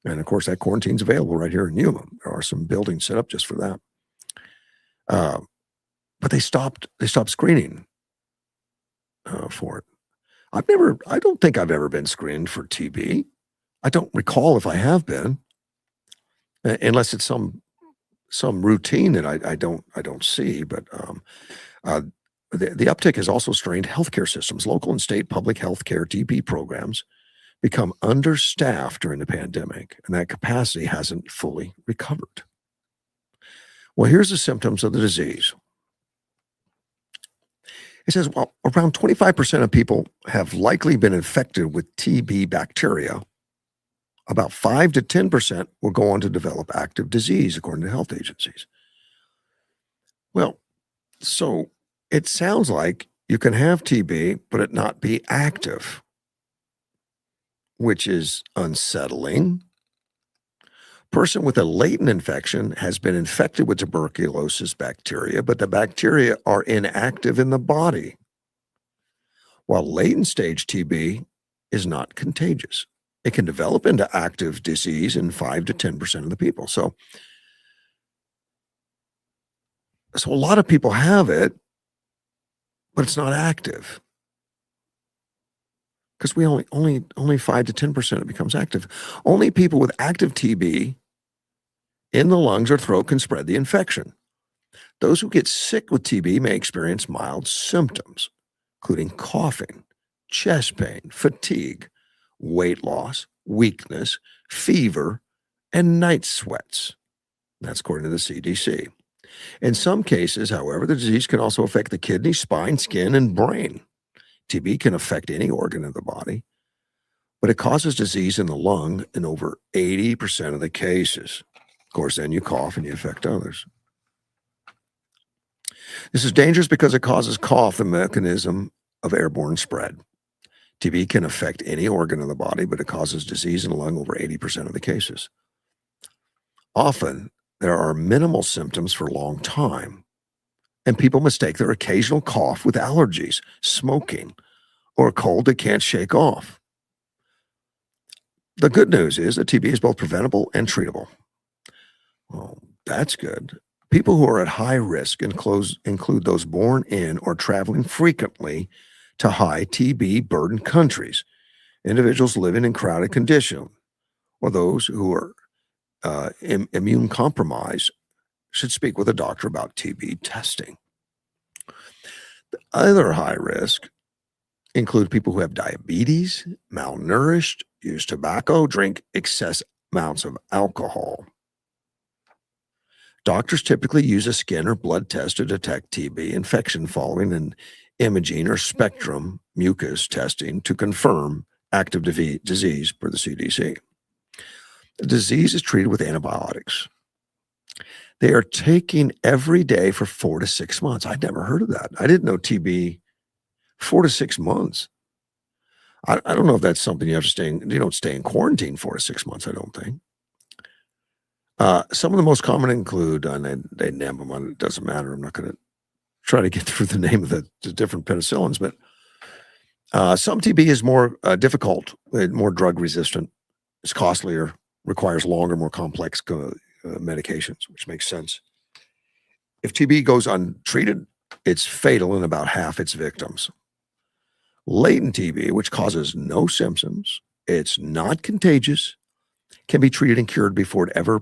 And of course, that quarantine's available right here in Yuma. There are some buildings set up just for that. But they stopped screening for it. I don't think I've ever been screened for TB. I don't recall if I have been, unless it's some routine that I don't see. But the uptick has also strained healthcare systems. Local and state public healthcare TB programs become understaffed during the pandemic, and that capacity hasn't fully recovered. Well, here's the symptoms of the disease. It says, well, around 25% of people have likely been infected with TB bacteria. About 5 to 10% will go on to develop active disease, according to health agencies. Well, so it sounds like you can have TB, but it not be active, which is unsettling. Person with a latent infection has been infected with tuberculosis bacteria, but the bacteria are inactive in the body, while latent stage TB is not contagious. It can develop into active disease in 5 to 10% of the people. So a lot of people have it, but it's not active because we only 5 to 10% it becomes active. Only people with active TB in the lungs or throat can spread the infection. Those who get sick with TB may experience mild symptoms, including coughing, chest pain, fatigue, weight loss, weakness, fever, and night sweats. That's according to the CDC. In some cases, however, the disease can also affect the kidney, spine, skin, and brain. TB can affect any organ of the body, but it causes disease in the lung in over 80% of the cases. Of course, then you cough and you affect others. This is dangerous because it causes cough, the mechanism of airborne spread. TB can affect any organ of the body, but it causes disease in the lung over 80% of the cases. Often, there are minimal symptoms for a long time, and people mistake their occasional cough with allergies, smoking, or a cold they can't shake off. The good news is that TB is both preventable and treatable. Well, that's good. People who are at high risk include those born in or traveling frequently to high TB burdened countries, individuals living in crowded conditions, or those who are immune compromised should speak with a doctor about TB testing. Other high risk include people who have diabetes, malnourished, use tobacco, drink excess amounts of alcohol. Doctors typically use a skin or blood test to detect TB infection following an imaging or spectrum mucus testing to confirm active disease per the CDC. The disease is treated with antibiotics. They are taken every day for 4 to 6 months. I'd never heard of that. I didn't know TB 4 to 6 months. I don't know if that's something you have to stay in. You don't stay in quarantine 4 to 6 months, I don't think. Some of the most common include, and they name them, it doesn't matter. I'm not going to try to get through the name of the different penicillins, but some TB is more difficult, more drug resistant. It's costlier, requires longer, more complex medications, which makes sense. If TB goes untreated, it's fatal in about half its victims. Latent TB, which causes no symptoms, it's not contagious, can be treated and cured before it ever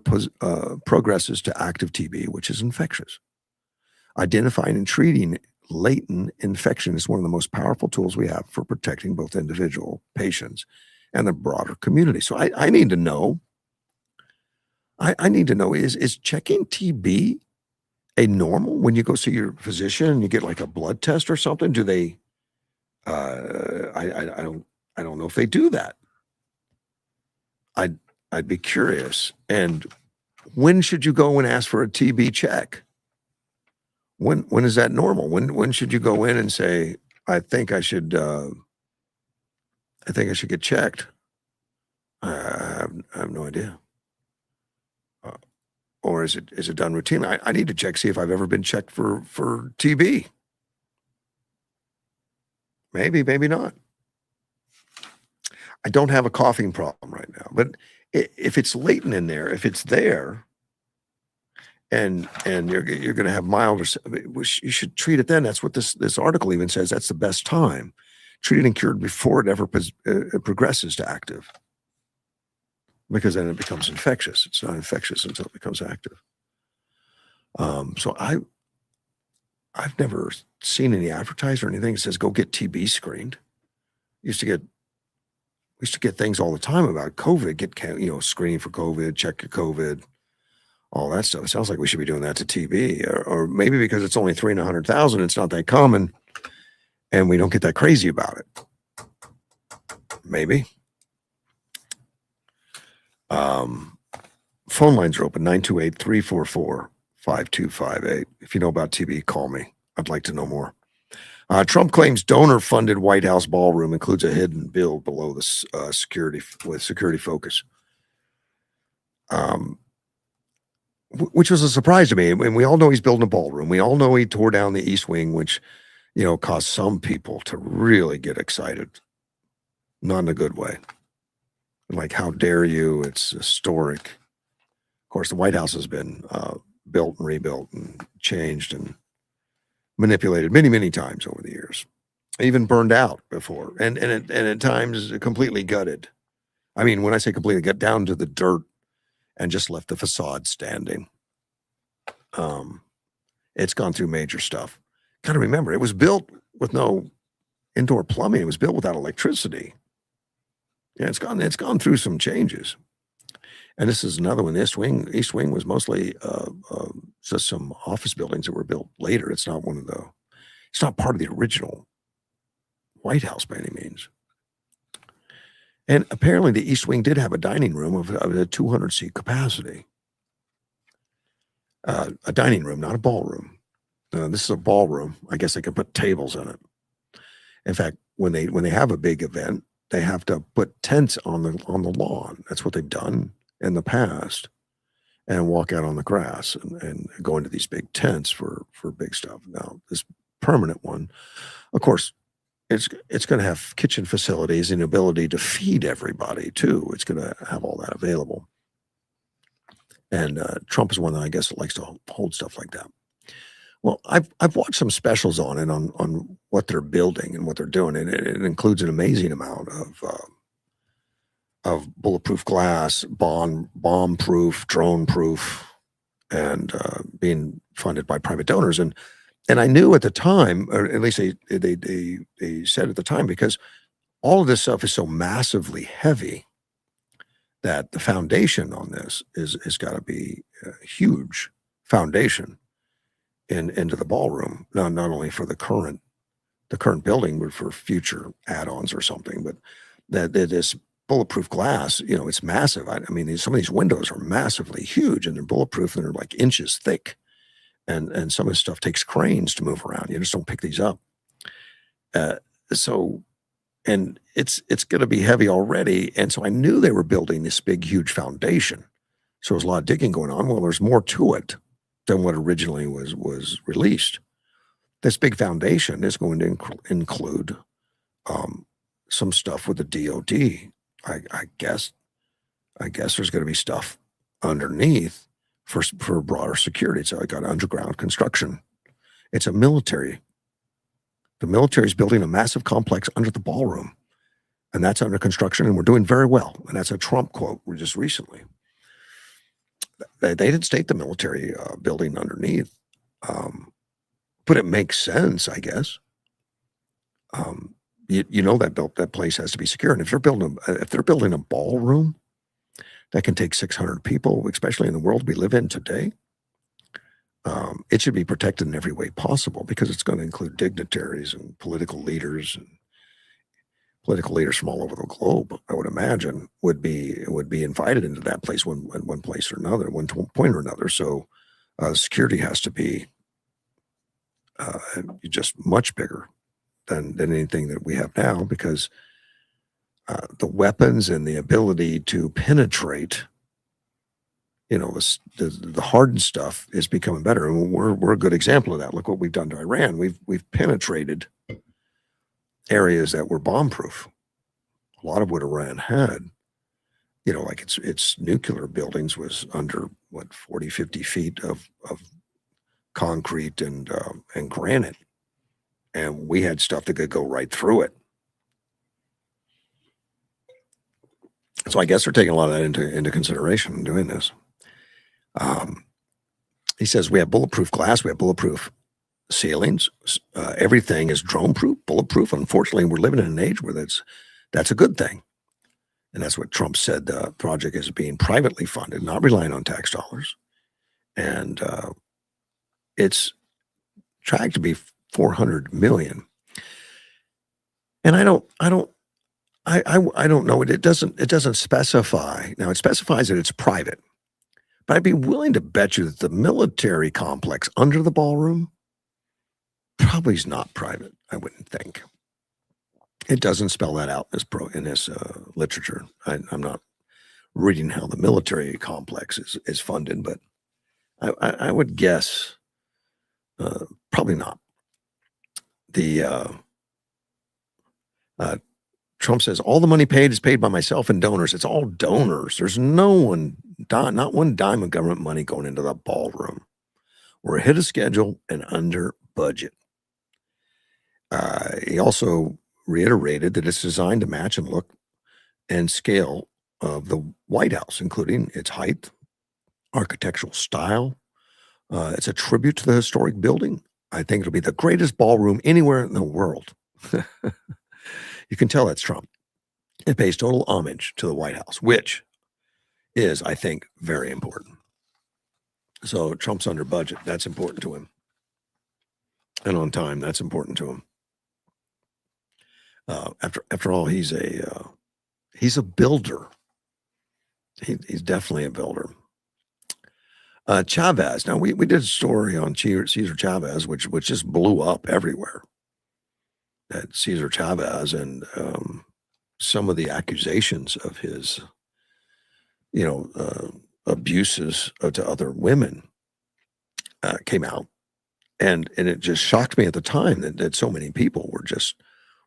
progresses to active TB, which is infectious. Identifying and treating latent infection is one of the most powerful tools we have for protecting both individual patients and the broader community. So I need to know. I need to know, is checking TB a normal when you go see your physician and you get like a blood test or something? Do they? I don't know if they do that. I'd be curious. And when should you go and ask for a TB check? When is that normal? When should you go in and say, I think I should get checked? I have no idea. Or is it done routinely? I need to check, see if I've ever been checked for TB. Maybe not. I don't have a coughing problem right now, but if it's latent in there, if it's there, and you're going to have mild, you should treat it then. That's what this article even says. That's the best time. Treated and cured before it ever progresses to active, because then it becomes infectious. It's not infectious until it becomes active. So I've never seen any advertisement or anything that says go get TB screened. We used to get things all the time about COVID, get screening for COVID, check your COVID, all that stuff. It sounds like we should be doing that to TB, or maybe because it's only 3 in 100,000, it's not that common. and we don't get that crazy about it. Maybe. Phone lines are open, 928-344-5258. If you know about TV, call me. I'd like to know more. Trump claims donor-funded White House ballroom includes a hidden build below the security focus, which was a surprise to me. And we all know he's building a ballroom. We all know he tore down the East Wing, which, caused some people to really get excited. Not in a good way. Like, how dare you? It's historic. Of course, the White House has been built and rebuilt and changed and manipulated many, many times over the years. Even burned out before, and at times completely gutted. I mean, when I say completely, got down to the dirt and just left the facade standing. It's gone through major stuff. Got to remember, it was built with no indoor plumbing. It was built without electricity. Yeah, it's gone through some changes. And this is another one. East Wing was mostly just some office buildings that were built later. It's not part of the original White House by any means. And apparently the East Wing did have a dining room of a 200-seat capacity. A dining room, not a ballroom. This is a ballroom. I guess they can put tables in it. In fact, when they have a big event, they have to put tents on the lawn. That's what they've done in the past, and walk out on the grass and go into these big tents for big stuff. Now, this permanent one, of course, it's going to have kitchen facilities and ability to feed everybody too. It's going to have all that available. And Trump is one that I guess likes to hold stuff like that. Well, I've watched some specials on it on what they're building and what they're doing, and it includes an amazing amount of bulletproof glass, bomb-proof, drone-proof, and being funded by private donors. And I knew at the time, or at least they said at the time, because all of this stuff is so massively heavy that the foundation on this is got to be a huge foundation into the ballroom. Not only for the current building, but for future add-ons or something. But that this bulletproof glass, it's massive. I mean, some of these windows are massively huge, and they're bulletproof, and they're like inches thick. And some of this stuff takes cranes to move around. You just don't pick these up. And it's going to be heavy already. And so I knew they were building this big, huge foundation. So there's a lot of digging going on. Well, there's more to it than what originally was released. This big foundation is going to include some stuff with the DOD. I guess there's going to be stuff underneath for broader security. So I got underground construction. It's a military. The military is building a massive complex under the ballroom, and that's under construction, and we're doing very well. And that's a Trump quote just recently. They didn't state the military building underneath, but it makes sense, I guess. That place has to be secure, and if they're building a ballroom that can take 600 people, especially in the world we live in today, it should be protected in every way possible, because it's going to include dignitaries and political leaders from all over the globe. I would imagine would be invited into that place one place or another, one point or another. So security has to be just much bigger than anything that we have now, because the weapons and the ability to penetrate, the hardened stuff is becoming better, and we're a good example of that. Look what we've done to Iran. We've penetrated areas that were bomb-proof. A lot of what Iran had, like its nuclear buildings was under 40, 50 feet of concrete and granite, and we had stuff that could go right through it. So I guess they're taking a lot of that into consideration in doing this. He says we have bulletproof glass, we have bulletproof ceilings. Everything is drone-proof, bulletproof. Unfortunately, we're living in an age where that's a good thing. And that's what Trump said. The project is being privately funded, not relying on tax dollars. And it's tracked to be $400 million. And I don't know. It doesn't specify. Now it specifies that it's private, but I'd be willing to bet you that the military complex under the ballroom probably is not private. I wouldn't think. It doesn't spell that out in this literature. I'm not reading how the military complex is funded, but I would guess probably not. The Trump says all the money paid is paid by myself and donors. It's all donors. There's not one dime of government money going into the ballroom. We're ahead of schedule and under budget. He also reiterated that it's designed to match and look and scale of the White House, including its height, architectural style. It's a tribute to the historic building. I think it'll be the greatest ballroom anywhere in the world. You can tell that's Trump. It pays total homage to the White House, which is, I think, very important. So Trump's under budget. That's important to him. And on time, that's important to him. After all, he's a builder. He's definitely a builder. Chavez. Now we did a story on Cesar Chavez, which just blew up everywhere. That Cesar Chavez and some of the accusations of his, abuses to other women came out, and it just shocked me at the time that so many people were just,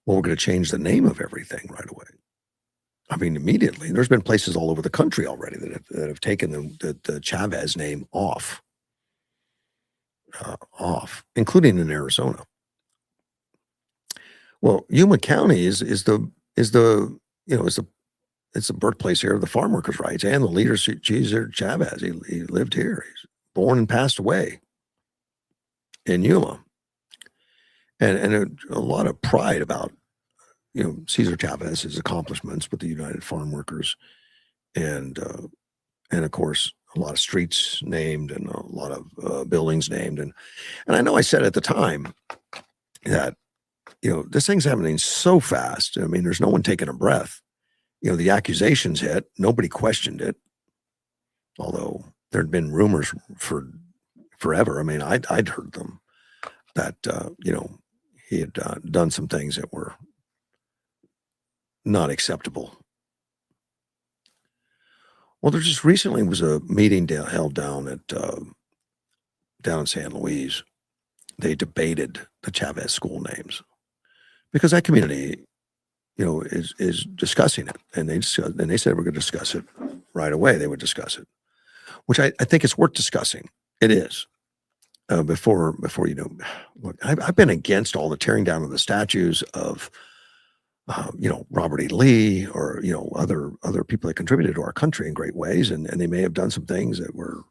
well, we're going to change the name of everything right away. I mean, immediately. There's been places all over the country already that have taken the Chavez name off, including in Arizona. Well, Yuma County is the birthplace here of the farm workers' rights and the leader Cesar Chavez. He lived here. He's born and passed away in Yuma, and a lot of pride about Cesar Chavez's accomplishments with the United Farm Workers, and of course a lot of streets named and a lot of buildings named, and I know I said at the time that this thing's happening so fast. I mean, there's no one taking a breath. The accusations hit, nobody questioned it, although there'd been rumors for forever. I mean, I'd heard them that he had done some things that were not acceptable. Well, there just recently was a meeting held down in San Luis. They debated the Chavez school names because that community, is discussing it, and they said we're going to discuss it right away. They would discuss it, which I think it's worth discussing. It is before look, I've been against all the tearing down of the statues of Robert E. Lee or other people that contributed to our country in great ways, and they may have done some things that were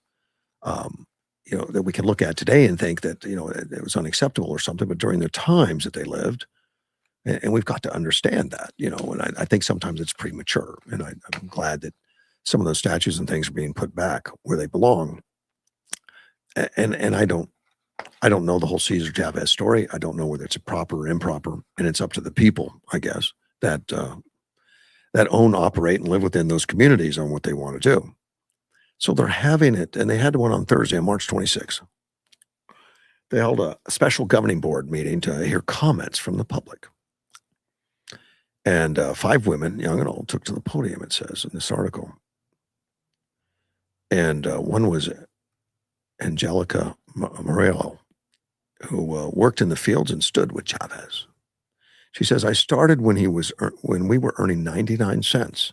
that we can look at today and think that it was unacceptable or something, but during the times that they lived, and we've got to understand that, and I think sometimes it's premature, and I'm glad that some of those statues and things are being put back where they belong. And I don't know the whole Cesar Chavez story. I don't know whether it's proper or improper, and it's up to the people, I guess, that own, operate, and live within those communities on what they want to do. So they're having it, and they had one on Thursday, on March 26th. They held a special governing board meeting to hear comments from the public. And 5 women, young and old, took to the podium, it says in this article. And one was Angelica Morello, who worked in the fields and stood with Chavez. She says, I started when we were earning 99 cents.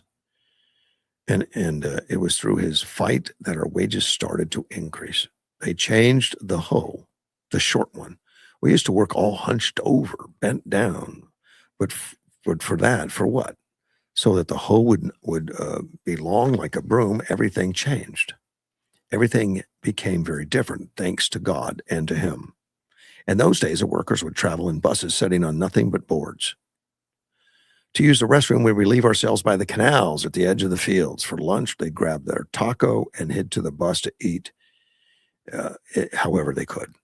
And it was through his fight that our wages started to increase. They changed the hoe, the short one. We used to work all hunched over, bent down, but for what? So that the hoe would be long like a broom. Everything changed. Everything became very different, thanks to God and to him. In those days, the workers would travel in buses sitting on nothing but boards. To use the restroom, we relieve ourselves by the canals at the edge of the fields. For lunch, they'd grab their taco and head to the bus to eat however they could.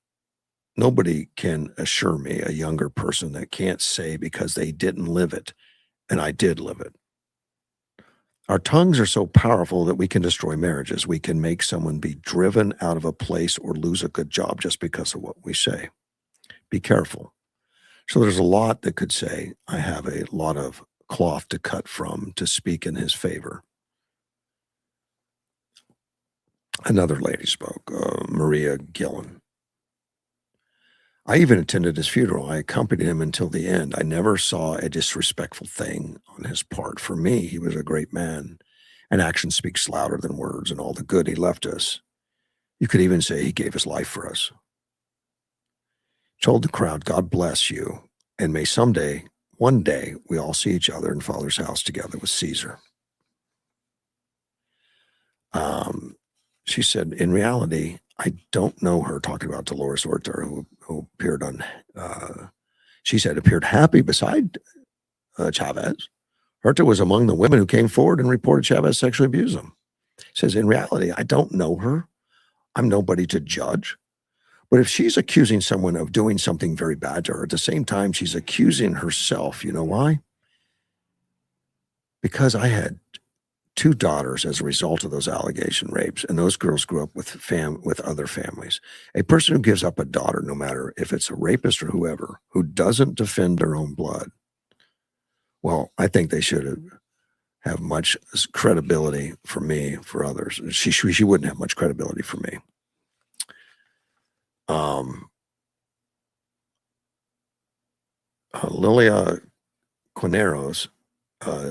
nobody can assure me, a younger person, that can't say because they didn't live it, and I did live it. Our tongues are so powerful that we can destroy marriages. We can make someone be driven out of a place or lose a good job just because of what we say. Be careful. So there's a lot that could say, I have a lot of cloth to cut from to speak in his favor. Another lady spoke, Maria Gillen. I even attended his funeral. I accompanied him until the end. I never saw a disrespectful thing on his part. For me, he was a great man, and action speaks louder than words and all the good he left us. You could even say he gave his life for us. Told the crowd, God bless you, and may someday, one day, we all see each other in Father's house together with Caesar. She said, in reality, I don't know her, talking about Dolores Huerta, who appeared on, she said, appeared happy beside Chavez. Huerta was among the women who came forward and reported Chavez sexually abused them. Says, in reality, I don't know her. I'm nobody to judge. But if she's accusing someone of doing something very bad to her, at the same time, she's accusing herself. You know why? Because I had two daughters as a result of those allegation rapes, and those girls grew up with other families. A person who gives up a daughter, no matter if it's a rapist or whoever, who doesn't defend their own blood, well, I think they should have much credibility for me, for others. She wouldn't have much credibility for me. Lilia Quineros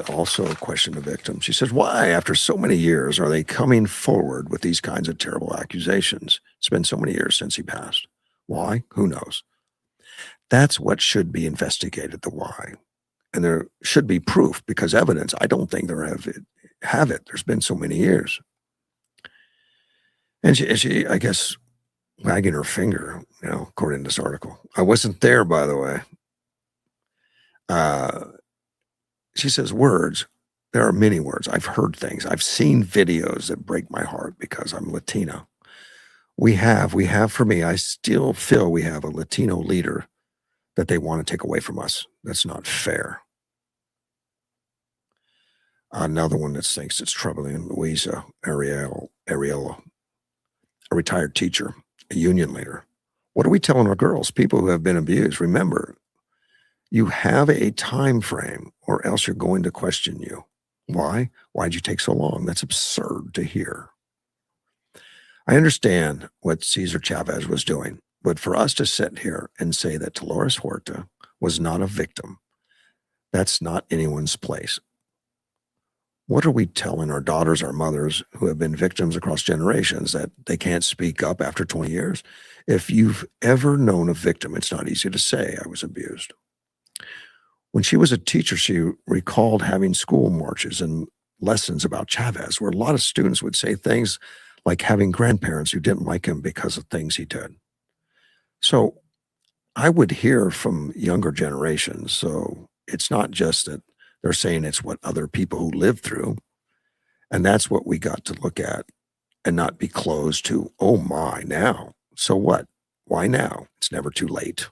also questioned the victim. She says, why, after so many years, are they coming forward with these kinds of terrible accusations? It's been so many years since he passed. Why? Who knows? That's what should be investigated, the why. And there should be proof, because evidence, I don't think there have it. There's been so many years. And she, I guess, wagging her finger, according to this article. I wasn't there, by the way. She says, words, there are many words. I've heard things. I've seen videos that break my heart because I'm Latino. We have for me, I still feel we have a Latino leader that they want to take away from us. That's not fair. Another one that thinks it's troubling, Luisa Ariello, a retired teacher, a union leader. What are we telling our girls, people who have been abused? Remember, you have a time frame, or else you're going to question you. Why? Why'd you take so long? That's absurd to hear. I understand what Cesar Chavez was doing, but for us to sit here and say that Dolores Huerta was not a victim, that's not anyone's place. What are we telling our daughters, our mothers, who have been victims across generations, that they can't speak up after 20 years? If you've ever known a victim, it's not easy to say, I was abused. When she was a teacher, she recalled having school marches and lessons about Chavez, where a lot of students would say things like having grandparents who didn't like him because of things he did. So I would hear from younger generations. So it's not just that they're saying it's what other people who lived through. And that's what we got to look at, and not be closed to, oh my, now. So what? Why now? It's never too late.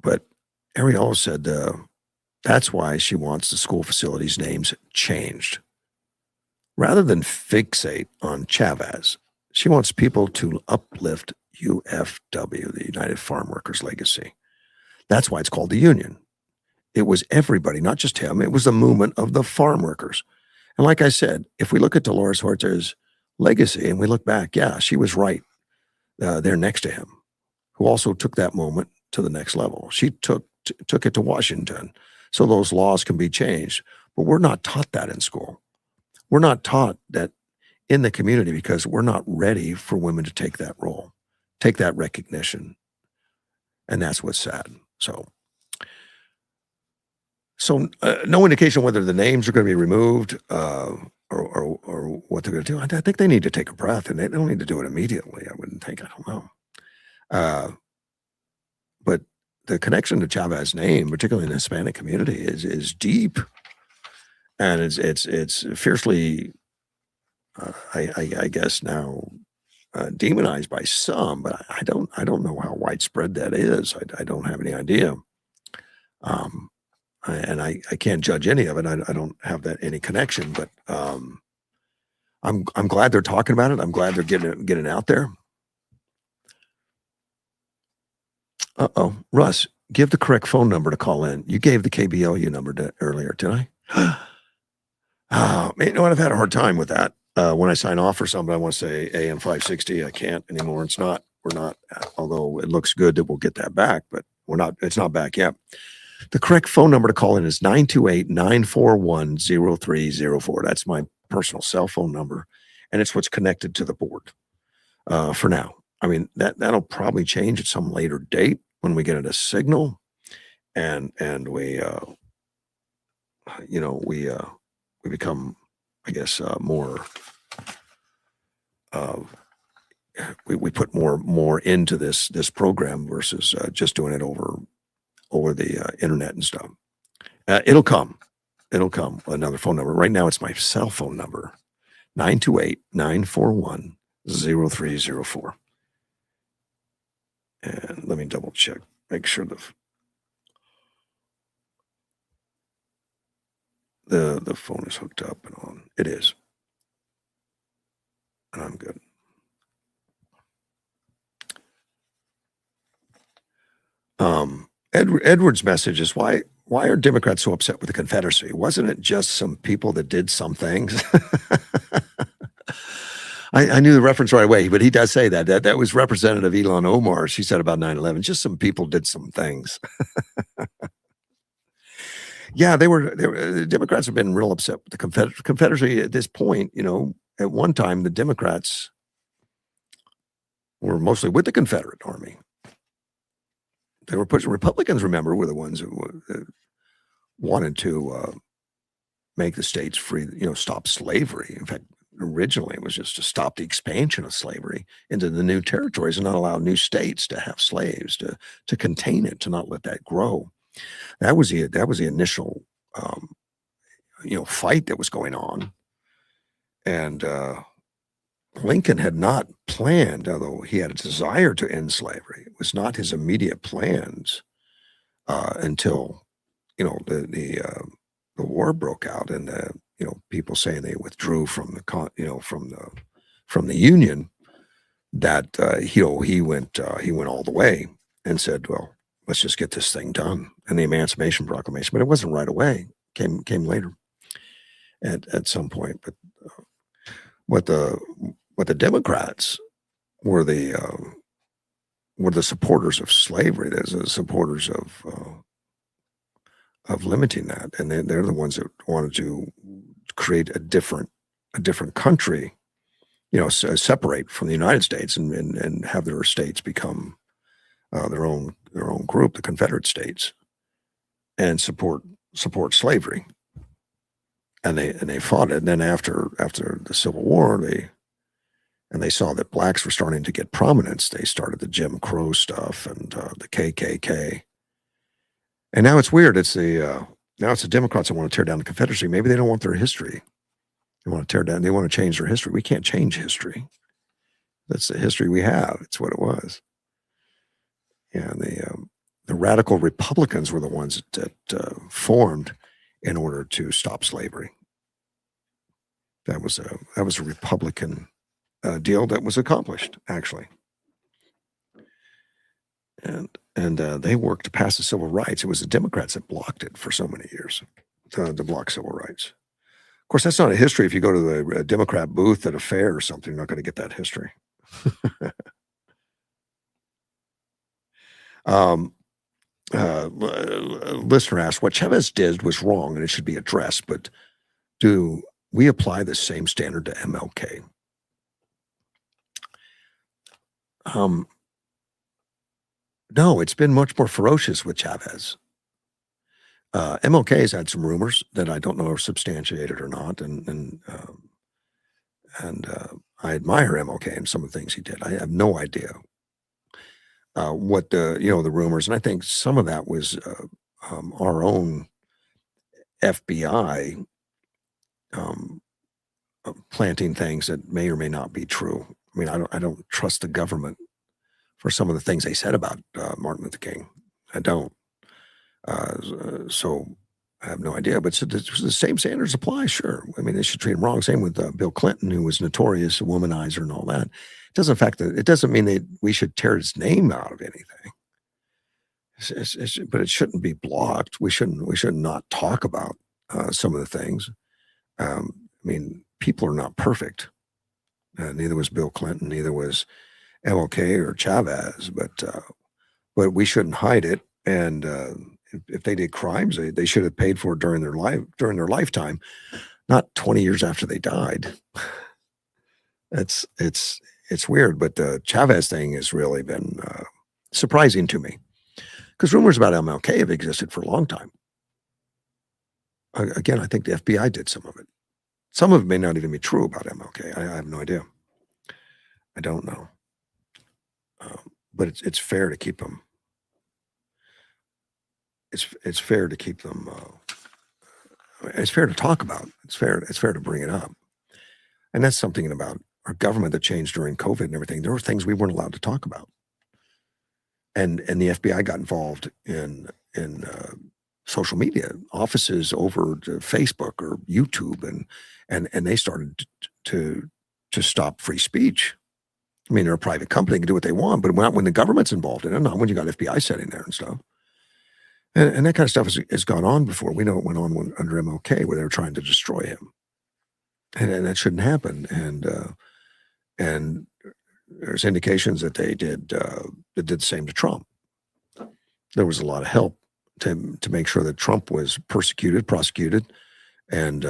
But Ariel said that's why she wants the school facilities' names changed. Rather than fixate on Chavez, she wants people to uplift UFW, the United Farm Workers Legacy. That's why it's called the union. It was everybody, not just him. It was the movement of the farm workers. And like I said, if we look at Dolores Huerta's legacy and we look back, yeah, she was right there next to him, who also took that moment to the next level. She took it to Washington so those laws can be changed. But we're not taught that in school. We're not taught that in the community, because we're not ready for women to take that role, take that recognition. And that's what's sad. So no indication whether the names are going to be removed or what they're going to do. I think they need to take a breath, and they don't need to do it immediately. I wouldn't think. I don't know. But the connection to Chavez's name, particularly in the Hispanic community, is deep, and it's fiercely, I guess now, demonized by some, but I don't know how widespread that is. I don't have any idea. Um, I can't judge any of it. I don't have that any connection, but I'm glad they're talking about it. I'm glad they're getting out there. Uh-oh, Russ, give the correct phone number to call in. You gave the KBLU number earlier, did I? Oh, man, you know what? I've had a hard time with that. When I sign off for something, I want to say AM 560. I can't anymore. We're not, although it looks good that we'll get that back, but it's not back yet. The correct phone number to call in is 928-941-0304. That's my personal cell phone number, and it's what's connected to the board for now. I mean, that'll probably change at some later date when we get a signal, and we, we become, I guess, more. We put more into this program versus just doing it over the internet and stuff. It'll come. Another phone number. Right now, it's my cell phone number, 928-941-0304. And let me double check, make sure the phone is hooked up and on. It is. And I'm good. Edward's message is why are Democrats so upset with the Confederacy? Wasn't it just some people that did some things? I knew the reference right away, but he does say that was Representative Elon Omar. She said about 9/11, just some people did some things. Yeah, the Democrats have been real upset with the Confederacy at this point. At one time, the Democrats were mostly with the Confederate Army. They were pushing. Republicans, remember, were the ones who wanted to make the states free, stop slavery. In fact, originally it was just to stop the expansion of slavery into the new territories and not allow new states to have slaves, to contain it, to not let that grow. That was the initial fight that was going on. And Lincoln had not planned, although he had a desire to end slavery. It was not his immediate plans until the war broke out, and people saying they withdrew from the Union. That he went all the way and said, well, let's just get this thing done. And the Emancipation Proclamation, but it wasn't right away. Came later at some point. But what the Democrats were the supporters of slavery. There's the supporters of limiting that, and they're the ones that wanted to create a different country, separate from the United States and have their states become their own group, the Confederate States, and support slavery. And they fought it. And then after the Civil War, they saw that blacks were starting to get prominence. They started the Jim Crow stuff and the KKK. And now it's weird. It's the Democrats that want to tear down the Confederacy. Maybe they don't want their history. They want to tear down. They want to change their history. We can't change history. That's the history we have. It's what it was. Yeah, the radical Republicans were the ones that formed in order to stop slavery. That was a Republican deal that was accomplished, actually. And they worked to pass the civil rights. It was the Democrats that blocked it for so many years, to block civil rights. Of course, that's not a history. If you go to the Democrat booth at a fair or something, you're not going to get that history. Listener asked, what Chavez did was wrong and it should be addressed, but do we apply the same standard to MLK? No, it's been much more ferocious with Chavez. MLK has had some rumors that I don't know are substantiated or not, and I admire MLK and some of the things he did. I have no idea what the rumors, and I think some of that was our own FBI planting things that may or may not be true. I mean, I don't trust the government for some of the things they said about Martin Luther King. I don't. So I have no idea. But so the same standards apply. Sure. I mean, they should treat him wrong. Same with Bill Clinton, who was notorious a womanizer and all that. It doesn't mean that we should tear his name out of anything. But it shouldn't be blocked. We should not talk about some of the things. I mean, people are not perfect. Neither was Bill Clinton. Neither was MLK or Chavez. But we shouldn't hide it. And if they did crimes, they should have paid for it during their lifetime, not 20 years after they died. It's weird. But the Chavez thing has really been surprising to me, because rumors about MLK have existed for a long time. Again, I think the FBI did some of it. Some of it may not even be true about MLK. I have no idea. I don't know. But it's fair to keep them. It's fair to keep them. It's fair to talk about. It's fair to bring it up. And that's something about our government that changed during COVID and everything. There were things we weren't allowed to talk about. And the FBI got involved in social media, offices over to Facebook or YouTube, and they started to stop free speech. I mean, they're a private company; they can do what they want, but when the government's involved in it, not when you got FBI sitting there and stuff. And that kind of stuff has gone on before. We know it went on under MLK, where they were trying to destroy him, and that shouldn't happen. And there's indications that they did the same to Trump. There was a lot of help to make sure that Trump was persecuted, prosecuted, and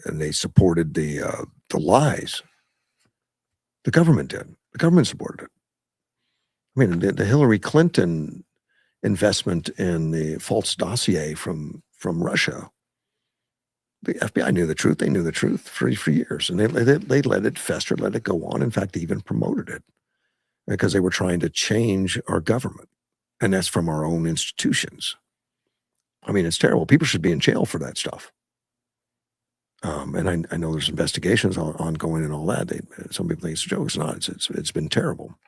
they supported the lies. The government did. The government supported it. I mean, the Hillary Clinton investment in the false dossier from Russia. The FBI knew the truth. They knew the truth for years, and they let it fester, let it go on. In fact, they even promoted it because they were trying to change our government, and that's from our own institutions. I mean, it's terrible. People should be in jail for that stuff. And I know there's investigations ongoing and all that. Some people think it's a joke. It's not. It's been terrible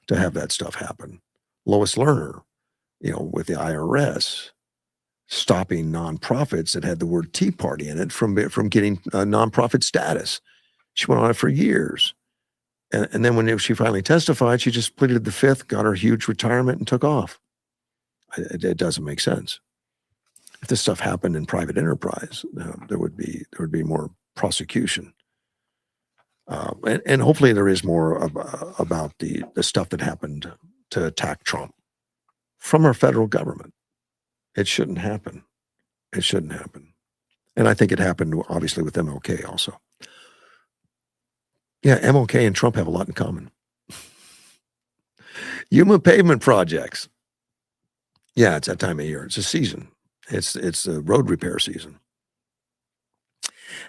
to have that stuff happen. Lois Lerner, with the IRS stopping nonprofits that had the word Tea Party in it from getting nonprofit status. She went on it for years. And then when she finally testified, she just pleaded the fifth, got her huge retirement, and took off. It doesn't make sense. If this stuff happened in private enterprise, there would be more prosecution. And hopefully there is more about the stuff that happened to attack Trump from our federal government. It shouldn't happen. It shouldn't happen. And I think it happened, obviously, with MLK also. Yeah, MLK and Trump have a lot in common. Human pavement projects. Yeah, it's that time of year. It's a season. It's the road repair season.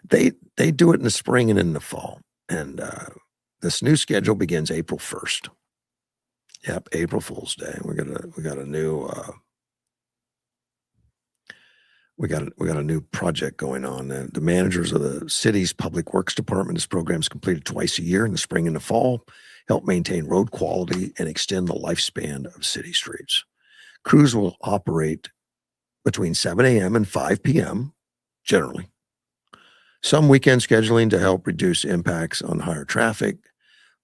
They do it in the spring and in the fall. And this new schedule begins April 1st. Yep, April Fool's Day. We got a new we got a new project going on. The managers of the city's public works department. This program is completed twice a year in the spring and the fall. Help maintain road quality and extend the lifespan of city streets. Crews will operate between 7 a.m. and 5 p.m. generally. Some weekend scheduling to help reduce impacts on higher traffic.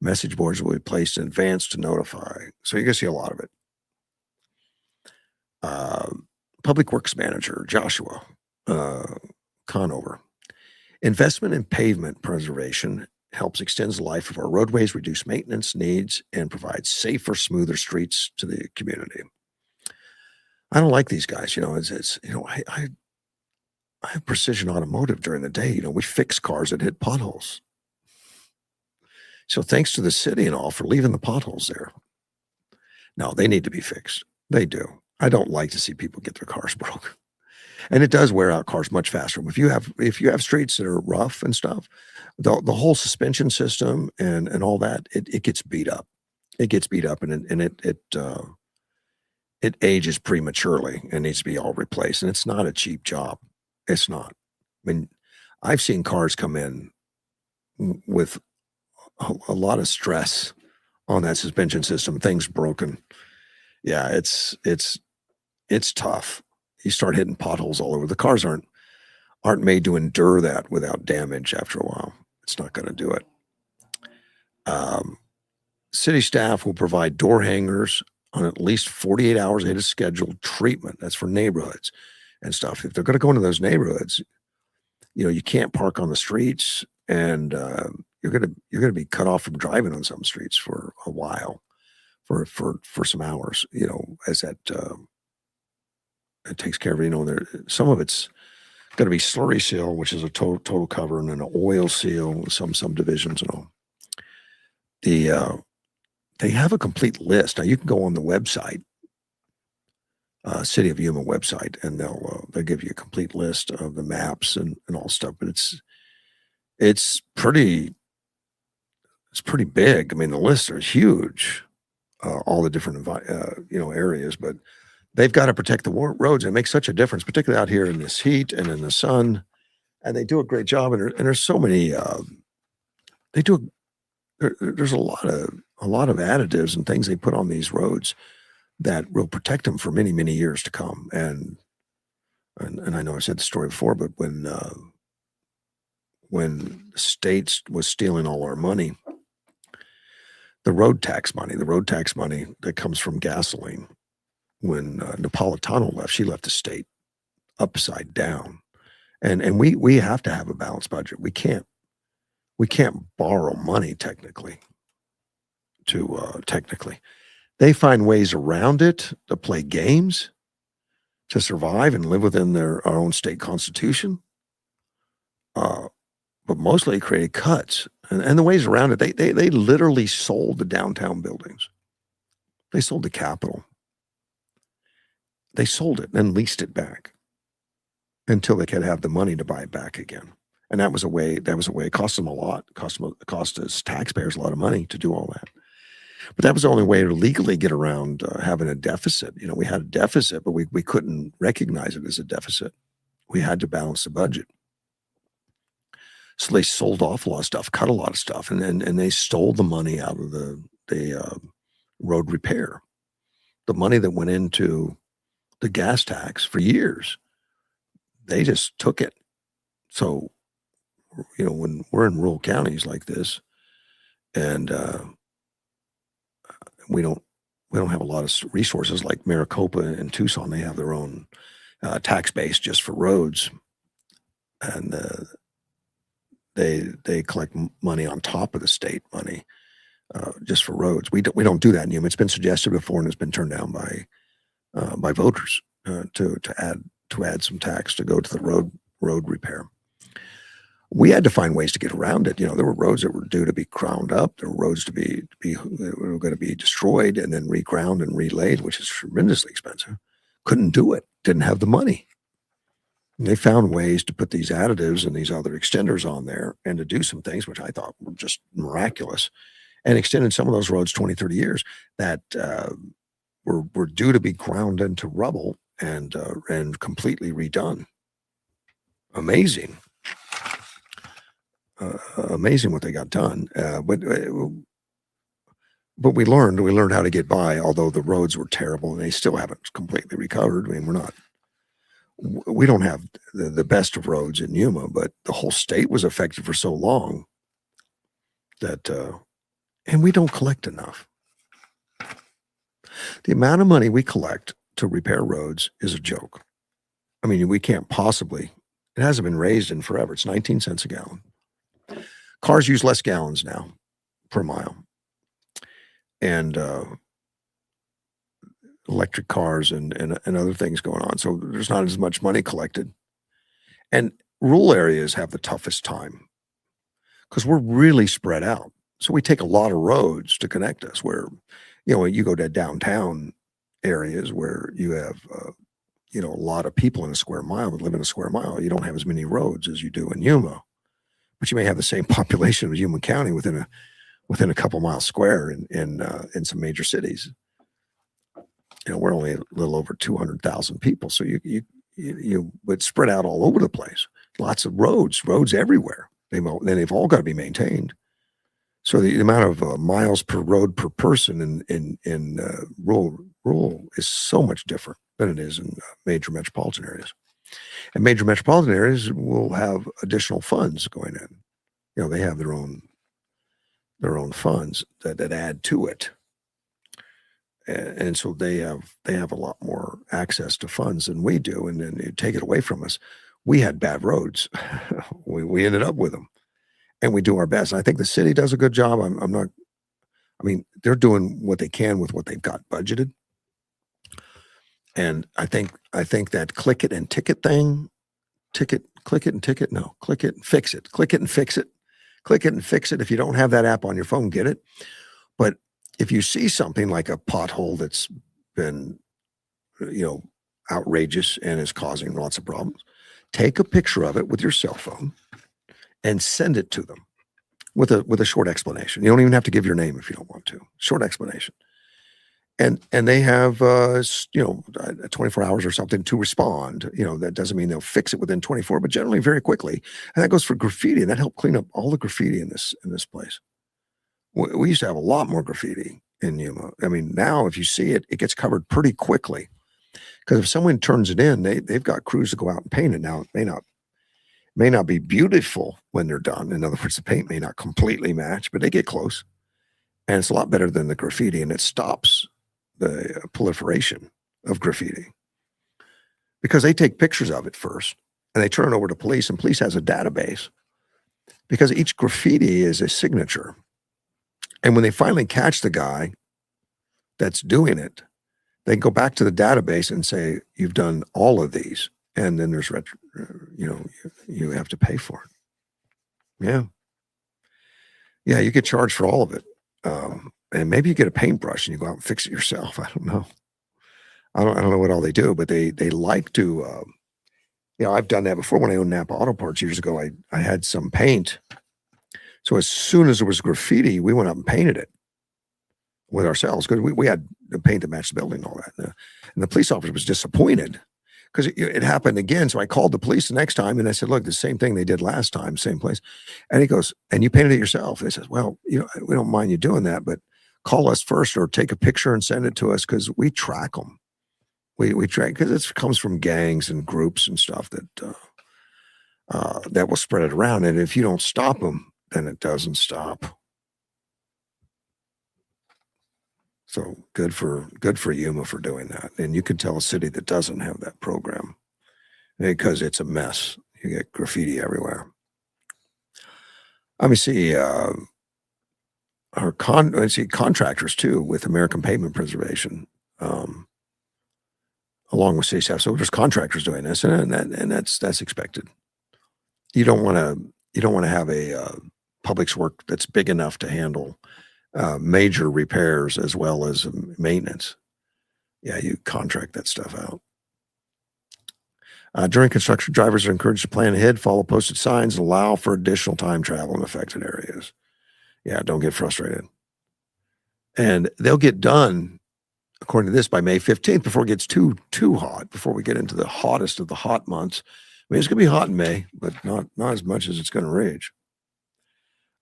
Message boards will be placed in advance to notify. So you're going to see a lot of it. Public Works Manager Joshua Conover. Investment in pavement preservation helps extend the life of our roadways, reduce maintenance needs, and provide safer, smoother streets to the community. I don't like these guys. I have Precision Automotive during the day. We fix cars that hit potholes. So thanks to the city and all for leaving the potholes there. No, they need to be fixed. They do. I don't like to see people get their cars broke. And it does wear out cars much faster. If you have streets that are rough and stuff, the whole suspension system and all that, it gets beat up. It gets beat up and it ages prematurely and needs to be all replaced. And it's not a cheap job. It's not. I mean, I've seen cars come in with a lot of stress on that suspension system. Things broken. Yeah, it's tough. You start hitting potholes all over. The cars aren't made to endure that without damage after a while. It's not going to do it. Um, City staff will provide door hangers on at least 48 hours ahead of scheduled treatment. That's for neighborhoods and stuff. If they're going to go into those neighborhoods, you can't park on the streets, and you're gonna be cut off from driving on some streets for a while, for some hours. As that it takes care of there. Some of it's going to be slurry seal, which is a total cover, and then an oil seal, some divisions and all. They have a complete list. Now you can go on the website, City of Yuma website, and they'll give you a complete list of the maps and all stuff. But it's pretty big. I mean, the lists are huge, all the different areas. But they've got to protect the roads. It makes such a difference, particularly out here in this heat and in the sun. And they do a great job. And there's so many. There's a lot of additives and things they put on these roads that will protect them for many, many years to come. And I know I've said the story before, but when the states was stealing all our money, the road tax money that comes from gasoline, when Napolitano left, she left the state upside down. And we have to have a balanced budget. We can't borrow money technically. They find ways around it to play games, to survive and live within our own state constitution. But mostly created cuts, and the ways around it. They literally sold the downtown buildings. They sold the Capitol. They sold it and leased it back until they could have the money to buy it back again. And that was a way. It cost them a lot. It cost us taxpayers a lot of money to do all that. But that was the only way to legally get around having a deficit. We had a deficit, but we couldn't recognize it as a deficit. We had to balance the budget. So they sold off a lot of stuff, cut a lot of stuff, and they stole the money out of the road repair. The money that went into the gas tax for years, they just took it. So, when we're in rural counties like this, and we don't have a lot of resources like Maricopa and Tucson. They have their own tax base just for roads, and they collect money on top of the state money just for roads. We don't do that in Yuma. It's been suggested before, and it's been turned down by voters to add some tax to go to the road repair. We had to find ways to get around it. There were roads that were due to be ground up. There were roads that were going to be destroyed and then reground and relaid, which is tremendously expensive. Couldn't do it. Didn't have the money. And they found ways to put these additives and these other extenders on there and to do some things, which I thought were just miraculous, and extended some of those roads 20, 30 years that were due to be ground into rubble and completely redone. Amazing. Amazing what they got done. But we learned how to get by, although the roads were terrible and they still haven't completely recovered. I mean, we don't have the best of roads in Yuma, but the whole state was affected for so long that, and we don't collect enough. The amount of money we collect to repair roads is a joke. I mean, we can't possibly, it hasn't been raised in forever. It's 19 cents a gallon. Cars use less gallons now per mile. And electric cars and other things going on. So there's not as much money collected. And rural areas have the toughest time because we're really spread out. So we take a lot of roads to connect us where, you go to downtown areas where you have, a lot of people in a square mile that live in a square mile. You don't have as many roads as you do in Yuma, but you may have the same population as Yuma County within a couple miles square in some major cities. We're only a little over 200,000 people. So you would spread out all over the place. Lots of roads everywhere. They've all got to be maintained. So the amount of miles per road per person in rural is so much different than it is in major metropolitan areas. And major metropolitan areas will have additional funds going in. You know, they have their own funds that add to it. And so they have a lot more access to funds than we do, and then you take it away from us. We had bad roads. We ended up with them, and we do our best. I think the city does a good job. I'm not. I mean, they're doing what they can with what they've got budgeted, and I think that click it and ticket thing, click it and ticket. No, click it and fix it. Click it and fix it. Click it and fix it. If you don't have that app on your phone, get it. But if you see something like a pothole that's been, you know, outrageous and is causing lots of problems, take a picture of it with your cell phone and send it to them with a short explanation. You don't even have to give your name if you don't want to. Short explanation. And they have 24 hours or something to respond. You know, that doesn't mean they'll fix it within 24, but generally very quickly. And that goes for graffiti. And that helped clean up all the graffiti in this place. We used to have a lot more graffiti in Yuma. I mean, now if you see it, it gets covered pretty quickly. Because if someone turns it in, they've got crews to go out and paint it. Now it may not be beautiful when they're done. In other words, the paint may not completely match, but they get close. And it's a lot better than the graffiti, and it stops the proliferation of graffiti because they take pictures of it first and they turn it over to police, and police has a database because each graffiti is a signature. And when they finally catch the guy that's doing it, they go back to the database and say, "You've done all of these," and then there's you have to pay for it. Yeah, yeah, you get charged for all of it, and maybe you get a paintbrush and you go out and fix it yourself. I don't know. I don't know what all they do, but they like to. I've done that before when I owned Napa Auto Parts years ago. I had some paint, so as soon as there was graffiti, we went up and painted it with ourselves because we had the paint that matched the building and all that. And the police officer was disappointed because it happened again. So I called the police the next time and I said, "Look, the same thing they did last time, same place." And he goes, "And you painted it yourself?" He says, "Well, we don't mind you doing that, but call us first or take a picture and send it to us because we track them. We track because it comes from gangs and groups and stuff that will spread it around. And if you don't stop them, then it doesn't stop." So good for Yuma for doing that. And you can tell a city that doesn't have that program because it's a mess. You get graffiti everywhere. Let me see. Let's see contractors too with American Pavement Preservation, um, along with city staff. So there's contractors doing this, and that's expected. You don't want to have a public's work that's big enough to handle major repairs as well as maintenance. Yeah, you contract that stuff out. During construction, drivers are encouraged to plan ahead, follow posted signs, and allow for additional time travel in affected areas. Yeah, don't get frustrated. And they'll get done, according to this, by May 15th before it gets too hot, before we get into the hottest of the hot months. I mean, it's going to be hot in May, but not as much as it's going to rage.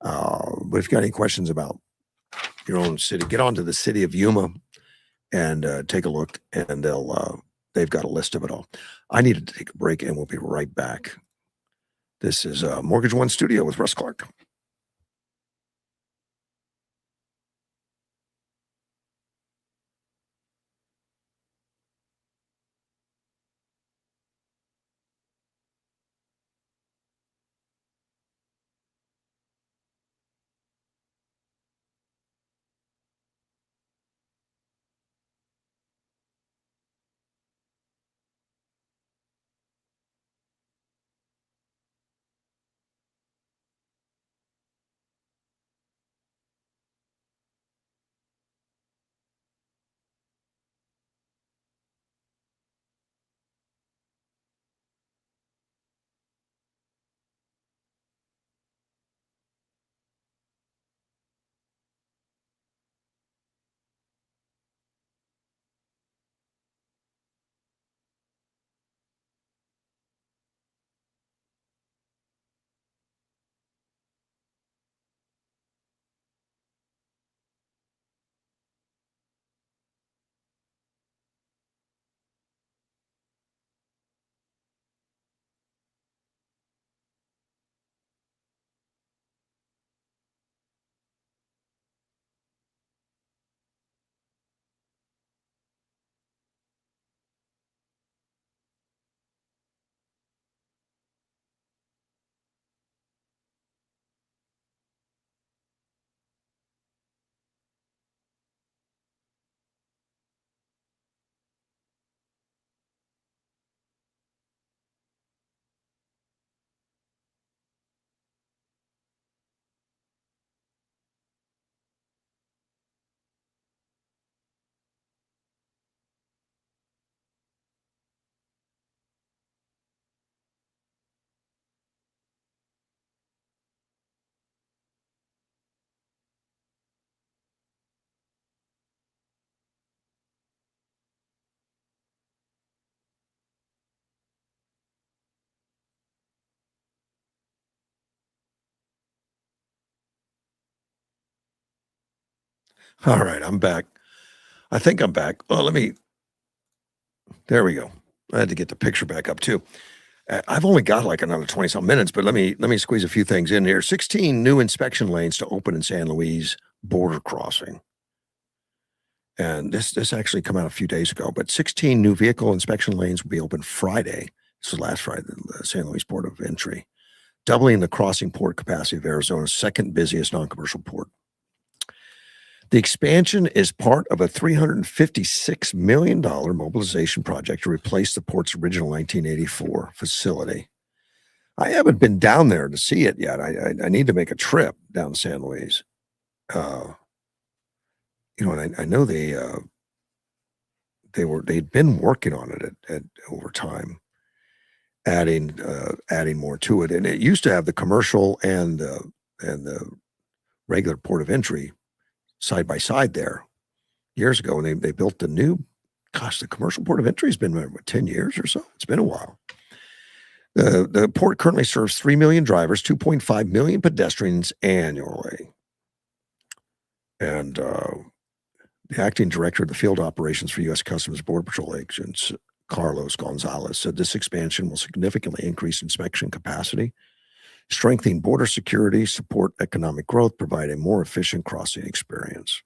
But if you've got any questions about your own city, get onto the city of Yuma and take a look, and they've got a list of it all. I needed to take a break, and we'll be right back. This is Mortgage One Studio with Russ Clark. All right, I'm back. I think I'm back. Well, there we go. I had to get the picture back up too. I've only got like another 20 some minutes, but let me squeeze a few things in here. 16 new inspection lanes to open in San Luis border crossing. And this actually come out a few days ago, but 16 new vehicle inspection lanes will be open Friday. This was last Friday, the San Luis Port of Entry, doubling the crossing port capacity of Arizona's second busiest non-commercial port. The expansion is part of a $356 million mobilization project to replace the port's original 1984 facility. I haven't been down there to see it yet. I need to make a trip down to San Luis. And I know they'd been working on it at over time, adding more to it. And it used to have the commercial and the regular port of entry side by side there years ago. And they built the new, the commercial port of entry has been 10 years or so. It's been a while. The port currently serves 3 million drivers, 2.5 million pedestrians annually. And the acting director of the field operations for U.S. Customs Border Patrol agents, Carlos Gonzalez, said this expansion will significantly increase inspection capacity, strengthen border security, support economic growth, provide a more efficient crossing experience.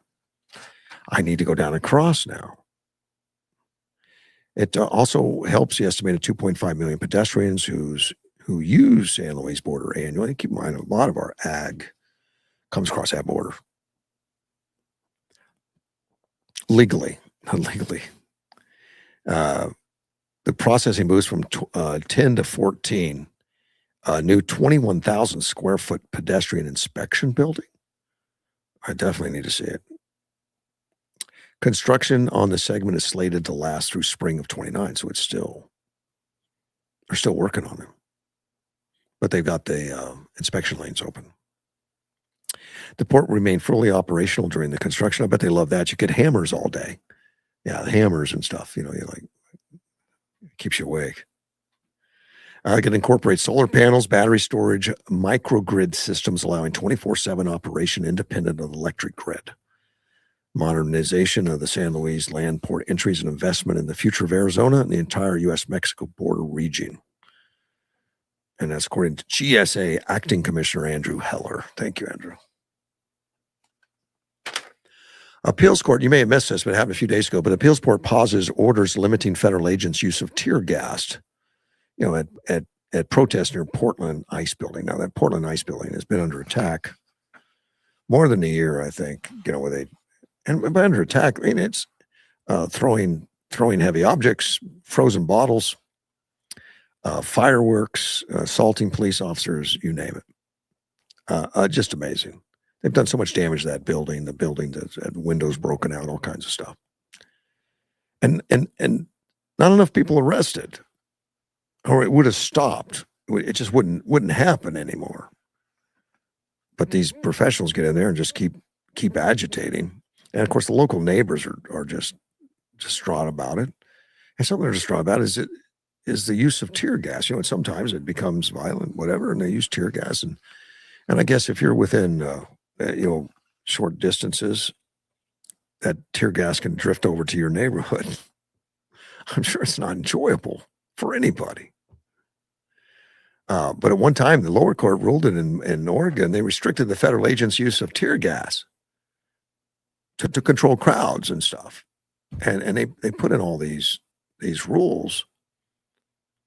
I need to go down and cross now. It also helps the estimated 2.5 million pedestrians who use San Luis border annually. Keep in mind, a lot of our ag comes across that border. Legally, not legally. The processing moves from 10 to 14. A new 21,000 square foot pedestrian inspection building. I definitely need to see it. Construction on the segment is slated to last through spring of 29, so they're still working on it. But they've got the inspection lanes open. The port remained fully operational during the construction. I bet they love that. You get hammers all day. Yeah, the hammers and stuff, you keeps you awake. It can incorporate solar panels, battery storage, microgrid systems allowing 24/7 operation independent of the electric grid. Modernization of the San Luis land port entries and investment in the future of Arizona and the entire U.S.-Mexico border region. And that's according to GSA Acting Commissioner Andrew Heller. Thank you, Andrew. Appeals court, you may have missed this, but it happened a few days ago, but appeals court pauses orders limiting federal agents' use of tear gas, at protests near Portland Ice Building. Now, that Portland Ice Building has been under attack more than a year, I think, and by under attack, I mean, it's throwing heavy objects, frozen bottles, fireworks, assaulting police officers, you name it. Just amazing. They've done so much damage to that building. The building that had windows broken out, all kinds of stuff. And not enough people arrested, or it would have stopped. It just wouldn't happen anymore. But these professionals get in there and just keep agitating. And of course, the local neighbors are just distraught about it. And something they're distraught about is the use of tear gas. And sometimes it becomes violent, whatever, and they use tear gas. And I guess if you're within short distances, that tear gas can drift over to your neighborhood. I'm sure it's not enjoyable for anybody. But at one time, the lower court ruled it in Oregon. They restricted the federal agents' use of tear gas to control crowds and stuff. And they put in all these rules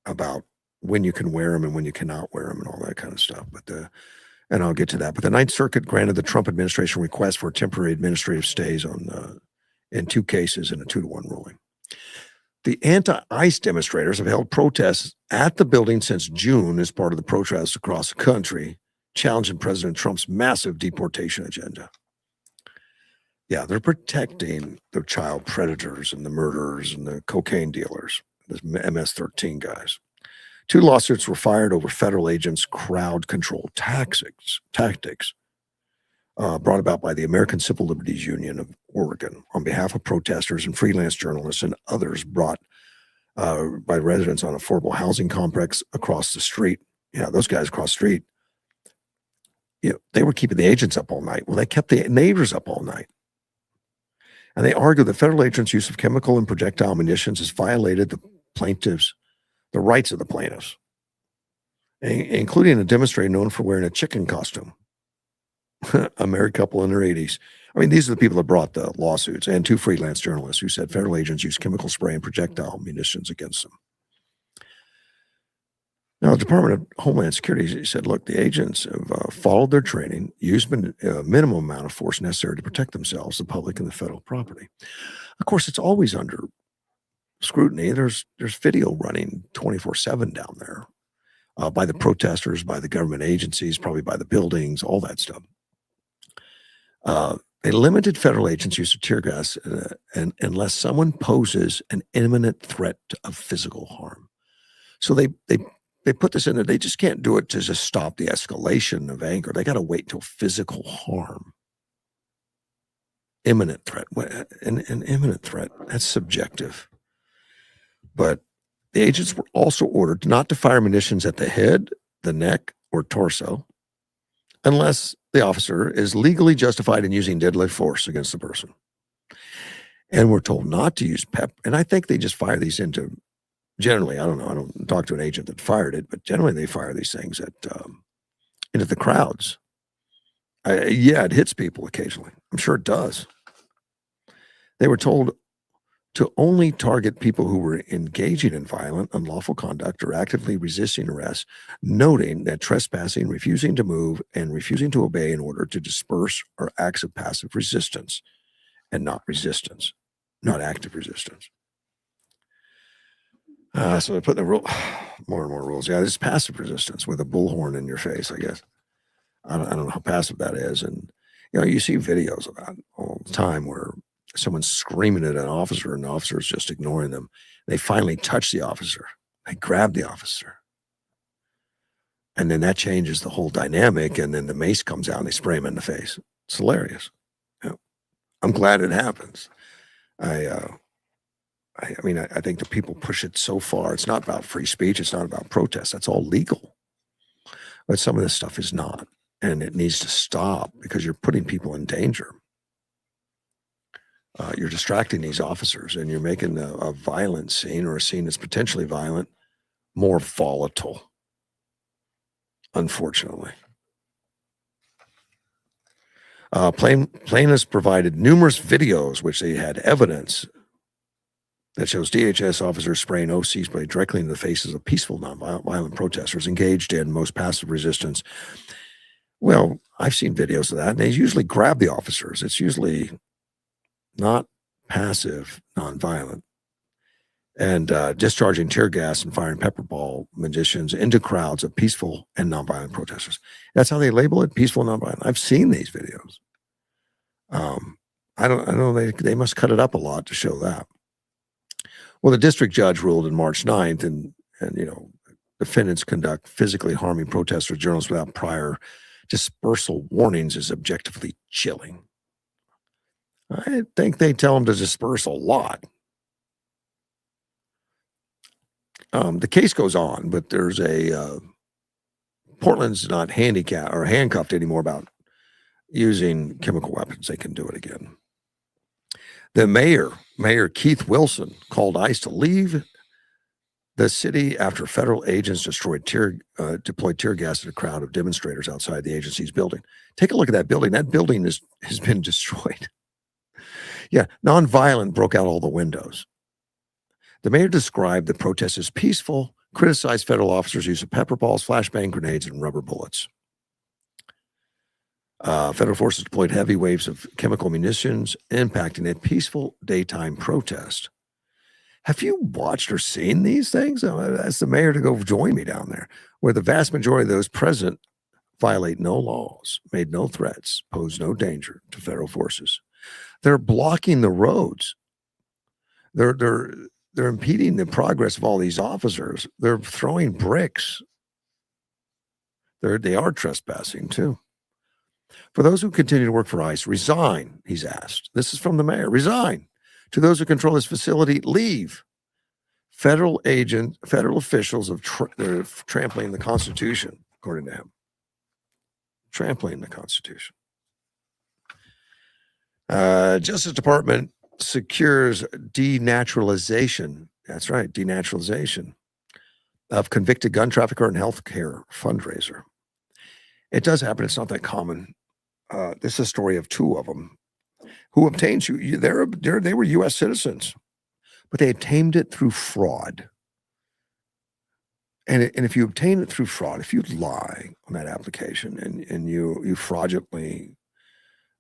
about when you can wear them and when you cannot wear them and all that kind of stuff. And I'll get to that. But the Ninth Circuit granted the Trump administration request for temporary administrative stays in 2 cases in a 2-1 ruling. The anti-ICE demonstrators have held protests at the building since June as part of the protests across the country, challenging President Trump's massive deportation agenda. Yeah, they're protecting the child predators and the murderers and the cocaine dealers, the MS-13 guys. 2 lawsuits were filed over federal agents' crowd control tactics brought about by the American Civil Liberties Union of Oregon on behalf of protesters and freelance journalists and others brought by residents on affordable housing complex across the street. Yeah, those guys across the street, they were keeping the agents up all night. Well, they kept the neighbors up all night. And they argue that federal agents' use of chemical and projectile munitions has violated the rights of the plaintiffs, including a demonstrator known for wearing a chicken costume, a married couple in their 80s. I mean, these are the people that brought the lawsuits, and 2 freelance journalists who said federal agents use chemical spray and projectile munitions against them. Now, the Department of Homeland Security said, look, the agents have followed their training, used a minimum amount of force necessary to protect themselves, the public, and the federal property. Of course, it's always under scrutiny. There's video running 24/7 down there by the protesters, by the government agencies, probably by the buildings, all that stuff. They limited federal agents' use of tear gas unless someone poses an imminent threat of physical harm. So they put this in there. They just can't do it to just stop the escalation of anger. They got to wait till physical harm. Imminent threat. An imminent threat, that's subjective. But the agents were also ordered not to fire munitions at the head, the neck, or torso unless the officer is legally justified in using deadly force against the person. And we're told not to use pep. And I think they just fire these into, generally, I don't know, I don't talk to an agent that fired it, but generally they fire these things into the crowds. Yeah, it hits people occasionally. I'm sure it does. They were told to only target people who were engaging in violent, unlawful conduct or actively resisting arrest, noting that trespassing, refusing to move, and refusing to obey in order to disperse are acts of passive resistance and not resistance, not active resistance. So they put the rule, more and more rules. Yeah, this is passive resistance with a bullhorn in your face, I guess. I don't know how passive that is. And, you see videos of that all the time where someone's screaming at an officer and the officer is just ignoring them. They finally touch the officer. They grab the officer. And then that changes the whole dynamic. And then the mace comes out and they spray him in the face. It's hilarious. I'm glad it happens. I think the people push it so far. It's not about free speech. It's not about protest. That's all legal. But some of this stuff is not. And it needs to stop because you're putting people in danger. You're distracting these officers and you're making a violent scene or a scene that's potentially violent more volatile, unfortunately. Plaintiffs provided numerous videos which they had evidence that shows DHS officers spraying OC spray directly into the faces of peaceful, nonviolent protesters engaged in most passive resistance. Well, I've seen videos of that, and they usually grab the officers. It's usually not passive, nonviolent, and discharging tear gas and firing pepper ball munitions into crowds of peaceful and nonviolent protesters. That's how they label it, peaceful, nonviolent. I've seen these videos. I know they must cut it up a lot to show that. Well, the district judge ruled on March 9th, and defendants conduct physically harming protesters, journalists without prior dispersal warnings is objectively chilling. I think they tell them to disperse a lot. The case goes on, but there's Portland's not handicapped or handcuffed anymore about using chemical weapons. They can do it again. The Mayor Keith Wilson, called ICE to leave the city after federal agents deployed tear gas at a crowd of demonstrators outside the agency's building. Take a look at that building. That building has been destroyed. Yeah, nonviolent broke out all the windows. The mayor described the protests as peaceful, criticized federal officers' use of pepper balls, flashbang grenades, and rubber bullets. Federal forces deployed heavy waves of chemical munitions, impacting a peaceful daytime protest. Have you watched or seen these things? I asked the mayor to go join me down there, where the vast majority of those present violate no laws, made no threats, pose no danger to federal forces. They're blocking the roads. They're impeding the progress of all these officers. They're throwing bricks. They are trespassing too. For those who continue to work for ICE, resign, he's asked. This is from the mayor. Resign. To those who control this facility, leave. Federal officials they're trampling the Constitution, according to him. Trampling the Constitution. Justice Department secures denaturalization. That's right, denaturalization of convicted gun trafficker and healthcare fundraiser. It does happen. It's not that common. This is a story of two of them who obtained they were U.S. citizens, but they obtained it through fraud. And if you obtain it through fraud, if you lie on that application and you fraudulently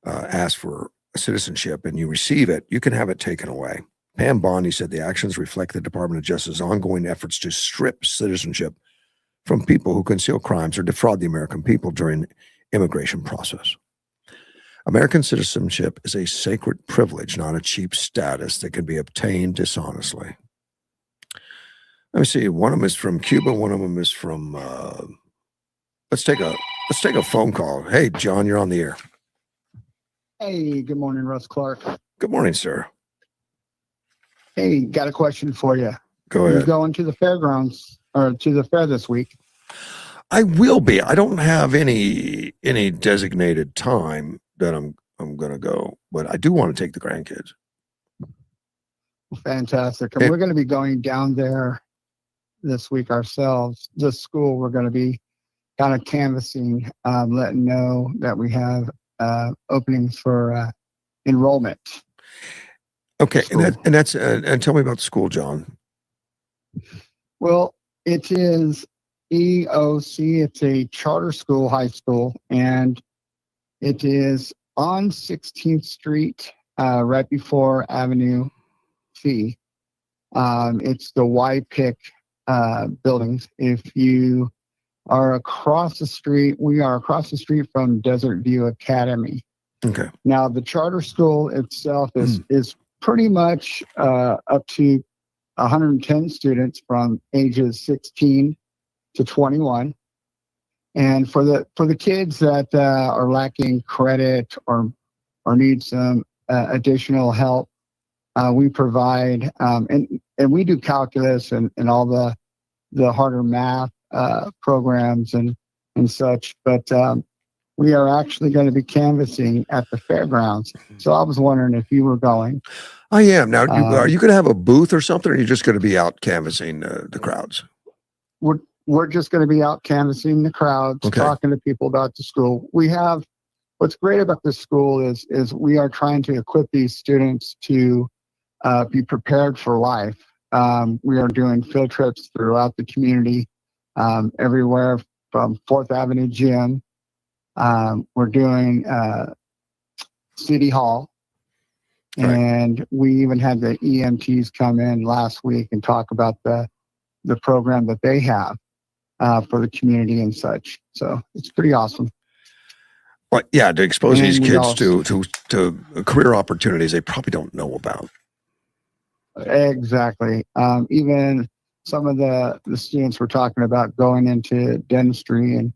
ask for citizenship and you receive it, you can have it taken away. Pam Bondi said the actions reflect the Department of Justice's ongoing efforts to strip citizenship from people who conceal crimes or defraud the American people during the immigration process. American citizenship is a sacred privilege, not a cheap status that can be obtained dishonestly. Let me see. One of them is from Cuba. One of them is from. Let's take a phone call. Hey, John, you're on the air. Hey, good morning, Russ Clark. Good morning, sir. Hey, got a question for you. Go You're ahead. going to the fairgrounds or to the fair this week? I will be. I don't have any designated time that I'm going to go, but I do want to take the grandkids. Fantastic. And we're going to be going down there this week ourselves. This school, we're going to be kind of canvassing, letting know that we have openings for enrollment. Okay, and tell me about the school, John. Well, it is EOC. It's a charter school, high school, and it is on 16th Street, right before Avenue C. It's the YPIC buildings. If you are across the street, we are across the street from Desert View Academy. Okay. Now, the charter school itself is pretty much up to 110 students from ages 16 to 21. And for the kids that are lacking credit or need some additional help, we provide and we do calculus and all the harder math programs and such. But we are actually going to be canvassing at the fairgrounds. So I was wondering if you were going. I am. Now, are you going to have a booth or something, or are you just going to be out canvassing the crowds? We're just going to be out canvassing the crowds, Okay. talking to people about the school. What's great about this school is we are trying to equip these students to be prepared for life. We are doing field trips throughout the community, everywhere from 4th Avenue Gym. We're doing City Hall. Right. And we even had the EMTs come in last week and talk about the program that they have for the community and such. So it's pretty awesome. Well, yeah, to expose And these we kids also- to career opportunities they probably don't know about. Exactly. Even some of the students were talking about going into dentistry, and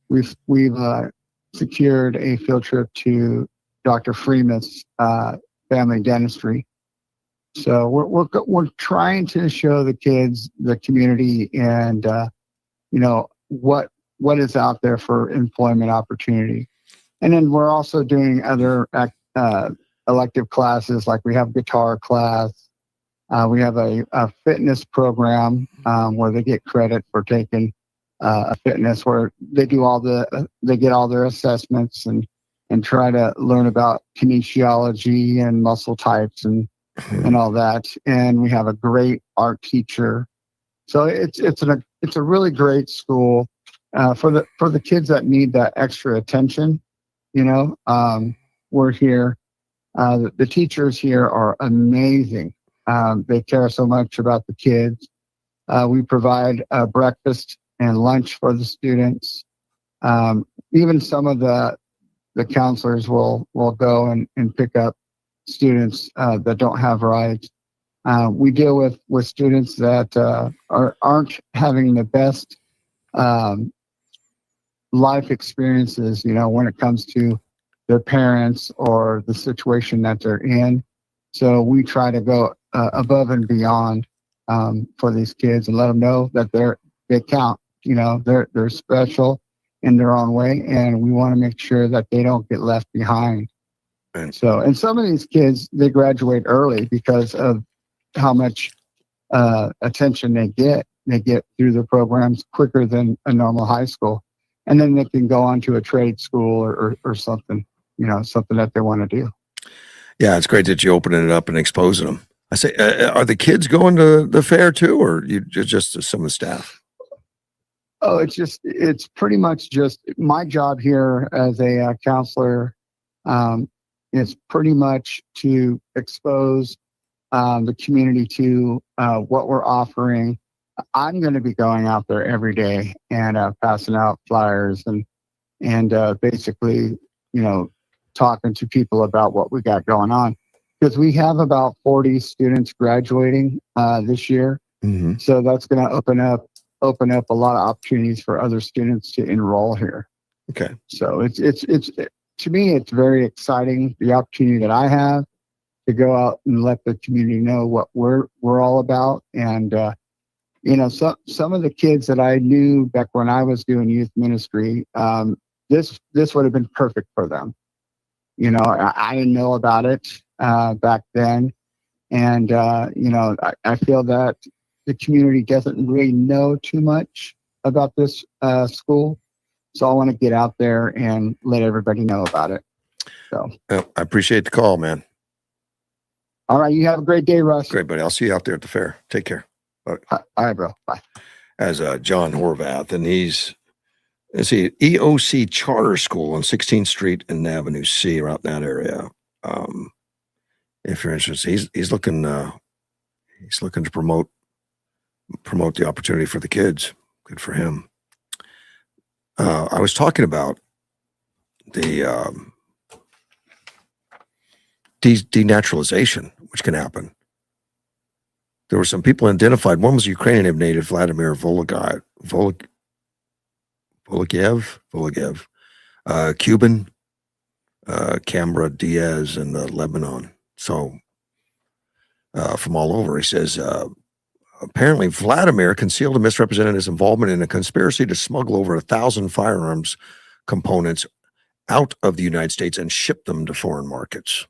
we've secured a field trip to Dr. Freeman's family dentistry. So we're trying to show the kids, the community, and what is out there for employment opportunity. And then we're also doing other elective classes, like we have guitar class. We have a fitness program where they get credit for taking a fitness, where they get all their assessments and try to learn about kinesiology and muscle types and all that. And we have a great art teacher. So it's a really great school for the kids that need that extra attention. We're here. The teachers here are amazing. They care so much about the kids. We provide breakfast and lunch for the students. Even some of the counselors will go and pick up students that don't have rides. We deal with students that aren't having the best life experiences, when it comes to their parents or the situation that they're in. So we try to go above and beyond for these kids and let them know that they count. They're special in their own way, and we want to make sure that they don't get left behind. Right. So, and some of these kids, they graduate early because of how much attention they get. They get through the programs quicker than a normal high school. And then they can go on to a trade school or something, something that they want to do. Yeah, it's great that you opening it up and exposing them. I say, are the kids going to the fair too, or you just some of the staff? Oh, it's pretty much just my job here as a counselor. Is pretty much to expose the community to what we're offering. I'm going to be going out there every day and passing out flyers and basically, talking to people about what we got going on, because we have about 40 students graduating this year. Mm-hmm. So that's going to open up a lot of opportunities for other students to enroll here. Okay. So it's to me, it's very exciting, the opportunity that I have to go out and let the community know what we're all about. And some of the kids that I knew back when I was doing youth ministry, this would have been perfect for them. I didn't know about it back then, and I feel that the community doesn't really know too much about this school, so I want to get out there and let everybody know about it. So I appreciate the call, man. All right, you have a great day, Russ. Great, buddy. I'll see you out there at the fair. Take care. All right, bro. Bye. As John Horvath, and he's EOC Charter School on 16th Street and Avenue C, around that area. If you're interested, he's looking to promote the opportunity for the kids. Good for him. I was talking about the denaturalization, which can happen. There were some people identified. One was Ukrainian native Vladimir Vologiev, Cuban, Camera Diaz in Lebanon. So from all over, he says, apparently Vladimir concealed and misrepresented his involvement in a conspiracy to smuggle over 1,000 firearms components out of the United States and ship them to foreign markets.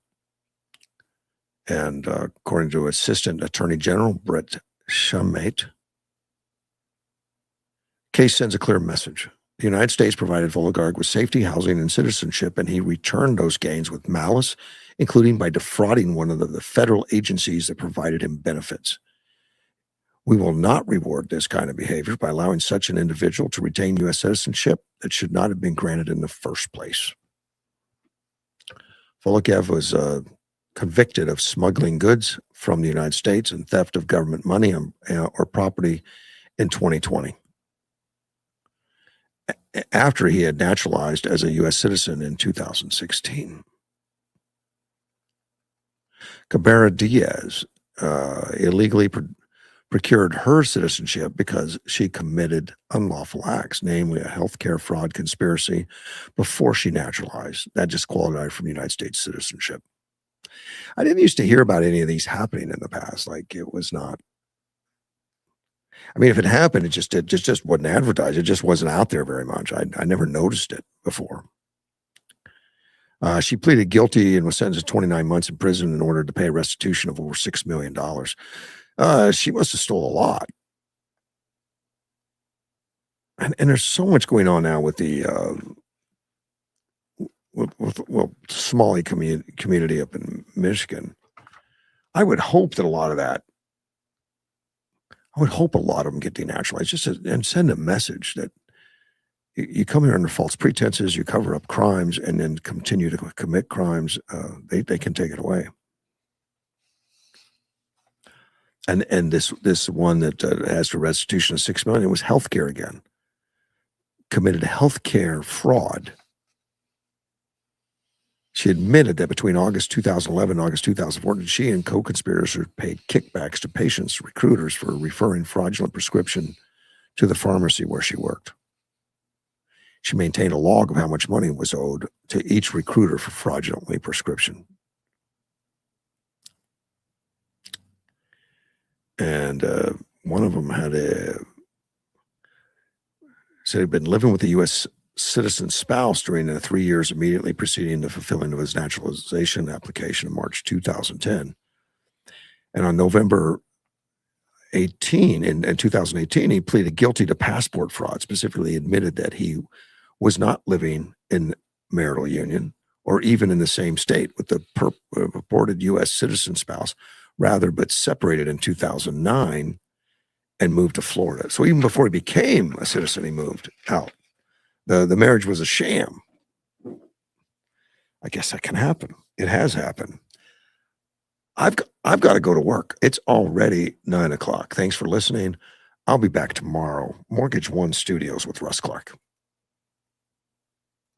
And according to Assistant Attorney General Brett Shumate, case sends a clear message. The United States provided Vologard with safety, housing, and citizenship, and he returned those gains with malice, including by defrauding one of the federal agencies that provided him benefits. We will not reward this kind of behavior by allowing such an individual to retain U.S. citizenship that should not have been granted in the first place. Vologiev was convicted of smuggling goods from the United States and theft of government money or property in 2020. After he had naturalized as a U.S. citizen in 2016. Cabrera Diaz illegally procured her citizenship because she committed unlawful acts, namely a healthcare fraud conspiracy, before she naturalized. That disqualified her from United States citizenship. I didn't used to hear about any of these happening in the past. Like, it was not. I mean, if it happened, it just wasn't advertised. It just wasn't out there very much. I never noticed it before. She pleaded guilty and was sentenced to 29 months in prison in order to pay a restitution of over $6 million. She must have stole a lot. And there's so much going on now with the Somali community up in Michigan. I would hope that a lot of them get denaturalized, and send a message that you come here under false pretenses, you cover up crimes, and then continue to commit crimes. They can take it away. And this one that has a restitution of $6 million, it was healthcare again. Committed healthcare fraud. She admitted that between August 2011 and August 2014, she and co-conspirators paid kickbacks to patients, recruiters, for referring fraudulent prescription to the pharmacy where she worked. She maintained a log of how much money was owed to each recruiter for fraudulently prescription. And one of them said he'd been living with a U.S. citizen spouse during the 3 years immediately preceding the fulfilling of his naturalization application in March 2010. And on November 18, in 2018, he pleaded guilty to passport fraud, specifically admitted that he was not living in marital union or even in the same state with the purported U.S. citizen spouse, rather, but separated in 2009 and moved to Florida. So even before he became a citizen, he moved out. The marriage was a sham. I guess that can happen. It has happened. I've got to go to work. It's already 9 o'clock. Thanks for listening. I'll be back tomorrow. Mortgage One Studios with Russ Clark.